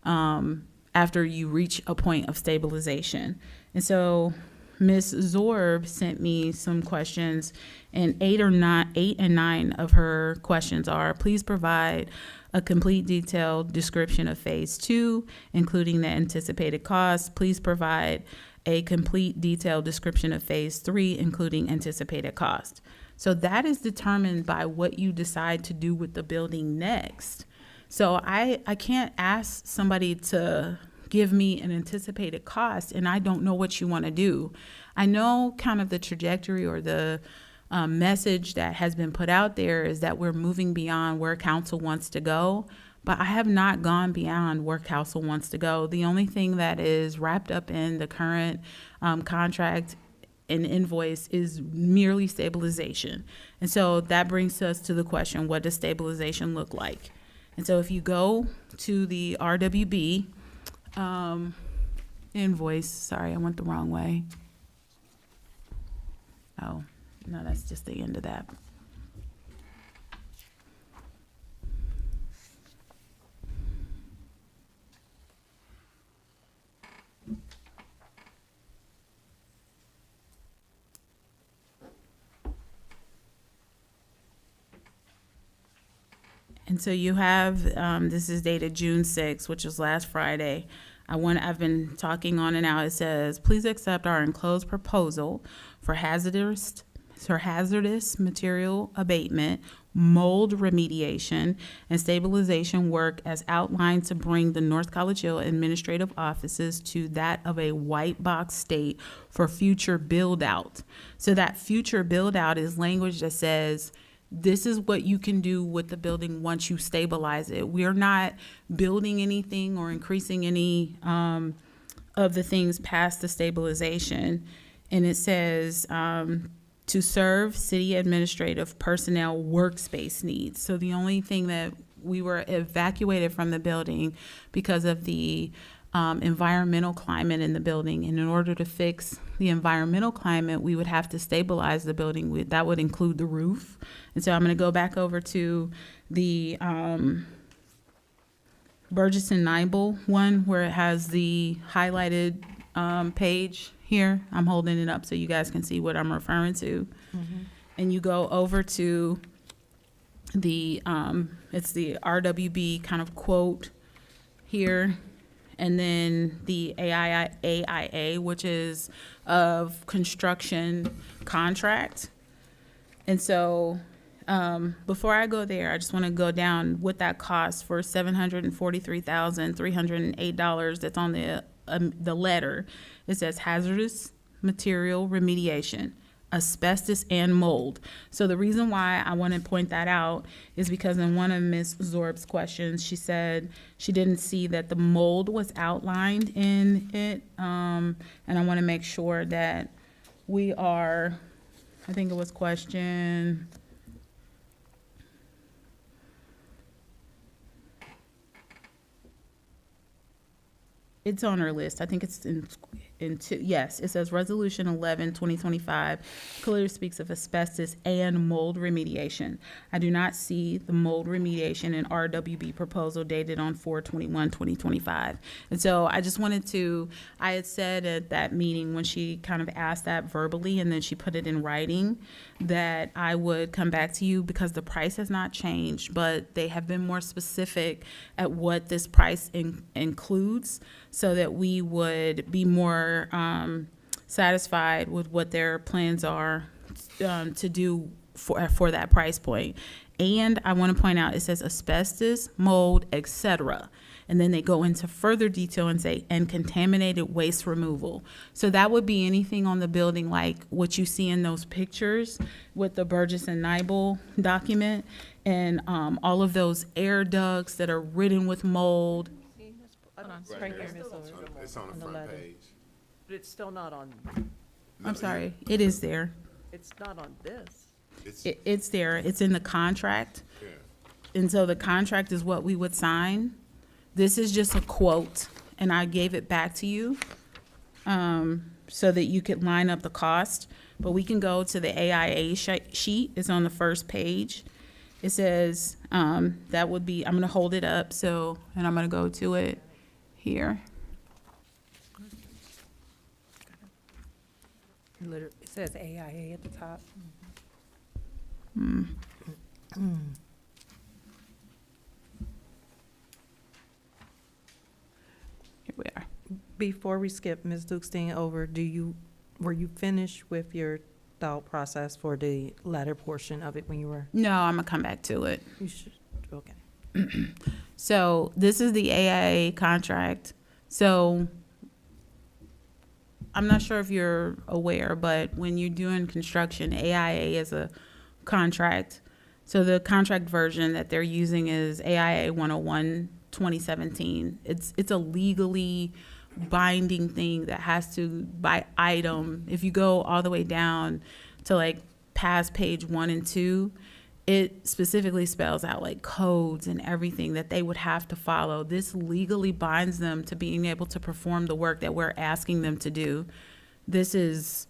after you reach a point of stabilization. And so Ms. Zorb sent me some questions, and 8 and 9 of her questions are, please provide a complete detailed description of phase 2, including the anticipated costs. Please provide a complete detailed description of phase 3, including anticipated cost. So that is determined by what you decide to do with the building next. So I can't ask somebody to give me an anticipated cost and I don't know what you want to do. I know kind of the trajectory or the message that has been put out there is that we're moving beyond where council wants to go, but I have not gone beyond where council wants to go. The only thing that is wrapped up in the current contract and invoice is merely stabilization. And so that brings us to the question, what does stabilization look like? And so if you go to the RWB invoice, sorry, I went the wrong way. Oh, no, that's just the end of that. And so you have, this is dated June 6th, which was last Friday. I've been talking on and out. It says, please accept our enclosed proposal for hazardous material abatement, mold remediation, and stabilization work as outlined to bring the North College Hill administrative offices to that of a white box state for future build out. So that future build out is language that says, this is what you can do with the building once you stabilize it. We're not building anything or increasing any of the things past the stabilization. And it says to serve city administrative personnel workspace needs. So the only thing that we were evacuated from the building because of the environmental climate in the building. And in order to fix the environmental climate, we would have to stabilize the building. That would include the roof. And so I'm going to go back over to the Burgess and Nibel one where it has the highlighted page here. I'm holding it up so you guys can see what I'm referring to. Mm-hmm. And you go over to the, it's the RWB kind of quote here. And then the AIA, which is of construction contract. And so before I go there, I just want to go down what that costs for $743,308 that's on the letter. It says hazardous material remediation, asbestos and mold. So the reason why I want to point that out is because in one of Ms. Zorb's questions, she said she didn't see that the mold was outlined in it. And I want to make sure that we are, I think it was question, it's on our list. I think it's in two. Yes, it says Resolution 11, 2025 clearly speaks of asbestos and mold remediation. I do not see the mold remediation in RWB proposal dated on 4/21/2025. And so I just wanted to, I had said at that meeting when she kind of asked that verbally and then she put it in writing that I would come back to you because the price has not changed, but they have been more specific at what this price includes so that we would be more satisfied with what their plans are to do for that price point. And I want to point out, it says asbestos, mold, etc. And then they go into further detail and say, and contaminated waste removal. So that would be anything on the building like what you see in those pictures with the Burgess and Nibel document and all of those air ducts that are ridden with mold. It's on the front page. But it's still not on, I'm sorry, it is there. it's not on this. It's there. It's in the contract. Yeah. And so the contract is what we would sign. This is just a quote, and I gave it back to you so that you could line up the cost. But we can go to the AIA sheet. It's on the first page. It says that would be, I'm going to hold it up, so, and I'm going to go to it here. It says AIA at the top. Here we are. Before we skip Ms. Dukestein over, were you finished with your thought process for the latter portion of it when you were? No, I'm going to come back to it. You should, okay. So this is the AIA contract. So I'm not sure if you're aware, but when you're doing construction, AIA is a contract. So the contract version that they're using is AIA 101 2017. It's a legally binding thing that has to, by item, if you go all the way down to like past page 1 and 2, it specifically spells out like codes and everything that they would have to follow. This legally binds them to being able to perform the work that we're asking them to do. This is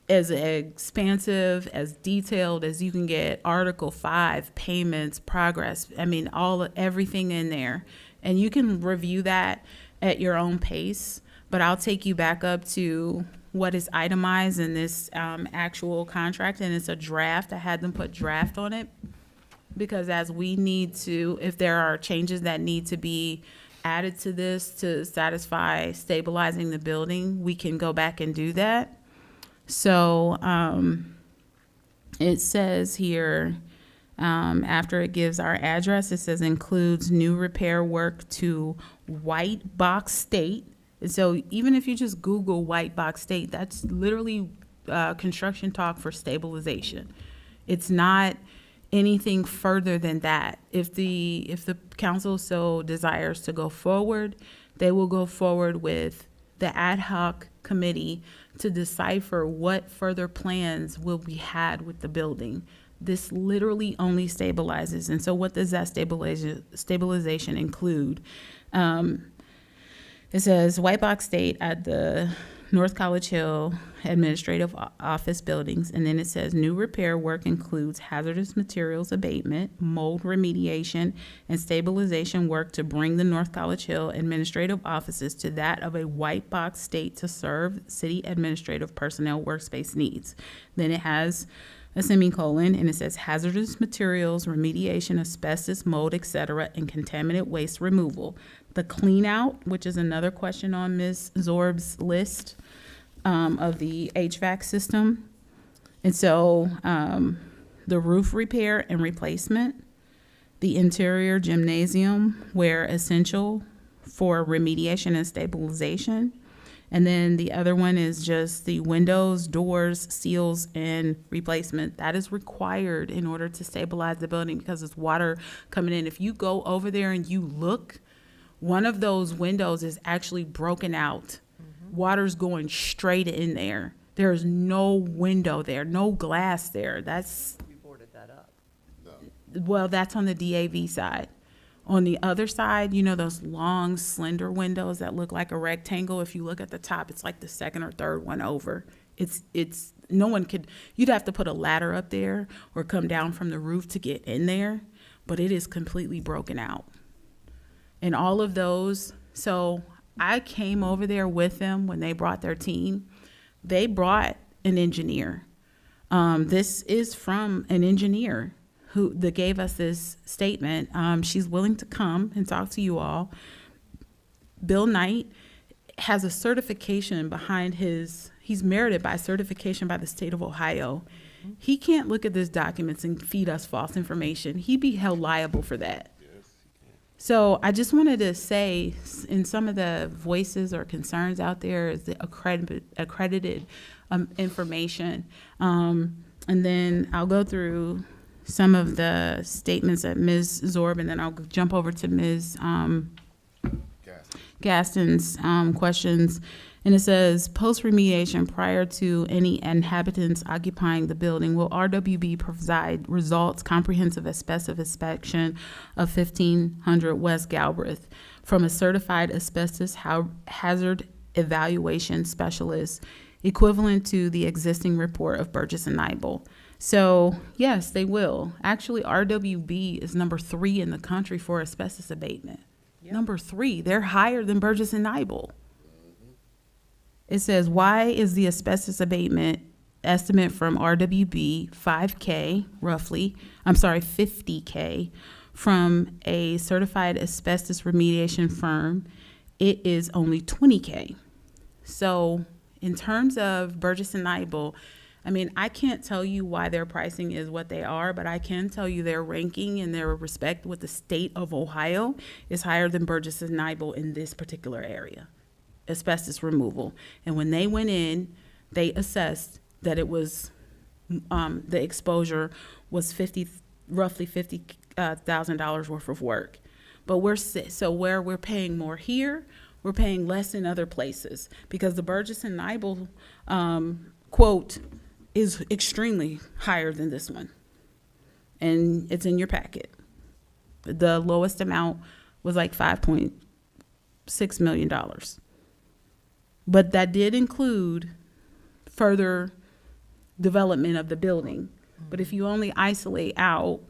as expansive, as detailed as you can get. Article 5, payments, progress. I mean, everything in there. And you can review that at your own pace, but I'll take you back up to what is itemized in this actual contract, and it's a draft. I had them put draft on it. because as we need to, if there are changes that need to be added to this to satisfy stabilizing the building, we can go back and do that. So, it says here, after it gives our address, it says includes new repair work to White Box State. And so even if you just Google White Box State, that's literally construction talk for stabilization. It's not anything further than that. If the council so desires to go forward, they will go forward with the ad hoc committee to decipher what further plans will be had with the building. This literally only stabilizes. And so what does that stabilization include? It says White Box State at the North College Hill Administrative Office buildings. And then it says new repair work includes hazardous materials abatement, mold remediation, and stabilization work to bring the North College Hill administrative offices to that of a White Box State to serve city administrative personnel workspace needs. Then it has a semicolon, and it says hazardous materials, remediation, asbestos, mold, etc., and contaminant waste removal. The clean out, which is another question on Ms. Zorb's list of the HVAC system. And so the roof repair and replacement, the interior gymnasium where essential for remediation and stabilization. And then the other one is just the windows, doors, seals, and replacement. That is required in order to stabilize the building because it's water coming in. If you go over there and you look, one of those windows is actually broken out. Water's going straight in there. There's no window there, no glass there. That's, You boarded that up. well, that's on the DAV side. On the other side, you know, those long, slender windows that look like a rectangle. If you look at the top, it's like the second or third one over. It's no one could, you'd have to put a ladder up there or come down from the roof to get in there, but it is completely broken out. And all of those, so I came over there with them when they brought their team. They brought an engineer. This is from an engineer that gave us this statement. She's willing to come and talk to you all. Bill Knight has a certification behind he's merited by certification by the state of Ohio. He can't look at these documents and feed us false information. He'd be held liable for that. So I just wanted to say, in some of the voices or concerns out there is the accredited information. And then I'll go through some of the statements that Ms. Zorb, and then I'll jump over to Ms. Gaston's questions. And it says, post-remediation prior to any inhabitants occupying the building, will RWB provide results comprehensive asbestos inspection of 1500 West Galbraith from a certified asbestos hazard evaluation specialist equivalent to the existing report of Burgess and Nibel? So yes, they will. Actually, RWB is number 3 in the country for asbestos abatement. Yep. Number 3, they're higher than Burgess and Nibel. It says, why is the asbestos abatement estimate from RWB 50K from a certified asbestos remediation firm? It is only 20K. So in terms of Burgess and Nibel, I mean, I can't tell you why their pricing is what they are, but I can tell you their ranking and their respect with the state of Ohio is higher than Burgess and Nibel in this particular area, asbestos removal. And when they went in, they assessed that it was, the exposure was roughly $50,000 worth of work. But where we're paying more here, we're paying less in other places because the Burgess and Nibel quote is extremely higher than this one. And it's in your packet. The lowest amount was like $5.6 million. But that did include further development of the building. But if you only isolate out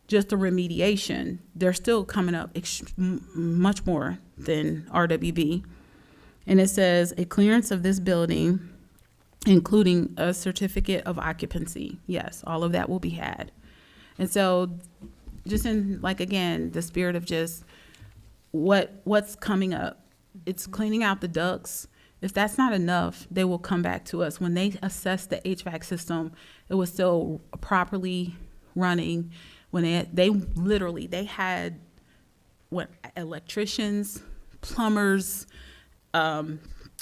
just the remediation, they're still coming up much more than RWB. And it says a clearance of this building, including a certificate of occupancy. Yes, all of that will be had. And so just in, like, again, the spirit of just what's coming up. It's cleaning out the ducts. If that's not enough, they will come back to us. When they assess the HVAC system, it was still properly running. When they had electricians, plumbers,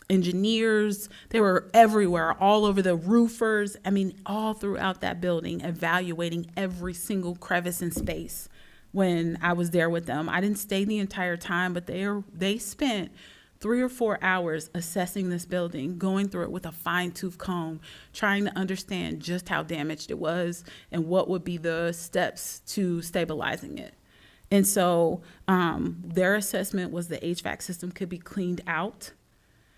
engineers, they were everywhere, all over, the roofers, I mean, all throughout that building, evaluating every single crevice and space when I was there with them. I didn't stay the entire time, but they spent 3 or 4 hours assessing this building, going through it with a fine-tooth comb, trying to understand just how damaged it was and what would be the steps to stabilizing it. And so their assessment was the HVAC system could be cleaned out.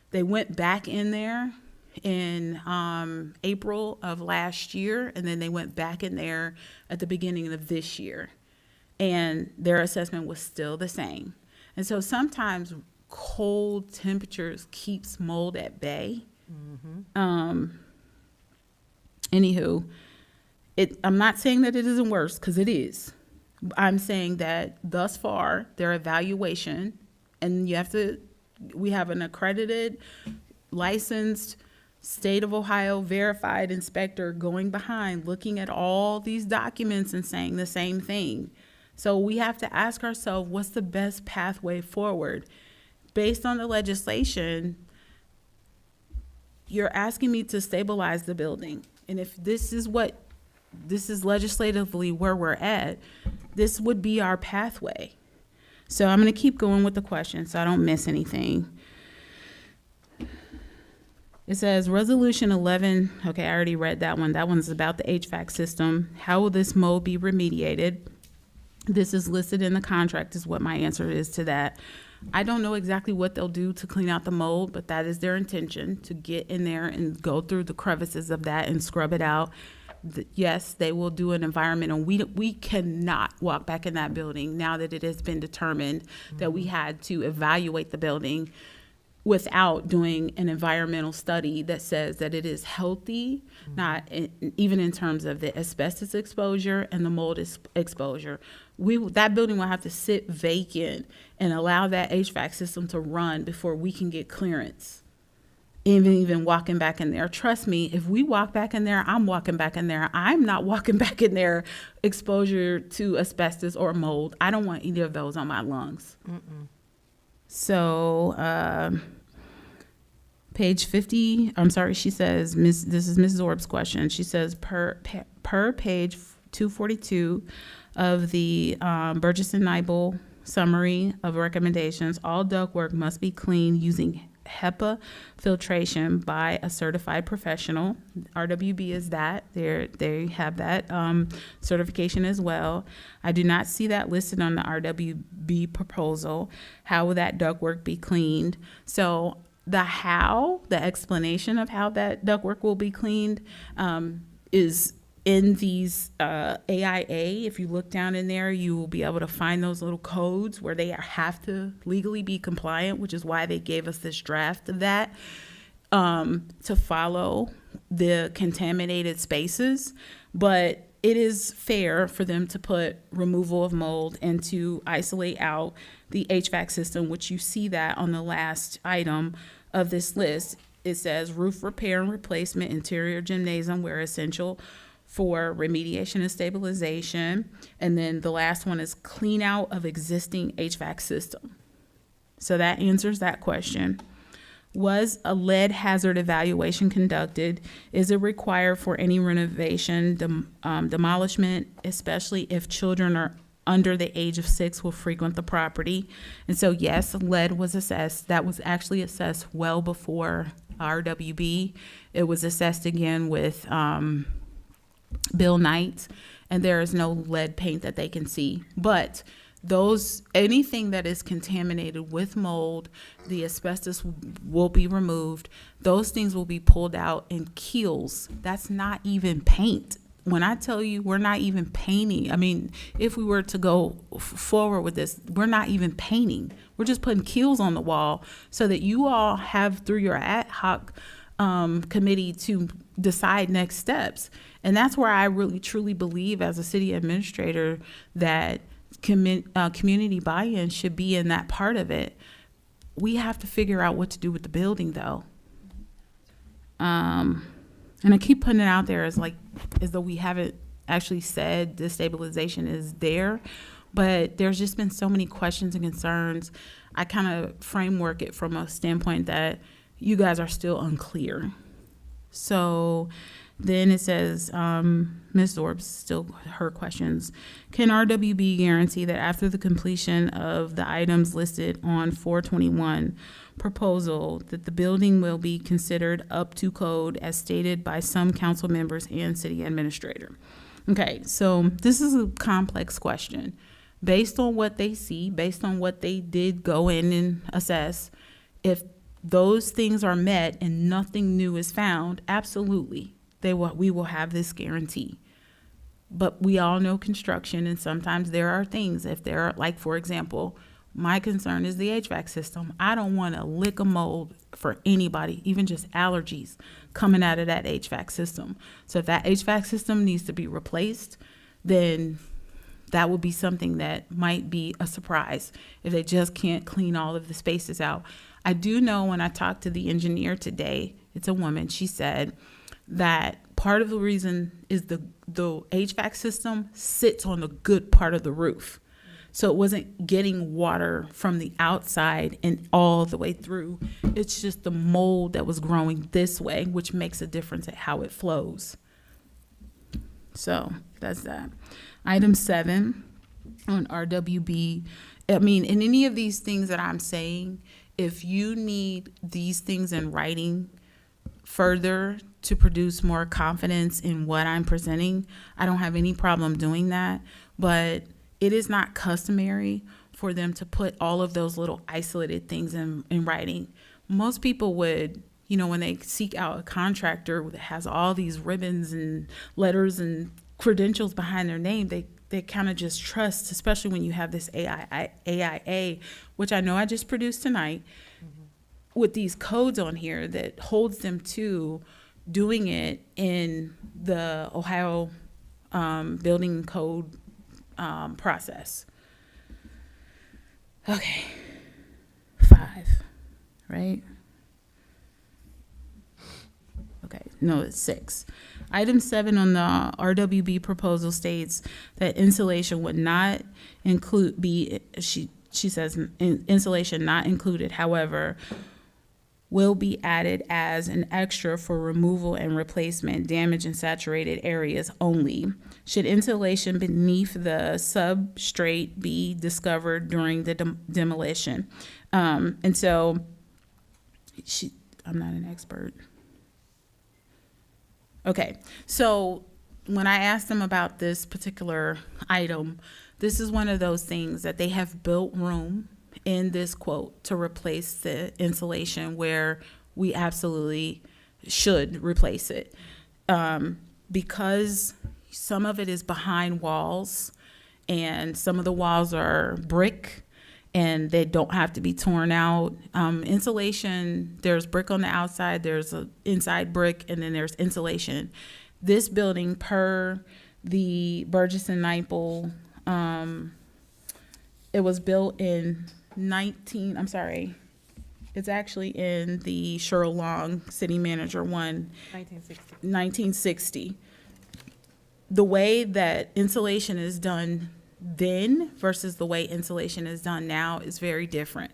They went back in there in April of last year, and then they went back in there at the beginning of this year. And their assessment was still the same. And so sometimes cold temperatures keeps mold at bay. Anywho, I'm not saying that it isn't worse, because it is. I'm saying that thus far, their evaluation, and we have an accredited, licensed, state of Ohio verified inspector going behind, looking at all these documents and saying the same thing. So we have to ask ourselves, what's the best pathway forward? Based on the legislation, you're asking me to stabilize the building. And if this is legislatively where we're at, this would be our pathway. So I'm going to keep going with the question so I don't miss anything. It says resolution 11. Okay, I already read that one. That one's about the HVAC system. How will this mold be remediated? This is listed in the contract is what my answer is to that. I don't know exactly what they'll do to clean out the mold, but that is their intention, to get in there and go through the crevices of that and scrub it out. Yes, they will do an environmental. We cannot walk back in that building now that it has been determined that we had to evaluate the building without doing an environmental study that says that it is healthy, not even in terms of the asbestos exposure and the mold exposure. That building will have to sit vacant and allow that HVAC system to run before we can get clearance. Even walking back in there. Trust me, if we walk back in there, I'm walking back in there. I'm not walking back in there exposure to asbestos or mold. I don't want either of those on my lungs. So, page 50, I'm sorry, she says, this is Ms. Zorb's question. She says, per page 242 of the Burgess and Nibel summary of recommendations, all ductwork must be cleaned using HEPA filtration by a certified professional. RWB is that. They have that certification as well. I do not see that listed on the RWB proposal. How will that ductwork be cleaned? So the explanation of how that ductwork will be cleaned is in these AIA. If you look down in there, you will be able to find those little codes where they have to legally be compliant, which is why they gave us this draft of that, to follow the contaminated spaces. But it is fair for them to put removal of mold and to isolate out the HVAC system, which you see that on the last item of this list. It says roof repair and replacement, interior gymnasium where essential for remediation and stabilization. And then the last one is clean out of existing HVAC system. So that answers that question. Was a lead hazard evaluation conducted? Is it required for any renovation, demolishment, especially if children are under the age of 6 will frequent the property? And so yes, lead was assessed. That was actually assessed well before RWB. It was assessed again with Bill Knight, and there is no lead paint that they can see. But anything that is contaminated with mold, the asbestos will be removed. Those things will be pulled out in keels. That's not even paint. When I tell you we're not even painting, I mean, if we were to go forward with this, we're not even painting. We're just putting keels on the wall so that you all have, through your ad hoc committee, to decide next steps. And that's where I really truly believe as a city administrator that community buy-in should be in that part of it. We have to figure out what to do with the building though. And I keep putting it out there as though we haven't actually said destabilization is there, but there's just been so many questions and concerns. I kind of framework it from a standpoint that you guys are still unclear. So then it says, Ms. Zorb's still her questions. Can RWB guarantee that after the completion of the items listed on 421 proposal, that the building will be considered up to code as stated by some council members and city administrator? Okay, so this is a complex question. Based on what they see, based on what they did go in and assess, if those things are met and nothing new is found, absolutely, we will have this guarantee. But we all know construction, and sometimes there are things, if there are, like, for example, my concern is the HVAC system. I don't want a lick of mold for anybody, even just allergies coming out of that HVAC system. So if that HVAC system needs to be replaced, then that would be something that might be a surprise if they just can't clean all of the spaces out. I do know when I talked to the engineer today, it's a woman, she said that part of the reason is the HVAC system sits on the good part of the roof. So it wasn't getting water from the outside and all the way through. It's just the mold that was growing this way, which makes a difference at how it flows. So that's that. Item 7 on RWB. I mean, in any of these things that I'm saying, if you need these things in writing further to produce more confidence in what I'm presenting, I don't have any problem doing that. But it is not customary for them to put all of those little isolated things in writing. Most people would, when they seek out a contractor that has all these ribbons and letters and credentials behind their name, they kind of just trust, especially when you have this AIA, which I know I just produced tonight, with these codes on here that holds them to doing it in the Ohio building code process. Okay, 5, right? Okay, no, it's 6. Item 7 on the RWB proposal states that insulation would not she says insulation not included, however, will be added as an extra for removal and replacement damaged and saturated areas only. Should insulation beneath the substrate be discovered during the demolition? And so I'm not an expert. Okay, so when I asked them about this particular item, this is one of those things that they have built room in this quote to replace the insulation where we absolutely should replace it. Because some of it is behind walls and some of the walls are brick and they don't have to be torn out. Insulation, there's brick on the outside, there's an inside brick, and then there's insulation. This building, per the Burgess and Nyepel, it was built in it's actually in the Cheryl Long City Manager 1, 1960. The way that insulation is done then versus the way insulation is done now is very different.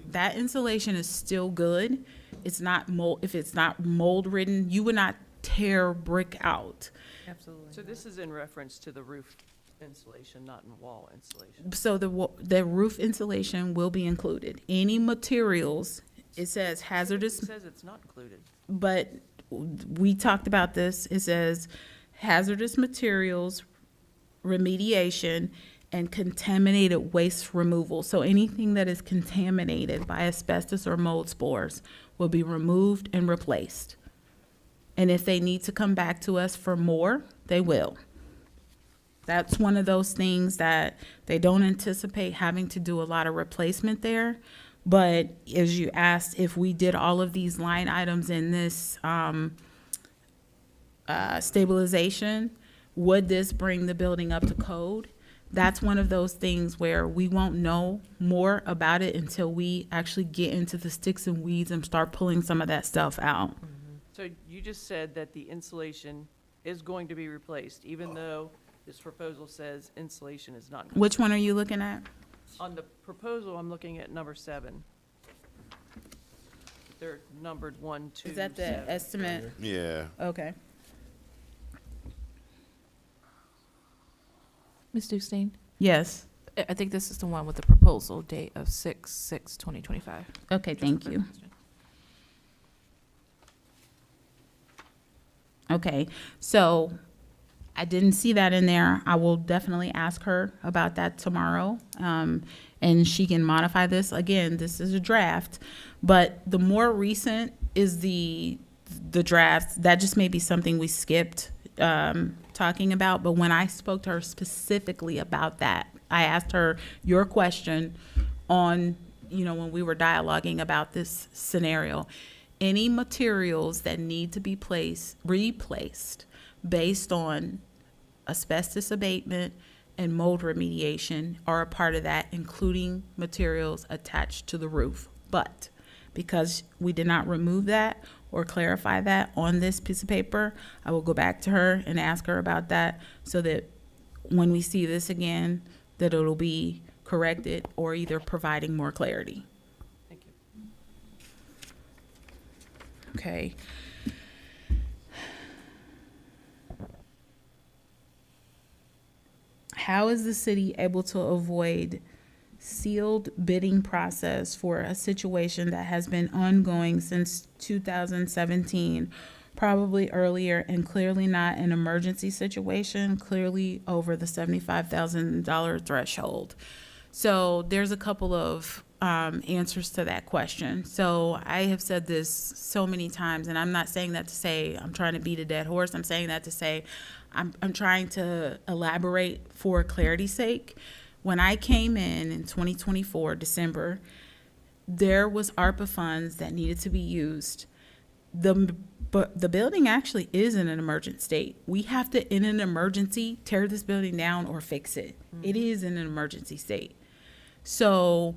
That insulation is still good. It's not mold. If it's not mold ridden, you would not tear brick out. Absolutely. So this is in reference to the roof insulation, not in wall insulation. So the roof insulation will be included. Any materials, it says hazardous. It says it's not included. But we talked about this. It says hazardous materials remediation and contaminated waste removal. So anything that is contaminated by asbestos or mold spores will be removed and replaced. And if they need to come back to us for more, they will. That's one of those things that they don't anticipate having to do a lot of replacement there. But as you asked, if we did all of these line items in this stabilization. Would this bring the building up to code? That's one of those things where we won't know more about it until we actually get into the sticks and weeds and start pulling some of that stuff out. So you just said that the insulation is going to be replaced, even though this proposal says insulation is not. Which one are you looking at? On the proposal, I'm looking at number 7. They're numbered 1, 2, Is that the 7. estimate? Yeah. Okay. Ms. Dukestein? Yes. I think this is the one with the proposal date of 6/6/2025. Okay, thank you. Okay, so I didn't see that in there. I will definitely ask her about that tomorrow. And she can modify this. Again, this is a draft, but the more recent is the draft. That just may be something we skipped talking about. But when I spoke to her specifically about that, I asked her your question on, when we were dialoguing about this scenario. Any materials that need to be replaced based on asbestos abatement and mold remediation are a part of that, including materials attached to the roof. But because we did not remove that or clarify that on this piece of paper, I will go back to her and ask her about that so that when we see this again, that it'll be corrected or either providing more clarity. Thank you. Okay. How is the city able to avoid sealed bidding process for a situation that has been ongoing since 2017, probably earlier, and clearly not an emergency situation, clearly over the $75,000 threshold? So there's a couple of answers to that question. So I have said this so many times, and I'm not saying that to say I'm trying to beat a dead horse. I'm saying that to say I'm trying to elaborate for clarity's sake. When I came in 2024, December, there was ARPA funds that needed to be used. But the building actually is in an emergent state. We have to, in an emergency, tear this building down or fix it. It is in an emergency state. So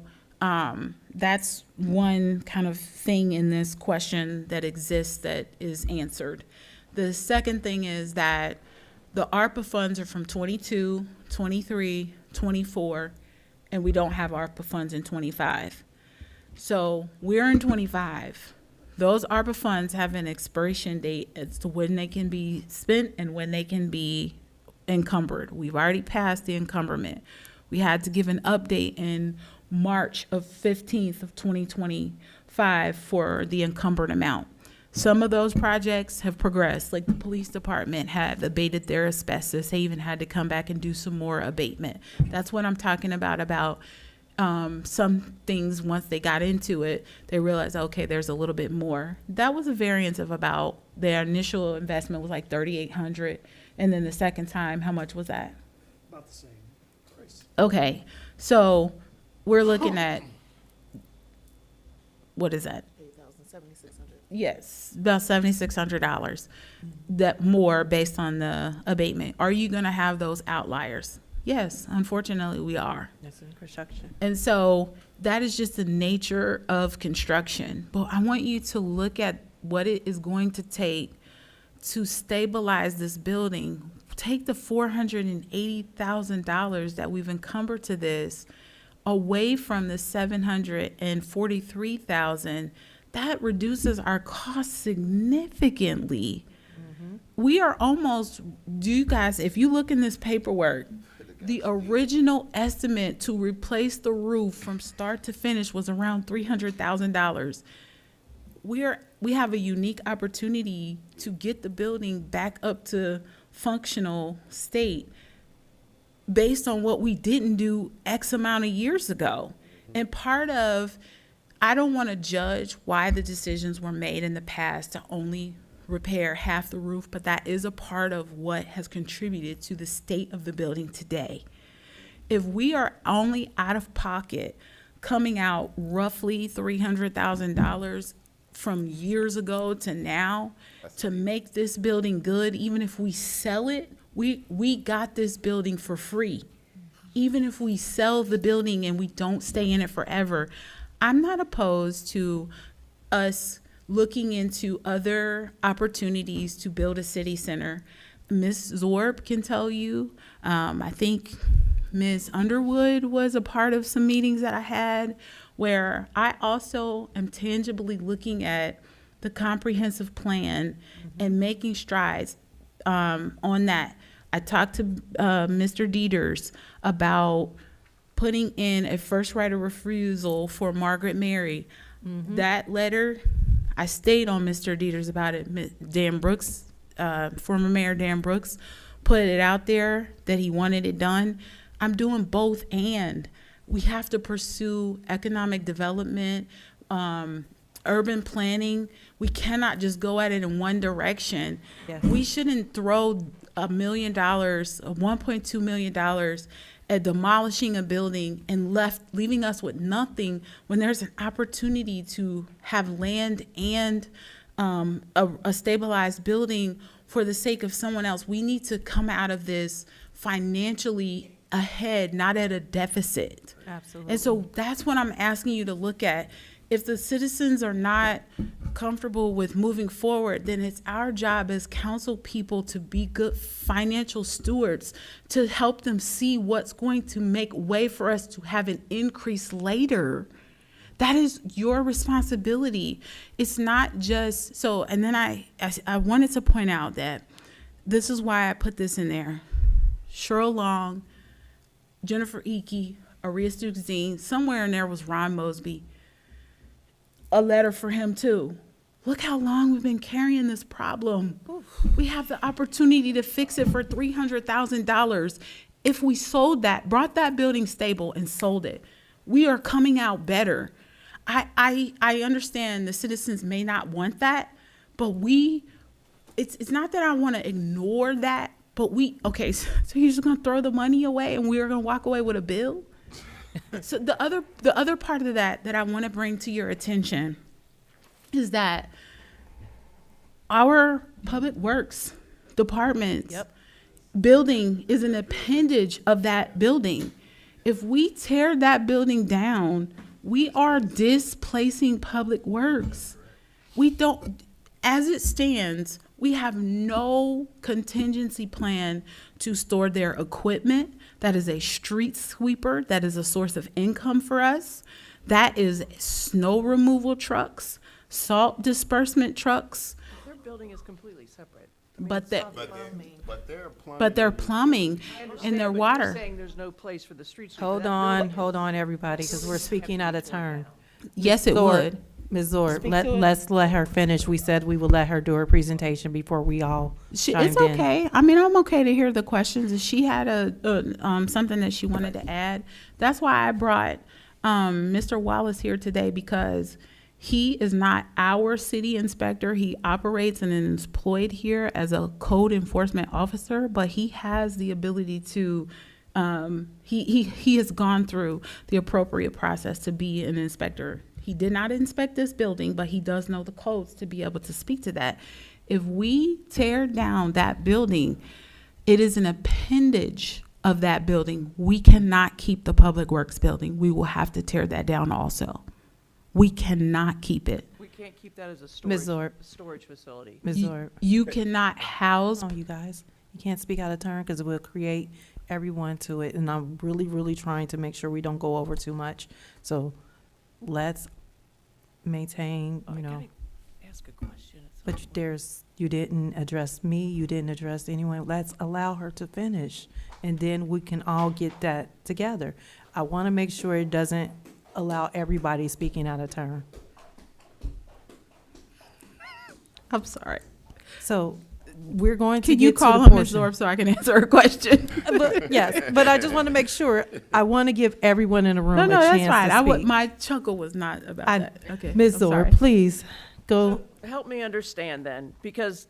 that's one kind of thing in this question that exists that is answered. The second thing is that the ARPA funds are from 22, 23, 24, and we don't have ARPA funds in 25. So we're in 25. Those ARPA funds have an expiration date as to when they can be spent and when they can be encumbered. We've already passed the encumberment. We had to give an update in March of 15th of 2025 for the encumbered amount. Some of those projects have progressed, like the police department had abated their asbestos. They even had to come back and do some more abatement. That's what I'm talking about some things, once they got into it, they realized, okay, there's a little bit more. That was a variance of about, their initial investment was like $3,800. And then the second time, how much was that? About the same price. Okay, so we're looking at, what is that? Yes, about $7,600. That more based on the abatement. Are you gonna have those outliers? Yes, unfortunately, we are. That's in construction. And so that is just the nature of construction. But I want you to look at what it is going to take to stabilize this building. Take the $480,000 that we've encumbered to this away from the $743,000. That reduces our costs significantly. We are almost, you guys, if you look in this paperwork, the original estimate to replace the roof from start to finish was around $300,000. We have a unique opportunity to get the building back up to functional state based on what we didn't do X amount of years ago. And part of, I don't want to judge why the decisions were made in the past to only repair half the roof, but that is a part of what has contributed to the state of the building today. If we are only out of pocket coming out roughly $300,000 from years ago to now to make this building good. Even if we sell it, we got this building for free. Even if we sell the building and we don't stay in it forever, I'm not opposed to us looking into other opportunities to build a city center. Ms. Zorb can tell you, I think Ms. Underwood was a part of some meetings that I had where I also am tangibly looking at the comprehensive plan and making strides on that. I talked to Mr. Dieters about putting in a first right of refusal for Margaret Mary. That letter, I stayed on Mr. Dieters about it. Dan Brooks, former Mayor Dan Brooks, put it out there that he wanted it done. I'm doing both, and we have to pursue economic development, urban planning. We cannot just go at it in one direction. Yes. We shouldn't throw $1 million, $1.2 million at demolishing a building and leaving us with nothing when there's an opportunity to have land and a stabilized building for the sake of someone else. We need to come out of this financially ahead, not at a deficit. Absolutely. And so that's what I'm asking you to look at. If the citizens are not comfortable with moving forward, then it's our job as council people to be good financial stewards, to help them see what's going to make way for us to have an increase later. That is your responsibility. It's not just so. And then I wanted to point out that this is why I put this in there. Cheryl Long, Jennifer Eakey, Arias Dukes-Dean, somewhere in there was Ron Mosby. A letter for him too. Look how long we've been carrying this problem. We have the opportunity to fix it for $300,000. If we sold that, brought that building stable and sold it, we are coming out better. I understand the citizens may not want that, but it's not that I want to ignore that, but okay, so you're just gonna throw the money away and we're gonna walk away with a bill? So the other part of that I want to bring to your attention is that our public works department's building is an appendage of that building. If we tear that building down, we are displacing public works. We don't, as it stands, we have no contingency plan to store their equipment. That is a street sweeper. That is a source of income for us. That is snow removal trucks, salt disbursement trucks. Their building is completely separate. I mean, But it's the- not plumbing. But their plumbing I understand, and their but you're water. saying there's no place for the street sweeper. Hold That on, building hold is- on, everybody, because we're speaking out of turn. Yes, it Zorb, would. Ms. Zorb, Speak to it. let's let her finish. We said we would let her do her presentation before we all It's chimed in. okay. I mean, I'm okay to hear the questions. If she had something that she wanted to add, that's why I brought Mr. Wallace here today, because he is not our city inspector. He operates and is employed here as a code enforcement officer, but he has the ability to. He has gone through the appropriate process to be an inspector. He did not inspect this building, but he does know the codes to be able to speak to that. If we tear down that building, it is an appendage of that building. We cannot keep the Public Works building. We will have to tear that down also. We cannot keep it. We can't keep that as a Ms. Zorb. storage facility. Ms. Zorb, You cannot house. oh, you guys, you can't speak out of turn because it will create everyone to it. And I'm really, really trying to make sure we don't go over too much. So let's maintain, I you know. gotta ask a question. at some But point. you didn't address me, you didn't address anyone. Let's allow her to finish, and then we can all get that together. I want to make sure it doesn't allow everybody speaking out of turn. I'm sorry. So we're going to Can you get to call the him Ms. portion. Zorb so I can answer her question? But, yes, but I just want to make sure, I want to give everyone in the room No, a no, chance that's fine. to speak. My chuckle was not about that. Okay. Ms. I'm Zorb, sorry. please, go. Help me understand then, because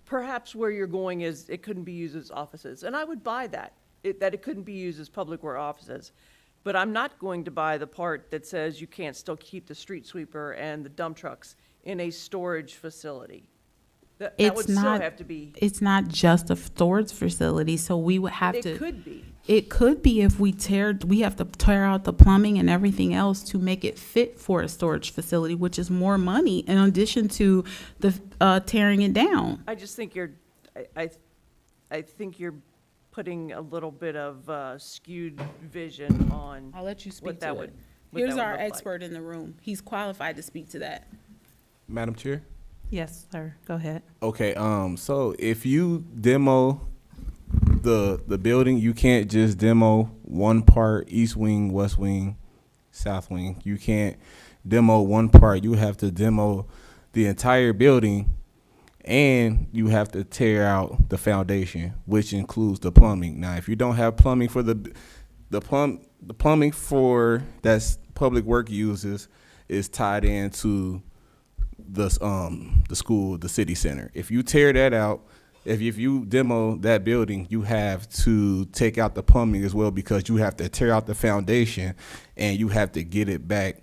perhaps where you're going is it couldn't be used as offices, and I would buy that, that it couldn't be used as public work offices. But I'm not going to buy the part that says you can't still keep the street sweeper and the dump trucks in a storage facility. That would still have to be, It's not just a storage facility, so we would have it to. could be. It could be if we have to tear out the plumbing and everything else to make it fit for a storage facility, which is more money in addition to the tearing it down. I just think I think you're putting a little bit of skewed vision on I'll let you speak what that to would. it. what Here's that would our look like. expert in the room. He's qualified to speak to that. Madam Chair? Yes, sir. Go ahead. Okay, so if you demo the building, you can't just demo one part, east wing, west wing, south wing. You can't demo one part. You have to demo the entire building, and you have to tear out the foundation, which includes the plumbing. Now, if you don't have plumbing for the plumbing for that's public work uses is tied into the school, the city center. If you tear that out, if you demo that building, you have to take out the plumbing as well, because you have to tear out the foundation and you have to get it back,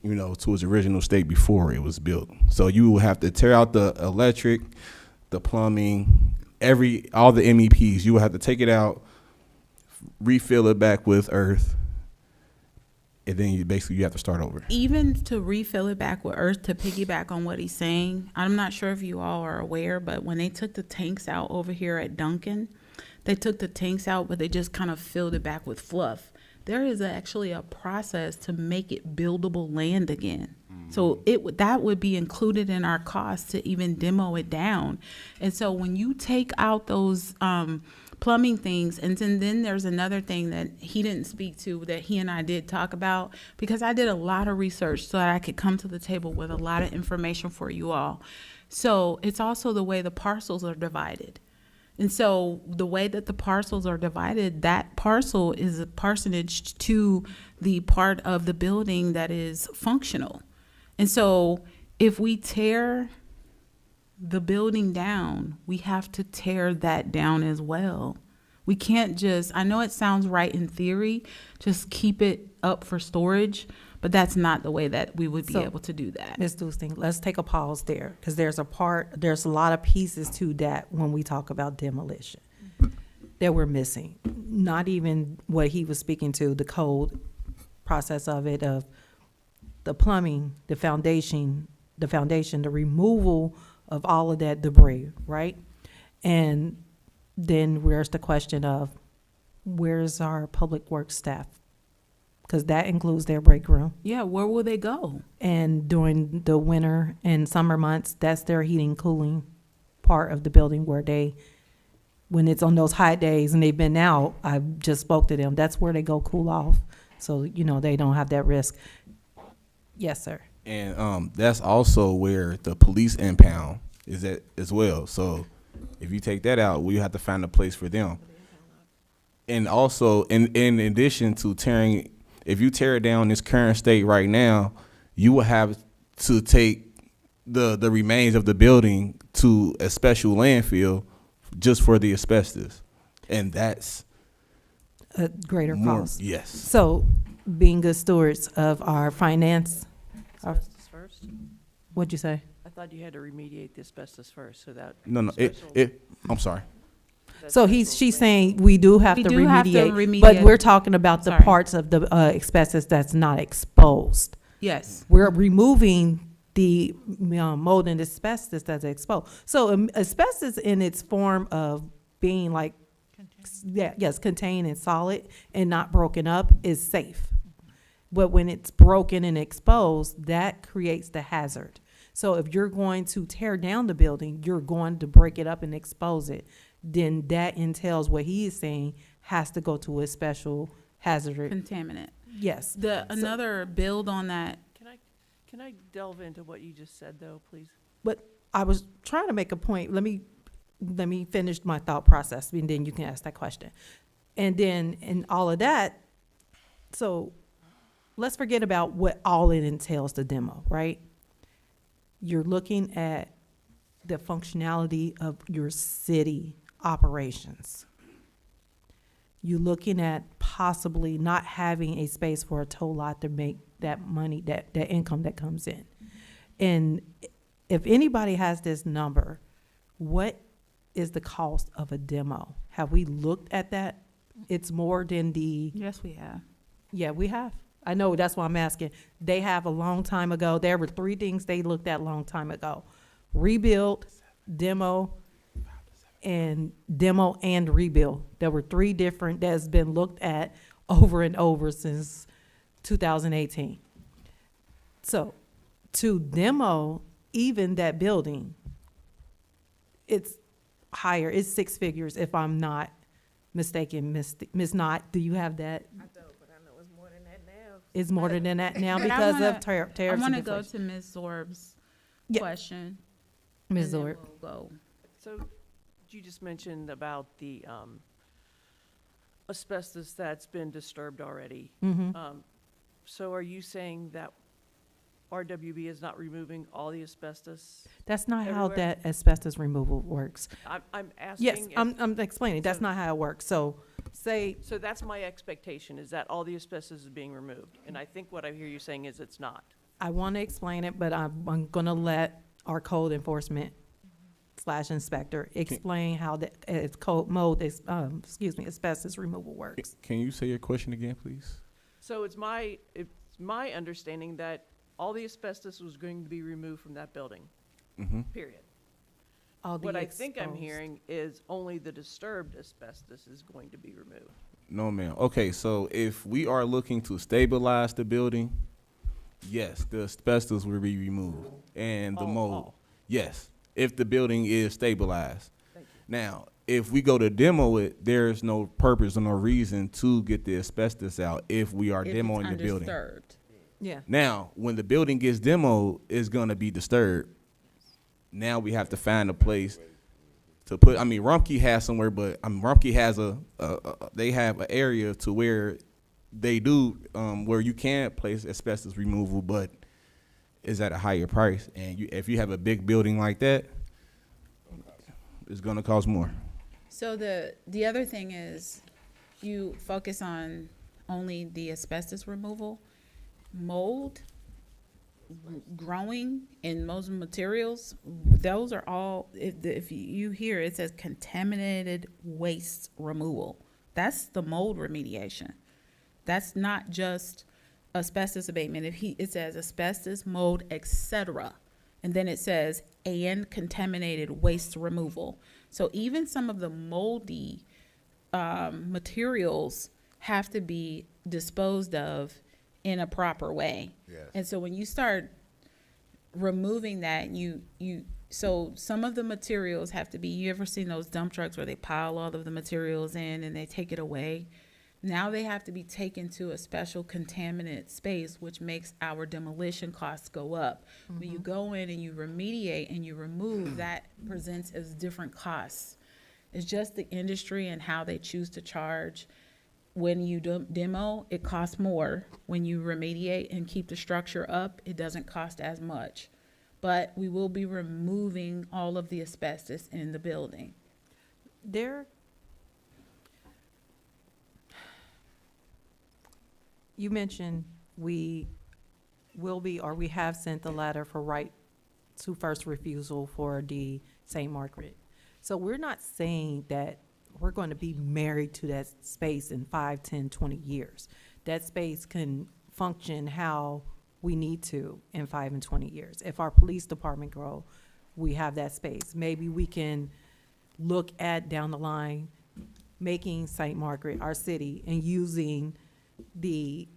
to its original state before it was built. So you will have to tear out the electric, the plumbing, all the MEPs. You will have to take it out, refill it back with earth, and then you have to start over. Even to refill it back with earth, to piggyback on what he's saying, I'm not sure if you all are aware, but when they took the tanks out over here at Duncan, they took the tanks out, but they just kind of filled it back with fluff. There is actually a process to make it buildable land again. So that would be included in our cost to even demo it down. And so when you take out those plumbing things, and then there's another thing that he didn't speak to that he and I did talk about, because I did a lot of research so that I could come to the table with a lot of information for you all. So it's also the way the parcels are divided. And so the way that the parcels are divided, that parcel is a parsonage to the part of the building that is functional. And so if we tear the building down, we have to tear that down as well. We can't just, I know it sounds right in theory, just keep it up for storage, but that's not the way that we would be able to do that. Ms. Dusting, let's take a pause there, because there's a lot of pieces to that when we talk about demolition that we're missing. Not even what he was speaking to, the code process of it, of the plumbing, the foundation, the removal of all of that debris, right? And then where's the question of where's our public works staff? Because that includes their break room. Yeah, where will they go? And during the winter and summer months, that's their heating, cooling part of the building where when it's on those hot days and they've been out, I just spoke to them, that's where they go cool off. So, they don't have that risk. Yes, sir. And that's also where the police impound is at as well. So if you take that out, we have to find a place for them. And also, in addition to if you tear it down in its current state right now, you will have to take the remains of the building to a special landfill just for the asbestos. And that's A greater cost. Yes. So being good stewards of our finance, Asbestos first? what'd you say? I thought you had to remediate the asbestos first, so that. No, special- I'm sorry. that So special she's thing. saying we do have We to do have to remediate, but remediate. we're talking about the Sorry. parts of the asbestos that's not exposed. Yes. We're removing the mold and asbestos that's exposed. So asbestos in its form of being like, contained and solid and not broken up is safe. But when it's broken and exposed, that creates the hazard. So if you're going to tear down the building, you're going to break it up and expose it, then that entails what he is saying has to go to a special hazard. Contaminant. Yes. Another build on that. Can I delve into what you just said, though, please? But I was trying to make a point. Let me finish my thought process, and then you can ask that question. And then in all of that, so let's forget about what all it entails to demo, right? You're looking at the functionality of your city operations. You're looking at possibly not having a space for a tow lot to make that money, that income that comes in. And if anybody has this number, what is the cost of a demo? Have we looked at that? It's more than the, Yes, we have. yeah, we have. I know, that's why I'm asking. They have a long time ago. There were 3 things they looked at long time ago. Rebuild, demo and rebuild. There were 3 different that's been looked at over and over since 2018. So to demo even that building, it's higher. It's 6 figures if I'm not mistaken. Ms. Knott, do you have that? I don't, but I know it's more than that now. It's more than that now But I because wanna- of tariffs. I want to and go inflation. to Ms. Zorb's Yeah. question. Ms. and then Zorb. we'll go. So you just mentioned about the asbestos that's been disturbed already. So are you saying that RWB is not removing all the asbestos? That's not how everywhere? that asbestos removal works. I'm asking. Yes, if- I'm explaining. That's so- not how it works. So say, So that's my expectation, is that all the asbestos is being removed. And I think what I hear you saying is it's not. I want to explain it, but I'm going to let our code enforcement / inspector explain how the asbestos removal works. Can you say your question again, please? So it's my understanding that all the asbestos was going to be removed from that building, period. All the What I think I'm exposed- hearing is only the disturbed asbestos is going to be removed. No, ma'am. Okay, so if we are looking to stabilize the building, yes, the asbestos will be removed and the mold. Yes, if the building is stabilized. Now, if we go to demo it, there's no purpose or no reason to get the asbestos out if we are If it's demoing the building. undisturbed. Yeah. Now, when the building gets demoed, it's gonna be disturbed. Now we have to find a place to put. I mean, Rumpke has somewhere, but Rumpke has they have an area to where they do where you can place asbestos removal, but is at a higher price. And if you have a big building like that, it's gonna cost more. So the other thing is, you focus on only the asbestos removal, mold, growing in most materials. Those are all. If you hear it says contaminated waste removal, that's the mold remediation. That's not just asbestos abatement. It says asbestos, mold, etc., and then it says and contaminated waste removal. So even some of the moldy materials have to be disposed of in a proper way. Yes. And so when you start removing that, so some of the materials have to be, you ever seen those dump trucks where they pile all of the materials in and they take it away? Now they have to be taken to a special contaminant space, which makes our demolition costs go up. When you go in and you remediate and you remove, that presents as different costs. It's just the industry and how they choose to charge. When you demo, it costs more. When you remediate and keep the structure up, it doesn't cost as much. But we will be removing all of the asbestos in the building. You mentioned we will be, or we have sent the letter for right to first refusal for the St. Margaret. So we're not saying that we're going to be married to that space in 5, 10, 20 years. That space can function how we need to in 5 and 20 years. If our police department grow, we have that space. Maybe we can look at down the line, making St. Margaret our city and using the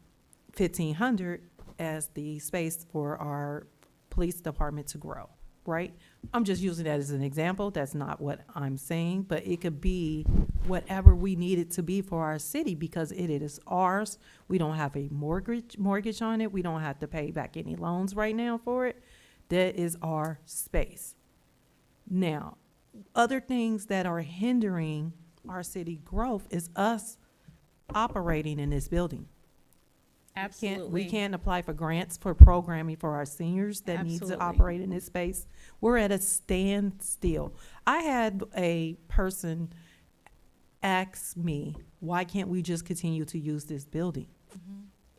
1,500 as the space for our police department to grow, right? I'm just using that as an example. That's not what I'm saying, but it could be whatever we need it to be for our city because it is ours. We don't have a mortgage on it. We don't have to pay back any loans right now for it. That is our space. Now, other things that are hindering our city growth is us operating in this building. Absolutely. We can't apply for grants for programming for our seniors that needs to Absolutely. operate in this space. We're at a standstill. I had a person asks me, why can't we just continue to use this building?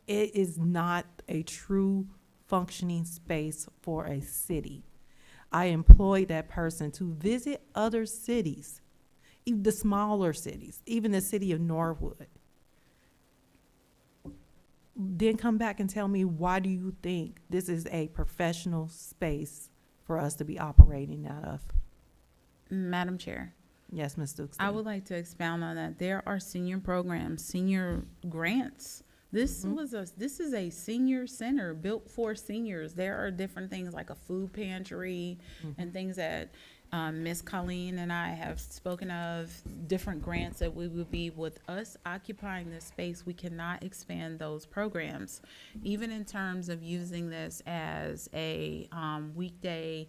It is not a true functioning space for a city. I employed that person to visit other cities, even the smaller cities, even the city of Norwood. Then come back and tell me, why do you think this is a professional space for us to be operating out of? Madam Chair, Yes, Ms. Stokes. I would like to expound on that. There are senior programs, senior grants. This is a senior center built for seniors. There are different things like a food pantry and things that Ms. Colleen and I have spoken of, different grants that we would be with us occupying this space. We cannot expand those programs, even in terms of using this as a weekday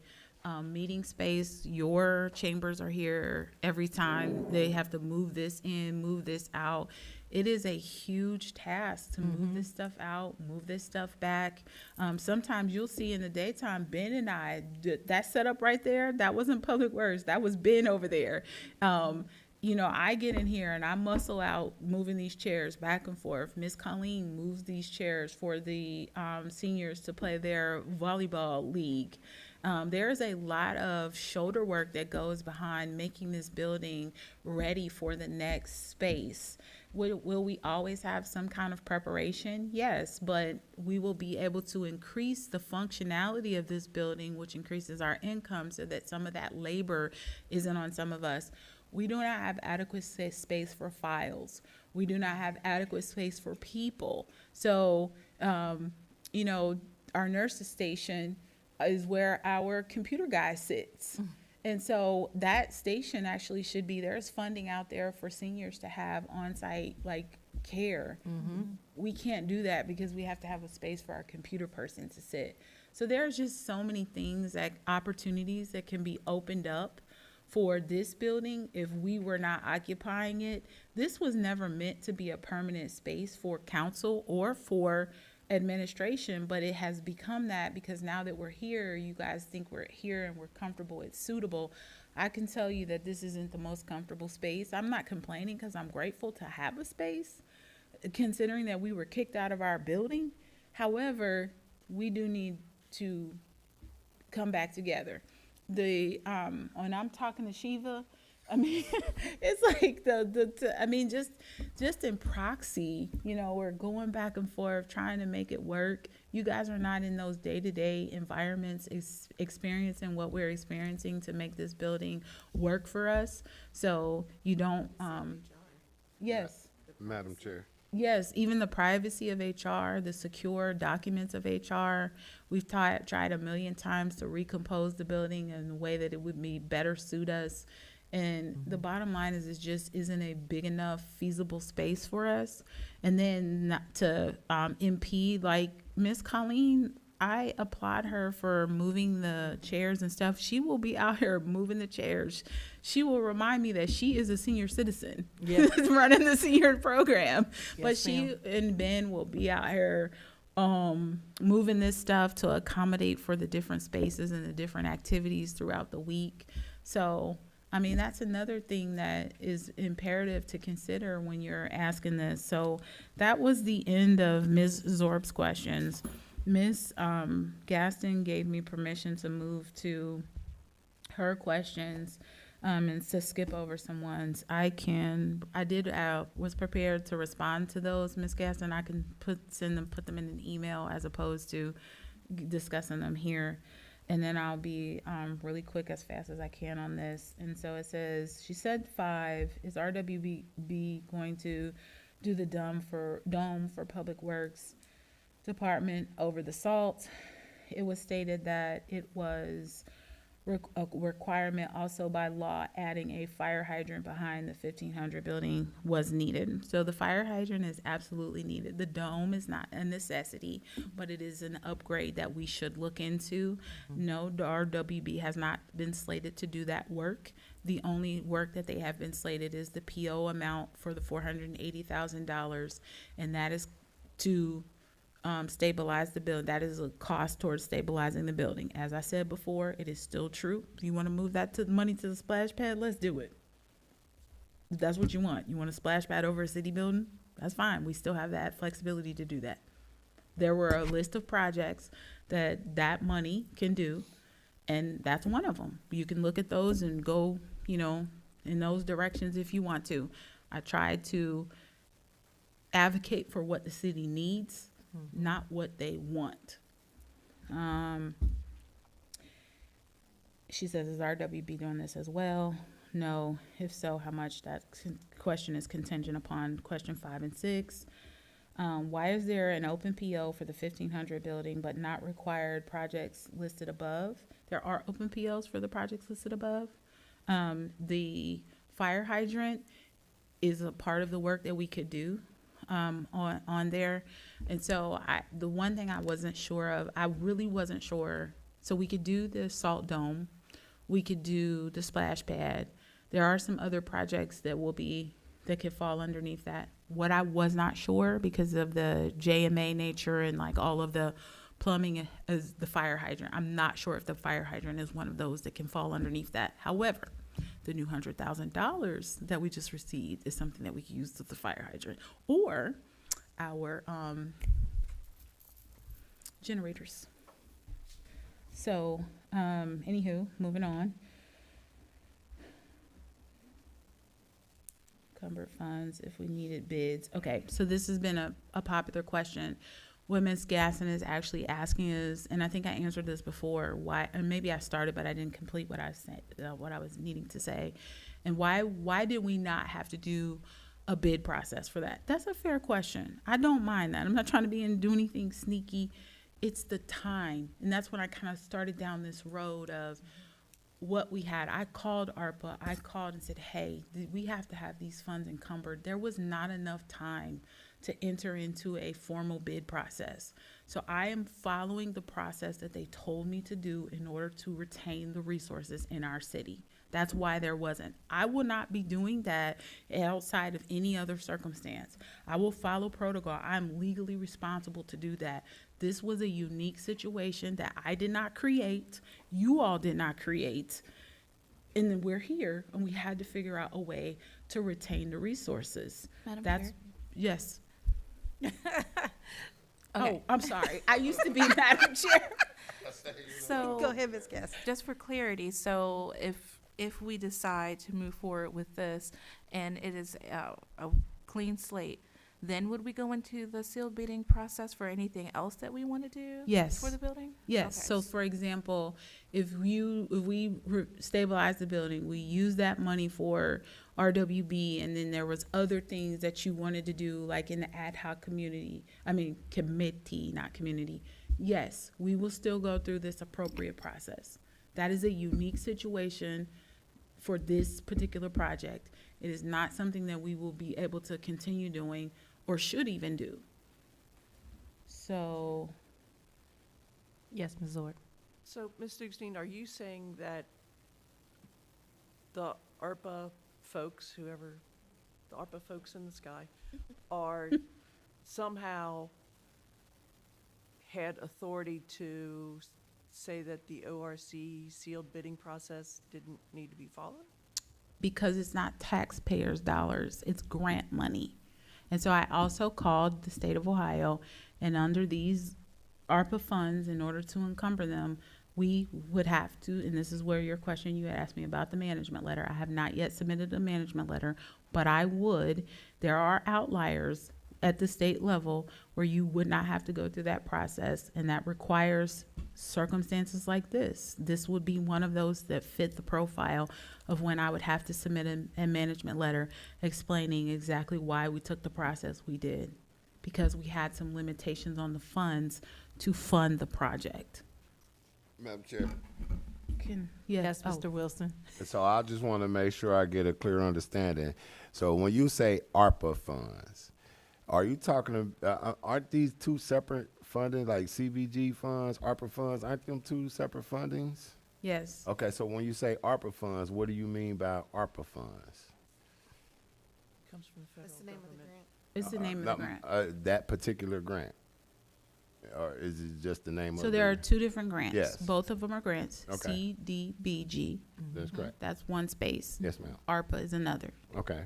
meeting space. Your chambers are here every time. They have to move this in, move this out. It is a huge task to move this stuff out, move this stuff back. Sometimes you'll see in the daytime, Ben and I, that setup right there, that wasn't Public Works, that was Ben over there. You know, I get in here and I muscle out moving these chairs back and forth. Miss Colleen moves these chairs for the seniors to play their volleyball league. There is a lot of shoulder work that goes behind making this building ready for the next space. Will we always have some kind of preparation? Yes, but we will be able to increase the functionality of this building, which increases our income so that some of that labor isn't on some of us. We do not have adequate space for files. We do not have adequate space for people. So, you know, our nurse's station is where our computer guy sits. And so that station actually should be, there's funding out there for seniors to have on-site like care. We can't do that because we have to have a space for our computer person to sit. So there's just so many things, that opportunities that can be opened up for this building if we were not occupying it. This was never meant to be a permanent space for council or for administration, but it has become that because now that we're here, you guys think we're here and we're comfortable, it's suitable. I can tell you that this isn't the most comfortable space. I'm not complaining because I'm grateful to have a space, considering that we were kicked out of our building. However, we do need to come back together. When I'm talking to Shiva, I mean, it's like I mean, just in proxy, you know, we're going back and forth trying to make it work. You guys are not in those day-to-day environments experiencing what we're experiencing to make this building work for us. So you don't, yes. Madam Chair. Yes, even the privacy of HR, the secure documents of HR. We've tried a million times to recompose the building in a way that it would be better suit us. And the bottom line is, it just isn't a big enough feasible space for us. And then not to impede, like Miss Colleen, I applaud her for moving the chairs and stuff. She will be out here moving the chairs. She will remind me that she is a senior citizen running the senior program. Yes, but she and Ben will be out here moving this stuff to accommodate for the different spaces and the different activities throughout the week. So I mean, that's another thing that is imperative to consider when you're asking this. So that was the end of Ms. Zorb's questions. Ms. Gaston gave me permission to move to her questions and to skip over some ones. Was prepared to respond to those, Ms. Gaston. I can put them in an email as opposed to discussing them here. And then I'll be really quick, as fast as I can on this. And so it says, she said 5, is RWB going to do the dome for Public Works Department over the salt? It was stated that it was a requirement also by law, adding a fire hydrant behind the 1500 building was needed. So the fire hydrant is absolutely needed. The dome is not a necessity, but it is an upgrade that we should look into. No, the RWB has not been slated to do that work. The only work that they have been slated is the PO amount for the $480,000, and that is to stabilize the building. That is a cost towards stabilizing the building. As I said before, it is still true. If you want to move that money to the splash pad, let's do it. If that's what you want. You want a splash pad over a city building? That's fine. We still have that flexibility to do that. There were a list of projects that money can do, and that's one of them. You can look at those and go, you know, in those directions if you want to. I tried to advocate for what the city needs, not what they want. She says, is RWB doing this as well? No. If so, how much? That question is contingent upon question 5 and 6. Why is there an open PO for the 1500 building but not required projects listed above? There are open POs for the projects listed above. The fire hydrant is a part of the work that we could do on there. And so the one thing I wasn't sure of, I really wasn't sure. So we could do the salt dome. We could do the splash pad. There are some other projects that could fall underneath that. What I was not sure, because of the JMA nature and like all of the plumbing, is the fire hydrant. I'm not sure if the fire hydrant is one of those that can fall underneath that. However, the new $100,000 that we just received is something that we can use with the fire hydrant or our generators. So, anywho, moving on. Encumbered funds, if we needed bids. Okay, so this has been a popular question. What Ms. Gasson is actually asking is, and I think I answered this before, why, and maybe I started, but I didn't complete what I said, what I was needing to say. And why did we not have to do a bid process for that? That's a fair question. I don't mind that. I'm not trying to do anything sneaky. It's the time. And that's when I kind of started down this road of what we had. I called ARPA. I called and said, hey, we have to have these funds encumbered. There was not enough time to enter into a formal bid process. So I am following the process that they told me to do in order to retain the resources in our city. That's why there wasn't. I will not be doing that outside of any other circumstance. I will follow protocol. I'm legally responsible to do that. This was a unique situation that I did not create. You all did not create. And then we're here and we had to figure out a way to retain the resources. Madam Chair? Yes. Okay. Oh, I'm sorry. I used to be Madam Chair. So, Go ahead, Ms. Gass. just for clarity, so if we decide to move forward with this and it is a clean slate, then would we go into the sealed bidding process for anything else that we want to do? Yes. For the building? Yes. Okay. So, for example, if we stabilize the building, we use that money for RWB, and then there was other things that you wanted to do, like in the ad hoc committee, not community. Yes, we will still go through this appropriate process. That is a unique situation for this particular project. It is not something that we will be able to continue doing or should even do. So, Yes, Ms. Zord. So, Ms. Dugstein, are you saying that the ARPA folks, the ARPA folks in the sky, are somehow had authority to say that the ORC sealed bidding process didn't need to be followed? because it's not taxpayers' dollars, it's grant money. And so I also called the state of Ohio, and under these ARPA funds, in order to encumber them, we would have to, and this is where your question, you had asked me about the management letter. I have not yet submitted a management letter, but I would. There are outliers at the state level where you would not have to go through that process, and that requires circumstances like this. This would be one of those that fit the profile of when I would have to submit a management letter explaining exactly why we took the process we did, because we had some limitations on the funds to fund the project. Madam Chair. Yes, Mr. Wilson. So I just want to make sure I get a clear understanding. So when you say ARPA funds, are you talking about, aren't these two separate funding, like CBG funds, ARPA funds, aren't them two separate fundings? Yes. Okay, so when you say ARPA funds, what do you mean by ARPA funds? Comes from the federal government. It's the name of the grant. That particular grant? Or is it just the name of it? So there are two different grants. Yes. Both of them are grants. Okay. CDBG. That's correct. That's one space. Yes, ma'am. ARPA is another. Okay.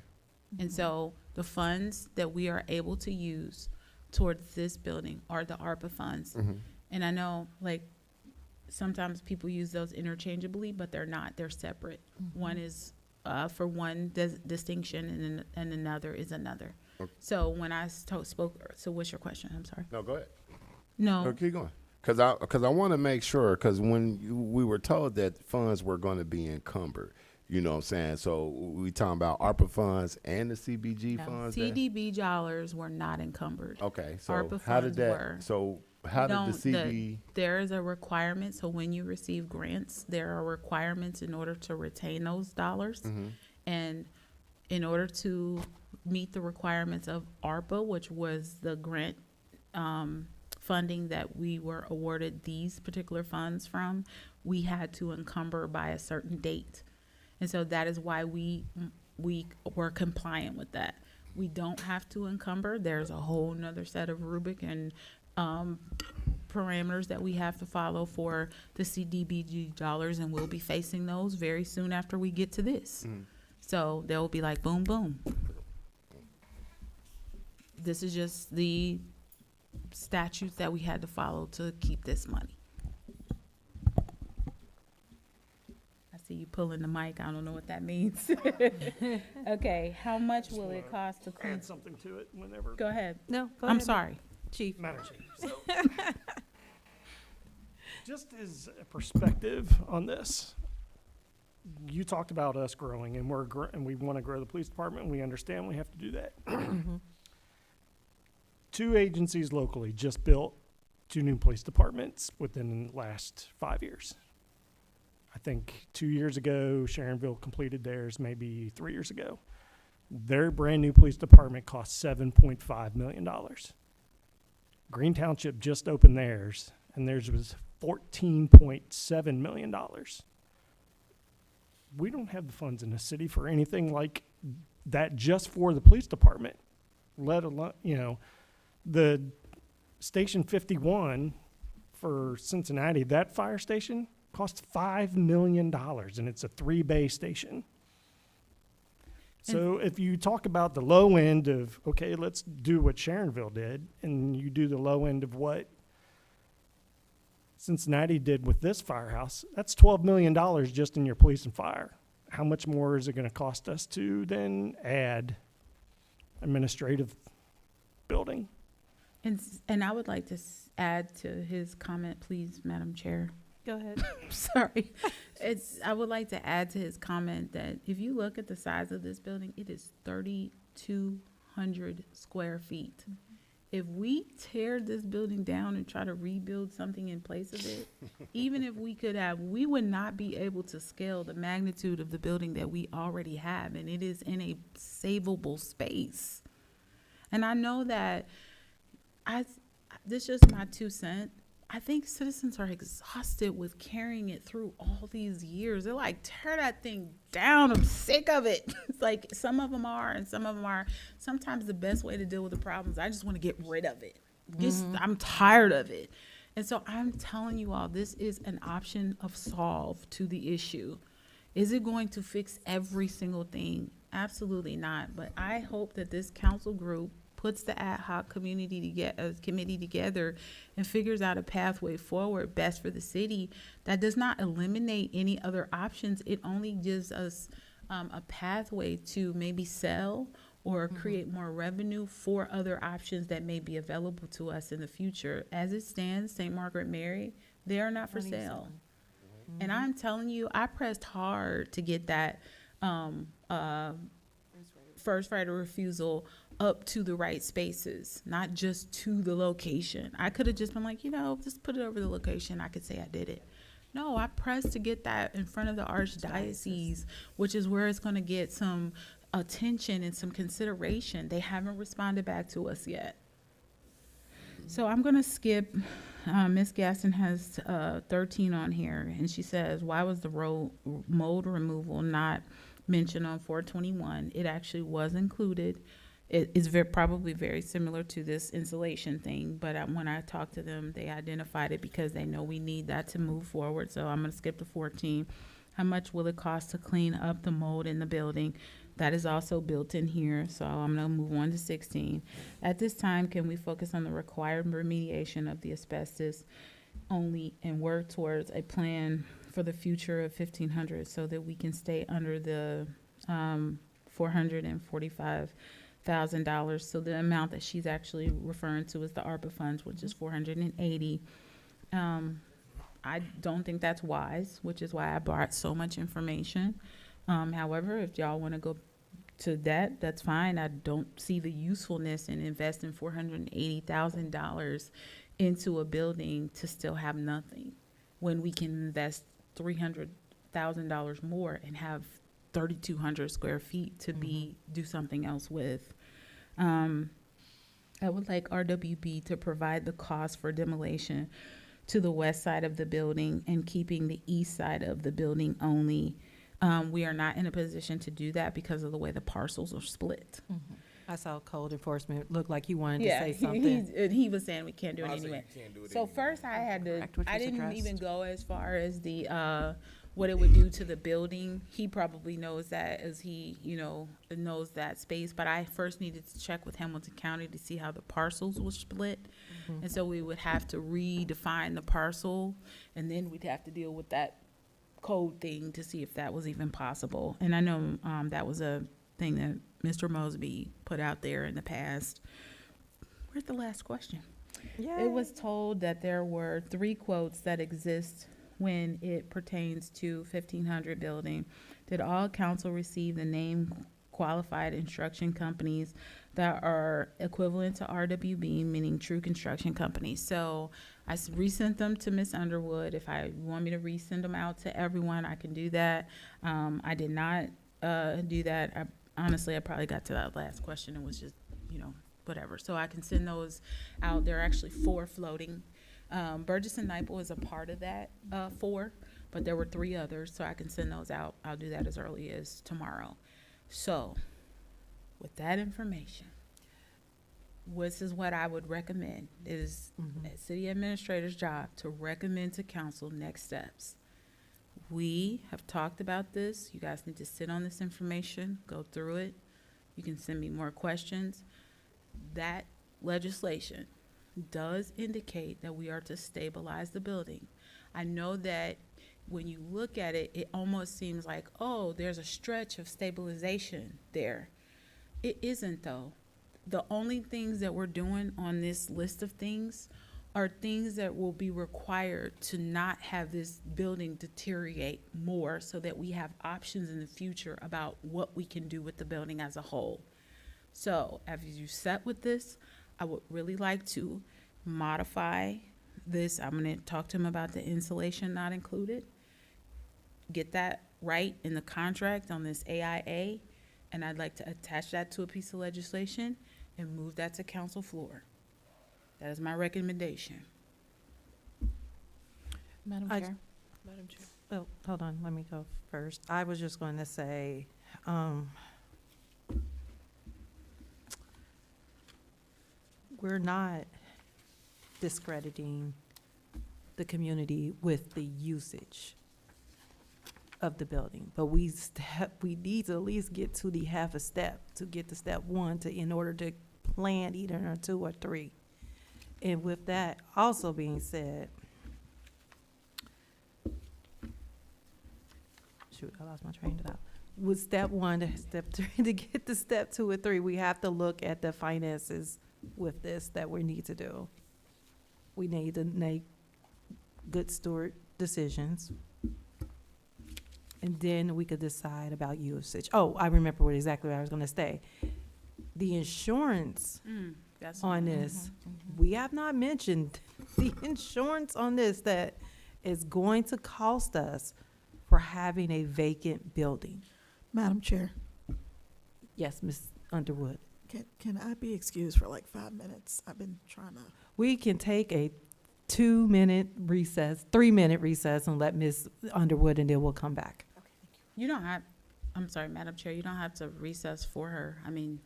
And so the funds that we are able to use towards this building are the ARPA funds. And I know, like, sometimes people use those interchangeably, but they're not. They're separate. One is for one distinction, and another is another. Okay. So when I spoke, so what's your question? I'm sorry. No, go ahead. No. No, keep going. Because I want to make sure, because when we were told that funds were going to be encumbered, you know what I'm saying? So we talking about ARPA funds and the CBG funds? there? CDB dollars were not encumbered. Okay, so ARPA how did funds that, were. so how did the Don't- CB? There is a requirement, so when you receive grants, there are requirements in order to retain those dollars. And in order to meet the requirements of ARPA, which was the grant funding that we were awarded these particular funds from, we had to encumber by a certain date. And so that is why we were compliant with that. We don't have to encumber. There's a whole nother set of rubric and parameters that we have to follow for the CDBG dollars, and we'll be facing those very soon after we get to this. So they'll be like, boom, boom. This is just the statutes that we had to follow to keep this money. I see you pulling the mic. I don't know what that means. Okay, how much will it cost to clean? Add something to it whenever. Go ahead. No, go I'm ahead, sorry. Chief. Madam Chief. So, just as a perspective on this, you talked about us growing, and and we want to grow the police department, and we understand we have to do that. 2 agencies locally just built 2 new police departments within the last 5 years. I think 2 years ago, Sharonville completed theirs, maybe 3 years ago. Their brand new police department cost $7.5 million. Green Township just opened theirs, and theirs was $14.7 million. We don't have the funds in the city for anything like that just for the police department, let alone, you know, the Station 51 for Cincinnati, that fire station cost $5 million, and it's a 3-bay station. So if you talk about the low end of, okay, let's do what Sharonville did, and you do the low end of what Cincinnati did with this firehouse, that's $12 million just in your police and fire. How much more is it going to cost us to then add administrative building? And I would like to add to his comment, please, Madam Chair. Go ahead. Sorry. I would like to add to his comment that if you look at the size of this building, it is 3,200 square feet. If we tear this building down and try to rebuild something in place of it, even if we could have, we would not be able to scale the magnitude of the building that we already have, and it is in a savable space. And I know that this is just my 2 cents. I think citizens are exhausted with carrying it through all these years. They're like, tear that thing down. I'm sick of it. It's like some of them are and some of them are. Sometimes the best way to deal with the problems, I just want to get rid of it. I'm tired of it. And so I'm telling you all, this is an option of solve to the issue. Is it going to fix every single thing? Absolutely not. But I hope that this council group puts the ad hoc committee together and figures out a pathway forward best for the city that does not eliminate any other options. It only gives us a pathway to maybe sell or create more revenue for other options that may be available to us in the future. As it stands, St. Margaret Mary, they are not for sale. And I'm telling you, I pressed hard to get that first right of refusal up to the right spaces, not just to the location. I could have just been like, just put it over the location. I could say I did it. No, I pressed to get that in front of the Archdiocese, which is where it's going to get some attention and some consideration. They haven't responded back to us yet. So I'm going to skip. Ms. Gaston has 13 on here, and she says, why was the mold removal not mentioned on 421? It actually was included. It is probably very similar to this insulation thing, but when I talked to them, they identified it because they know we need that to move forward. So I'm going to skip to 14. How much will it cost to clean up the mold in the building? That is also built in here, so I'm gonna move on to 16. At this time, can we focus on the required remediation of the asbestos only and work towards a plan for the future of 1500 so that we can stay under the $445,000? So the amount that she's actually referring to is the ARPA funds, which is 480. I don't think that's wise, which is why I brought so much information. However, if y'all want to go to that, that's fine. I don't see the usefulness in investing $480,000 into a building to still have nothing when we can invest $300,000 more and have 3,200 square feet to do something else with. I would like RWB to provide the cost for demolition to the west side of the building and keeping the east side of the building only. We are not in a position to do that because of the way the parcels are split. I saw code enforcement look like he wanted to say something. He was saying we can't do it anyway. So first I had to, Correct, which I was didn't addressed. even go as far as the, what it would do to the building. He probably knows that as he, knows that space, but I first needed to check with Hamilton County to see how the parcels were split. And so we would have to redefine the parcel, and then we'd have to deal with that code thing to see if that was even possible. And I know that was a thing that Mr. Mosby put out there in the past. Where's the last question? It was told that there were 3 quotes that exist when it pertains to 1500 building. Did all council receive the name qualified instruction companies that are equivalent to RWB, meaning true construction companies? So I resent them to Ms. Underwood. If I want me to resend them out to everyone, I can do that. I did not do that. Honestly, I probably got to that last question and was just, whatever. So I can send those out. There are actually 4 floating. Burgess and Nyepel is a part of that 4, but there were 3 others, so I can send those out. I'll do that as early as tomorrow. So with that information, this is what I would recommend. It is a city administrator's job to recommend to council next steps. We have talked about this. You guys need to sit on this information, go through it. You can send me more questions. That legislation does indicate that we are to stabilize the building. I know that when you look at it, it almost seems like, oh, there's a stretch of stabilization there. It isn't, though. The only things that we're doing on this list of things are things that will be required to not have this building deteriorate more so that we have options in the future about what we can do with the building as a whole. So as you set with this, I would really like to modify this. I'm going to talk to him about the insulation not included. Get that right in the contract on this AIA, and I'd like to attach that to a piece of legislation and move that to council floor. That is my recommendation. Madam I- Chair. Oh, hold on, let me go first. I was just going to say, we're not discrediting the community with the usage of the building, but we need to at least get to the half a step to get to step 1 in order to plan either or 2 or 3. And with that also being said, shoot, I lost my train of thought. With step 1 to step 3, to get to step 2 or 3, we have to look at the finances with this that we need to do. We need to make good steward decisions. And then we could decide about usage. Oh, I remember exactly what I was gonna say. The insurance That's on this, we have not mentioned the insurance on this that is going to cost us for having a vacant building. Madam Chair, Yes, Ms. Underwood. can I be excused for like 5 minutes? I've been trying to. We can take a 2-minute recess, 3-minute recess, and let Ms. Underwood, and then we'll come back. You don't have, I'm sorry, Madam Chair, you don't have to recess for her. I mean,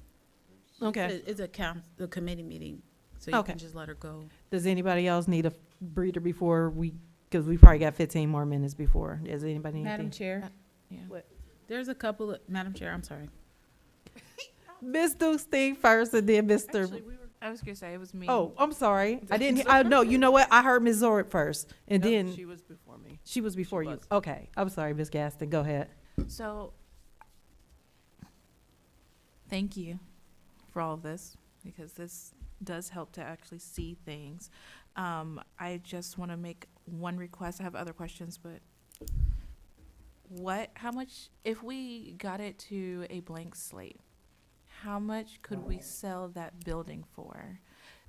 Okay. it's a committee meeting, so you Okay. can just let her go. Does anybody else need a breather before because we probably got 15 more minutes before. Does anybody need Madam anything? Chair, Yeah. there's a couple of, Madam Chair, I'm sorry. Ms. Dukestein first and then Mr. Actually, we were, I was gonna say it was me. Oh, I'm sorry. I didn't, I know, you know what? I heard Ms. Zorb first and no, then she was before me. she was before you. was. Okay, I'm sorry, Ms. Gaston, go ahead. So, thank you for all of this, because this does help to actually see things. I just want to make one request. I have other questions, but how much, if we got it to a blank slate, how much could we sell that building for?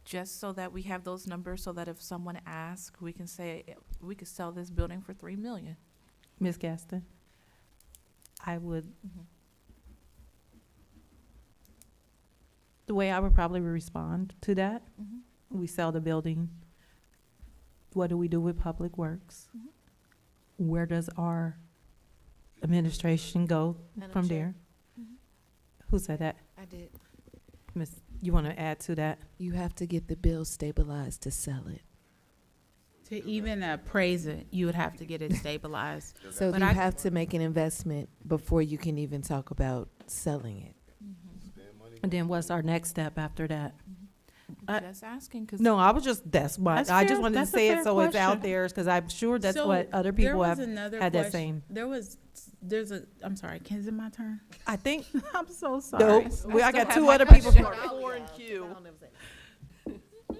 Just so that we have those numbers, so that if someone asks, we can say, we could sell this building for $3 million. Ms. Gaston? I would, the way I would probably respond to that, we sell the building. What do we do with Public Works? Where does our administration go Madam from Chair? there? Who said that? I did. Miss, you want to add to that? You have to get the bill stabilized to sell it. To even appraise it, you would have to get it stabilized. So But you I- have to make an investment before you can even talk about selling it. And then what's our next step after that? Just asking, because No, I was just, that's why, That's I just fair. wanted to That's a say it fair so it's out question. there, because I'm sure that's So what other there people was have another had that question- same. I'm sorry, is it my turn? I think, I'm so sorry. nope, I got have two my other people. question mark 4 in queue.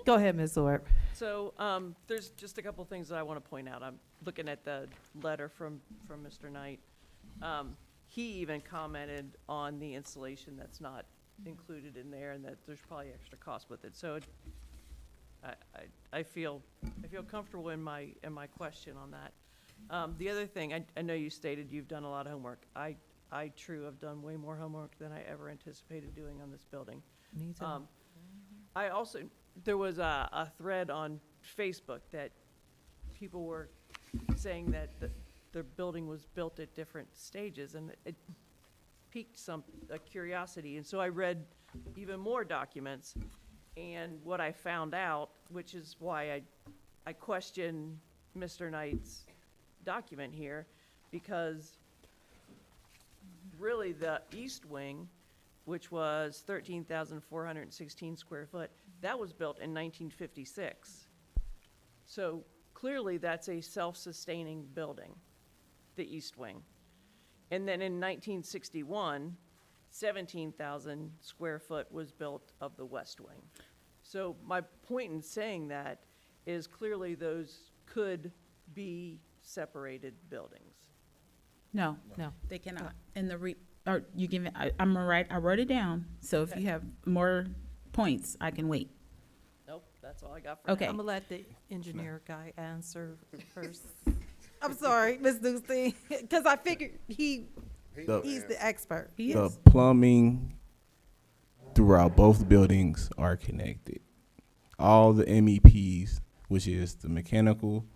Go ahead, Ms. Zorb. So, there's just a couple things that I want to point out. I'm looking at the letter from Mr. Knight. He even commented on the installation that's not included in there, and that there's probably extra cost with it. So I feel comfortable in my question on that. The other thing, I know you stated you've done a lot of homework. I true have done way more homework than I ever anticipated doing on this building. Me too. I also, there was a thread on Facebook that people were saying that the building was built at different stages, and it piqued a curiosity. And so I read even more documents, and what I found out, which is why I question Mr. Knight's document here, because really the east wing, which was 13,416 square foot, that was built in 1956. So clearly that's a self-sustaining building, the east wing. And then in 1961, 17,000 square foot was built of the west wing. So my point in saying that is clearly those could be separated buildings. No, No. they cannot. And or you give it, I'm all right, I wrote it down, so if you have more points, I can wait. Nope, that's all I got for now. Okay. I'm gonna let the engineer guy answer first. I'm sorry, Ms. Dukestein, because I figured he's the expert. He The is. plumbing throughout both buildings are connected. All the MEPs, which is the mechanical,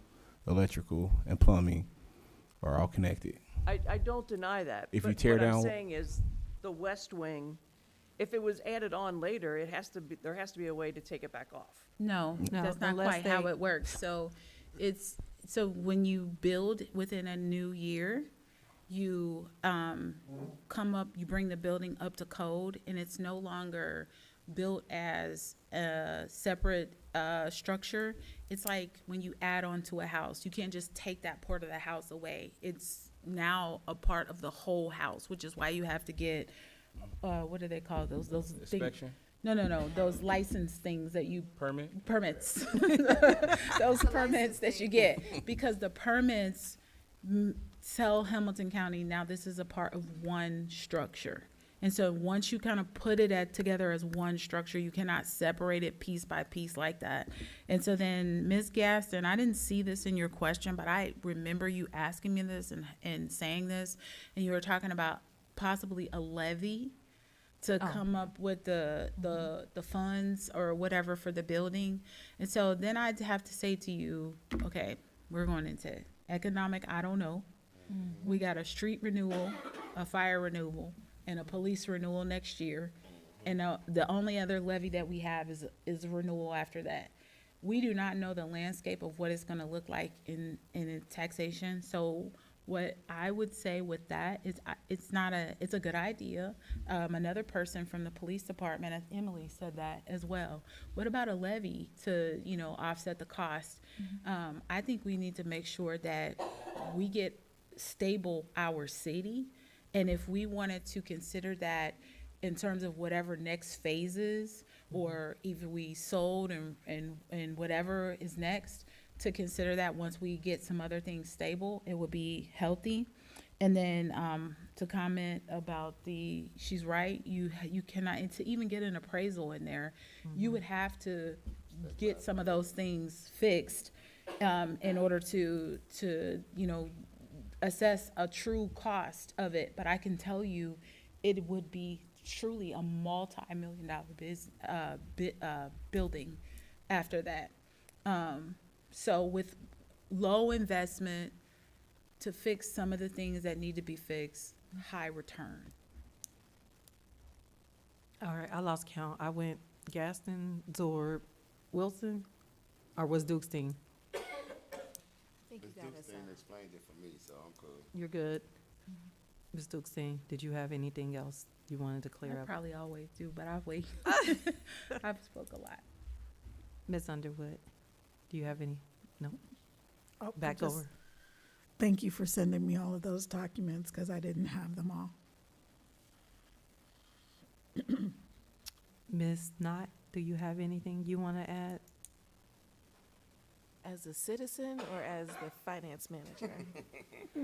electrical, and plumbing, are all connected. I don't deny that. If you but tear what I'm down- saying is, the west wing, if it was added on later, there has to be a way to take it back off. No, No, that's not unless quite how they- it works. So so when you build within a new year, you you bring the building up to code, and it's no longer built as a separate structure. It's like when you add on to a house, you can't just take that part of the house away. It's now a part of the whole house, which is why you have to get, what do they call those? Those things. Inspection, No, those license things that you permit. permits. Those permits that you get, because the permits tell Hamilton County, now this is a part of one structure. And so once you kind of put it together as one structure, you cannot separate it piece by piece like that. And so then, Ms. Gaston, I didn't see this in your question, but I remember you asking me this and saying this, and you were talking about possibly a levy to come up with the funds or whatever for the building. And so then I'd have to say to you, okay, we're going into economic, I don't know. We got a street renewal, a fire renewal, and a police renewal next year. And the only other levy that we have is a renewal after that. We do not know the landscape of what it's gonna look like in taxation. So What I would say with that is, it's a good idea. Another person from the police department, as Emily said that as well. What about a levy to, offset the cost? I think we need to make sure that we get stable our city. And if we wanted to consider that in terms of whatever next phases, or either we sold and whatever is next, to consider that once we get some other things stable, it would be healthy. And then to comment about she's right, you cannot, and to even get an appraisal in there, you would have to get some of those things fixed in order to assess a true cost of it. But I can tell you, it would be truly a multi-million-dollar building after that. So with low investment to fix some of the things that need to be fixed, high return. All right, I lost count. I went Gaston, Zorb, Wilson, or was Dukestein? I think you got us. explained it for me, so I'm cool. You're good. Ms. Dukestein, did you have anything else you wanted to clear I up? probably always do, but I'll wait. I've spoke a lot. Ms. Underwood, do you have any? No? Oh, Back just over. Thank you for sending me all of those documents, because I didn't have them all. Ms. Knott, do you have anything you want to add? As a citizen or as the finance manager?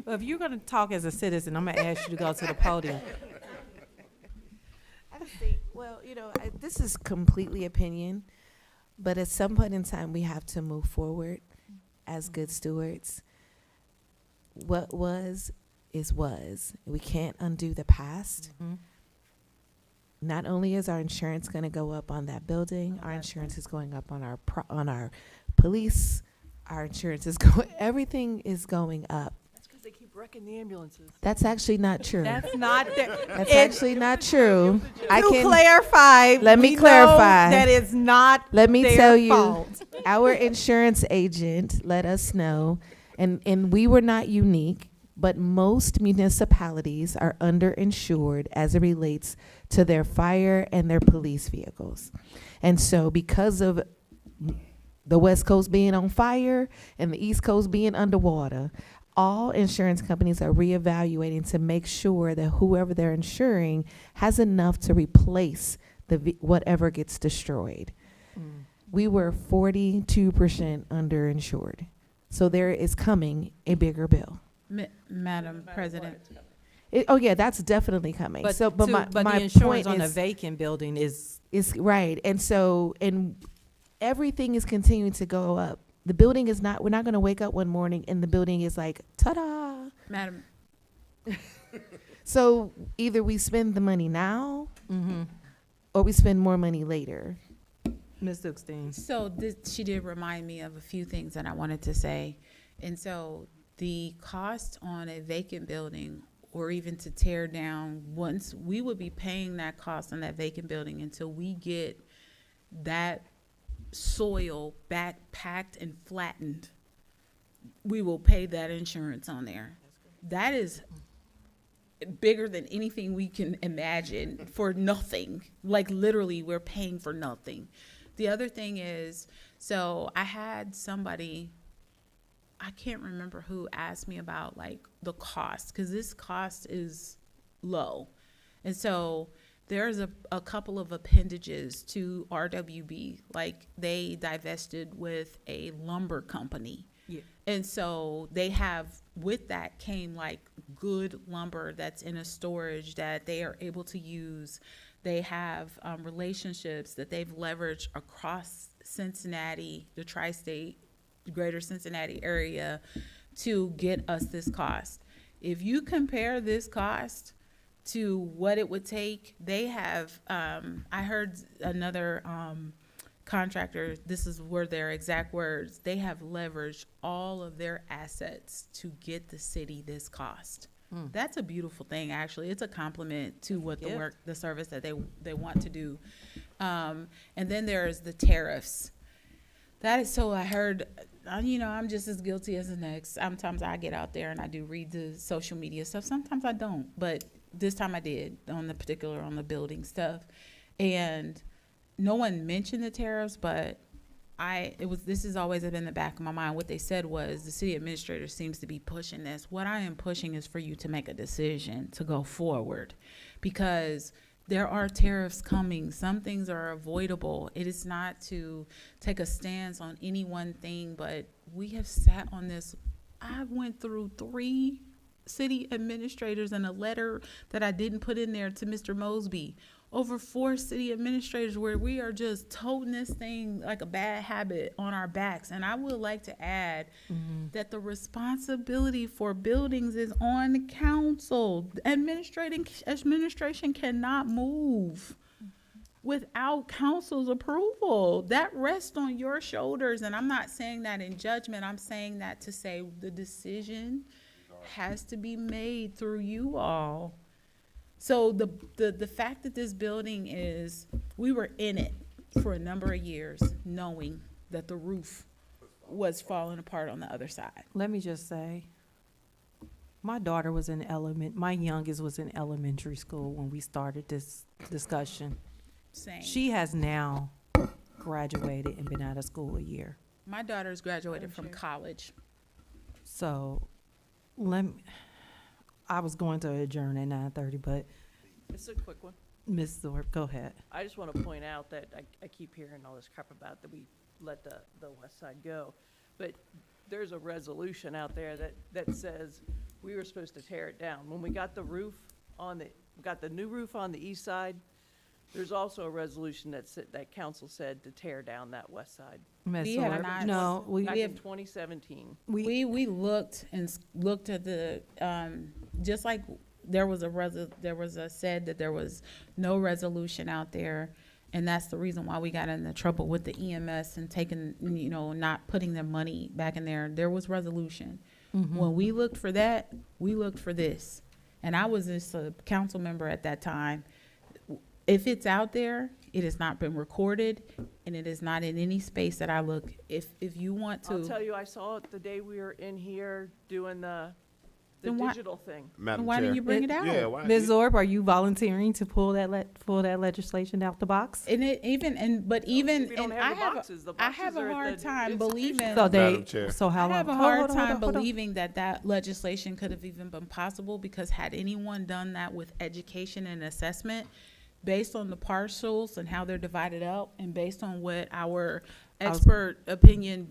Well, if you're going to talk as a citizen, I'm going to ask you to go to the podium. I just think, well, this is completely opinion, but at some point in time, we have to move forward as good stewards. What was is was. We can't undo the past. Mm-hmm. Not only is our insurance going to go up on that building, our insurance is going up on our police. Our insurance is going. Everything is going up. That's because they keep wrecking the ambulances. That's actually not true. That's not That's actually not true. I to can clarify. Let me we know clarify. that is not. Let me their tell you, fault. our insurance agent let us know, and we were not unique, but most municipalities are underinsured as it relates to their fire and their police vehicles. And so because of the West Coast being on fire and the East Coast being underwater, all insurance companies are reevaluating to make sure that whoever they're insuring has enough to replace whatever gets destroyed. We were 42% underinsured. So there is coming a bigger bill. Madam President. That's definitely coming. But, so, but my the insurance point on a is, vacant building is right. And everything is continuing to go up. The building is not, we're not going to wake up one morning and the building is like, ta-da. Madam, So either we spend the money now mm-hmm. or we spend more money later. Ms. Dukestein. so she did remind me of a few things that I wanted to say. And so the cost on a vacant building, or even to tear down, once we would be paying that cost on that vacant building until we get that soil back packed and flattened, we will pay that insurance on there. That is bigger than anything we can imagine, for nothing. Like literally we're paying for nothing. The other thing is, so I had somebody, I can't remember who, asked me about like the cost, because this cost is low. And so there's a couple of appendages to RWB, like they divested with a lumber company. Yeah. And so they have, with that came like good lumber that's in a storage that they are able to use. They have relationships that they've leveraged across Cincinnati, the tri-state, greater Cincinnati area, to get us this cost. If you compare this cost to what it would take, they have, I heard another contractor, this were their exact words, they have leveraged all of their assets to get the city this cost. That's a beautiful thing, actually. It's a compliment to what the work, the service that they want to do. And then there's the tariffs. That is, so I heard I'm just as guilty as the next. Sometimes I get out there and I do read the social media stuff. Sometimes I don't, but this time I did on the building stuff. And no one mentioned the tariffs, but this has always been in the back of my mind. What they said was the city administrator seems to be pushing this. What I am pushing is for you to make a decision to go forward, because there are tariffs coming. Some things are avoidable. It is not to take a stance on any one thing, but we have sat on this. I went through 3 city administrators and a letter that I didn't put in there to Mr. Mosby. Over 4 city administrators where we are just toting this thing like a bad habit on our backs. And I would like to add that the responsibility for buildings is on the council. Administration cannot move without council's approval. That rests on your shoulders. And I'm not saying that in judgment. I'm saying that to say the decision has to be made through you all. So the fact that this building we were in it for a number of years, knowing that the roof was falling apart on the other side. Let me just say, my daughter was my youngest was in elementary school when we started this discussion. Same. She has now graduated and been out of school a year. My daughter's graduated from college. So I was going to adjourn at 9:30, but It's a quick one. Ms. Thorpe, go ahead. I just want to point out that I keep hearing all this crap about that we let the west side go. But there's a resolution out there that says we were supposed to tear it down. When we got the new roof on the east side, there's also a resolution that council said to tear down that west side. Ms. We have Thorpe, not- no, Back in 2017. We looked at the just like there was said that there was no resolution out there, and that's the reason why we got into trouble with the EMS and taking not putting their money back in there. There was resolution. When we looked for that, we looked for this, and I was just a council member at that time. If it's out there, it has not been recorded, and it is not in any space that I look. If you want to, I'll tell you, I saw it the day we were in here doing the Then why- digital thing. Madam why Chair. didn't you bring it out? Yeah, why? Ms. Thorpe, are you volunteering to pull that legislation out the box? And it even and but even we don't and have I the have boxes. The I boxes have are a at hard the time institution. believing. So Madam Chair. so how I long? have a hold hard on, time hold on. believing that legislation could have even been possible, because had anyone done that with education and assessment, based on the parcels and how they're divided up, and based on what our expert opinion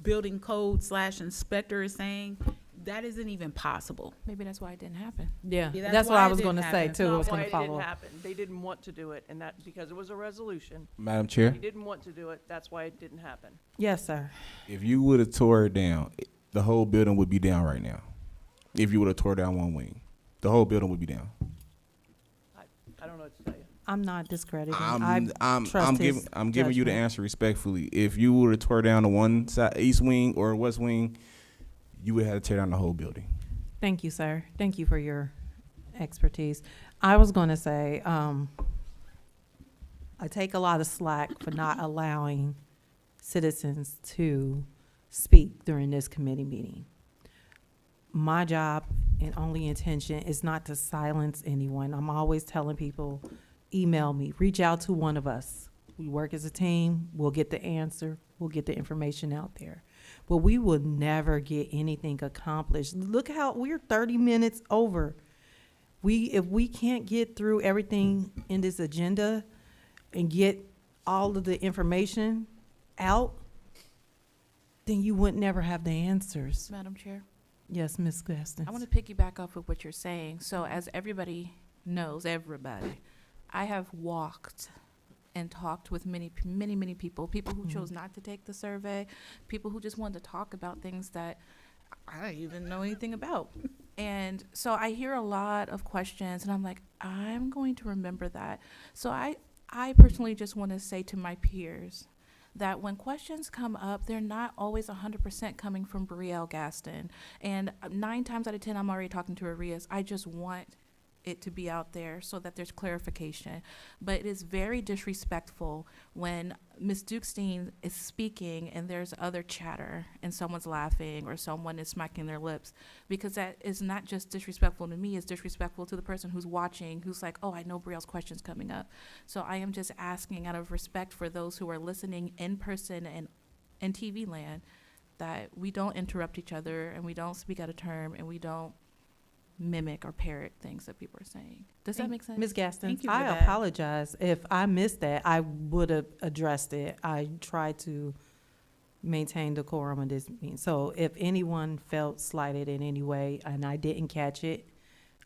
building code / inspector is saying, that isn't even possible. Maybe that's why it didn't happen. Yeah, Yeah, that's what why I it was didn't going to say happen. too. I Not was why going to it follow didn't up. happen. They didn't want to do it, and that because it was a resolution. Madam Chair, They didn't want to do it. That's why it didn't happen. Yes, sir. if you would have tore it down, the whole building would be down right now. If you would have tore down one wing, the whole building would be down. I don't know what to tell you. I'm not discrediting. I'm trust his giving you the judgment. answer respectfully. If you would have tore down the one side, east wing or west wing, you would have to tear down the whole building. Thank you, sir. Thank you for your expertise. I was going to say, I take a lot of slack for not allowing citizens to speak during this committee meeting. My job and only intention is not to silence anyone. I'm always telling people, email me, reach out to one of us. We work as a team. We'll get the answer. We'll get the information out there. But we will never get anything accomplished. Look how we're 30 minutes over. If we can't get through everything in this agenda and get all of the information out, then you would never have the answers. Madam Chair, Yes, Ms. Gaston. I want to piggyback off of what you're saying. So as everybody knows, I have walked and talked with many people who chose not to take the survey, people who just wanted to talk about things that I don't even know anything about. And so I hear a lot of questions, and I'm like, I'm going to remember that. So I personally just want to say to my peers that when questions come up, they're not always 100% coming from Brielle Gaston. And 9 times out of 10, I'm already talking to Arias. I just want it to be out there so that there's clarification. But it is very disrespectful when Ms. Dukestein is speaking and there's other chatter and someone's laughing or someone is smacking their lips, because that is not just disrespectful to me, it's disrespectful to the person who's watching, who's like, oh, I know Brielle's question's coming up. So I am just asking, out of respect for those who are listening in person and in TV land, that we don't interrupt each other and we don't speak out of term and we don't mimic or parrot things that people are saying. Does that make sense? Ms. Gaston, Thank you for I that. apologize. If I missed that, I would have addressed it. I tried to maintain decorum of this meeting. So if anyone felt slighted in any way and I didn't catch it,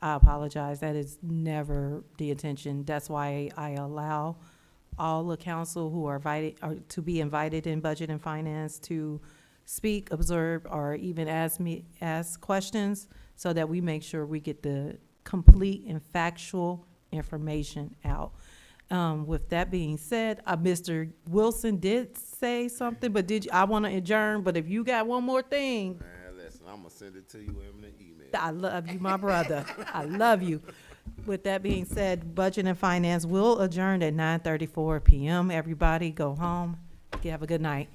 I apologize. That is never the intention. That's why I allow all the council who are invited, or to be invited in Budget and Finance to speak, observe, or even ask questions, so that we make sure we get the complete and factual information out. With that being said, Mr. Wilson did say something, but I want to adjourn, but if you got one more thing, Man, listen, I'm gonna send it to you in an email. I love you, my brother. I love you. With that being said, Budget and Finance will adjourn at 9:34 p.m. Everybody go home. Have a good night.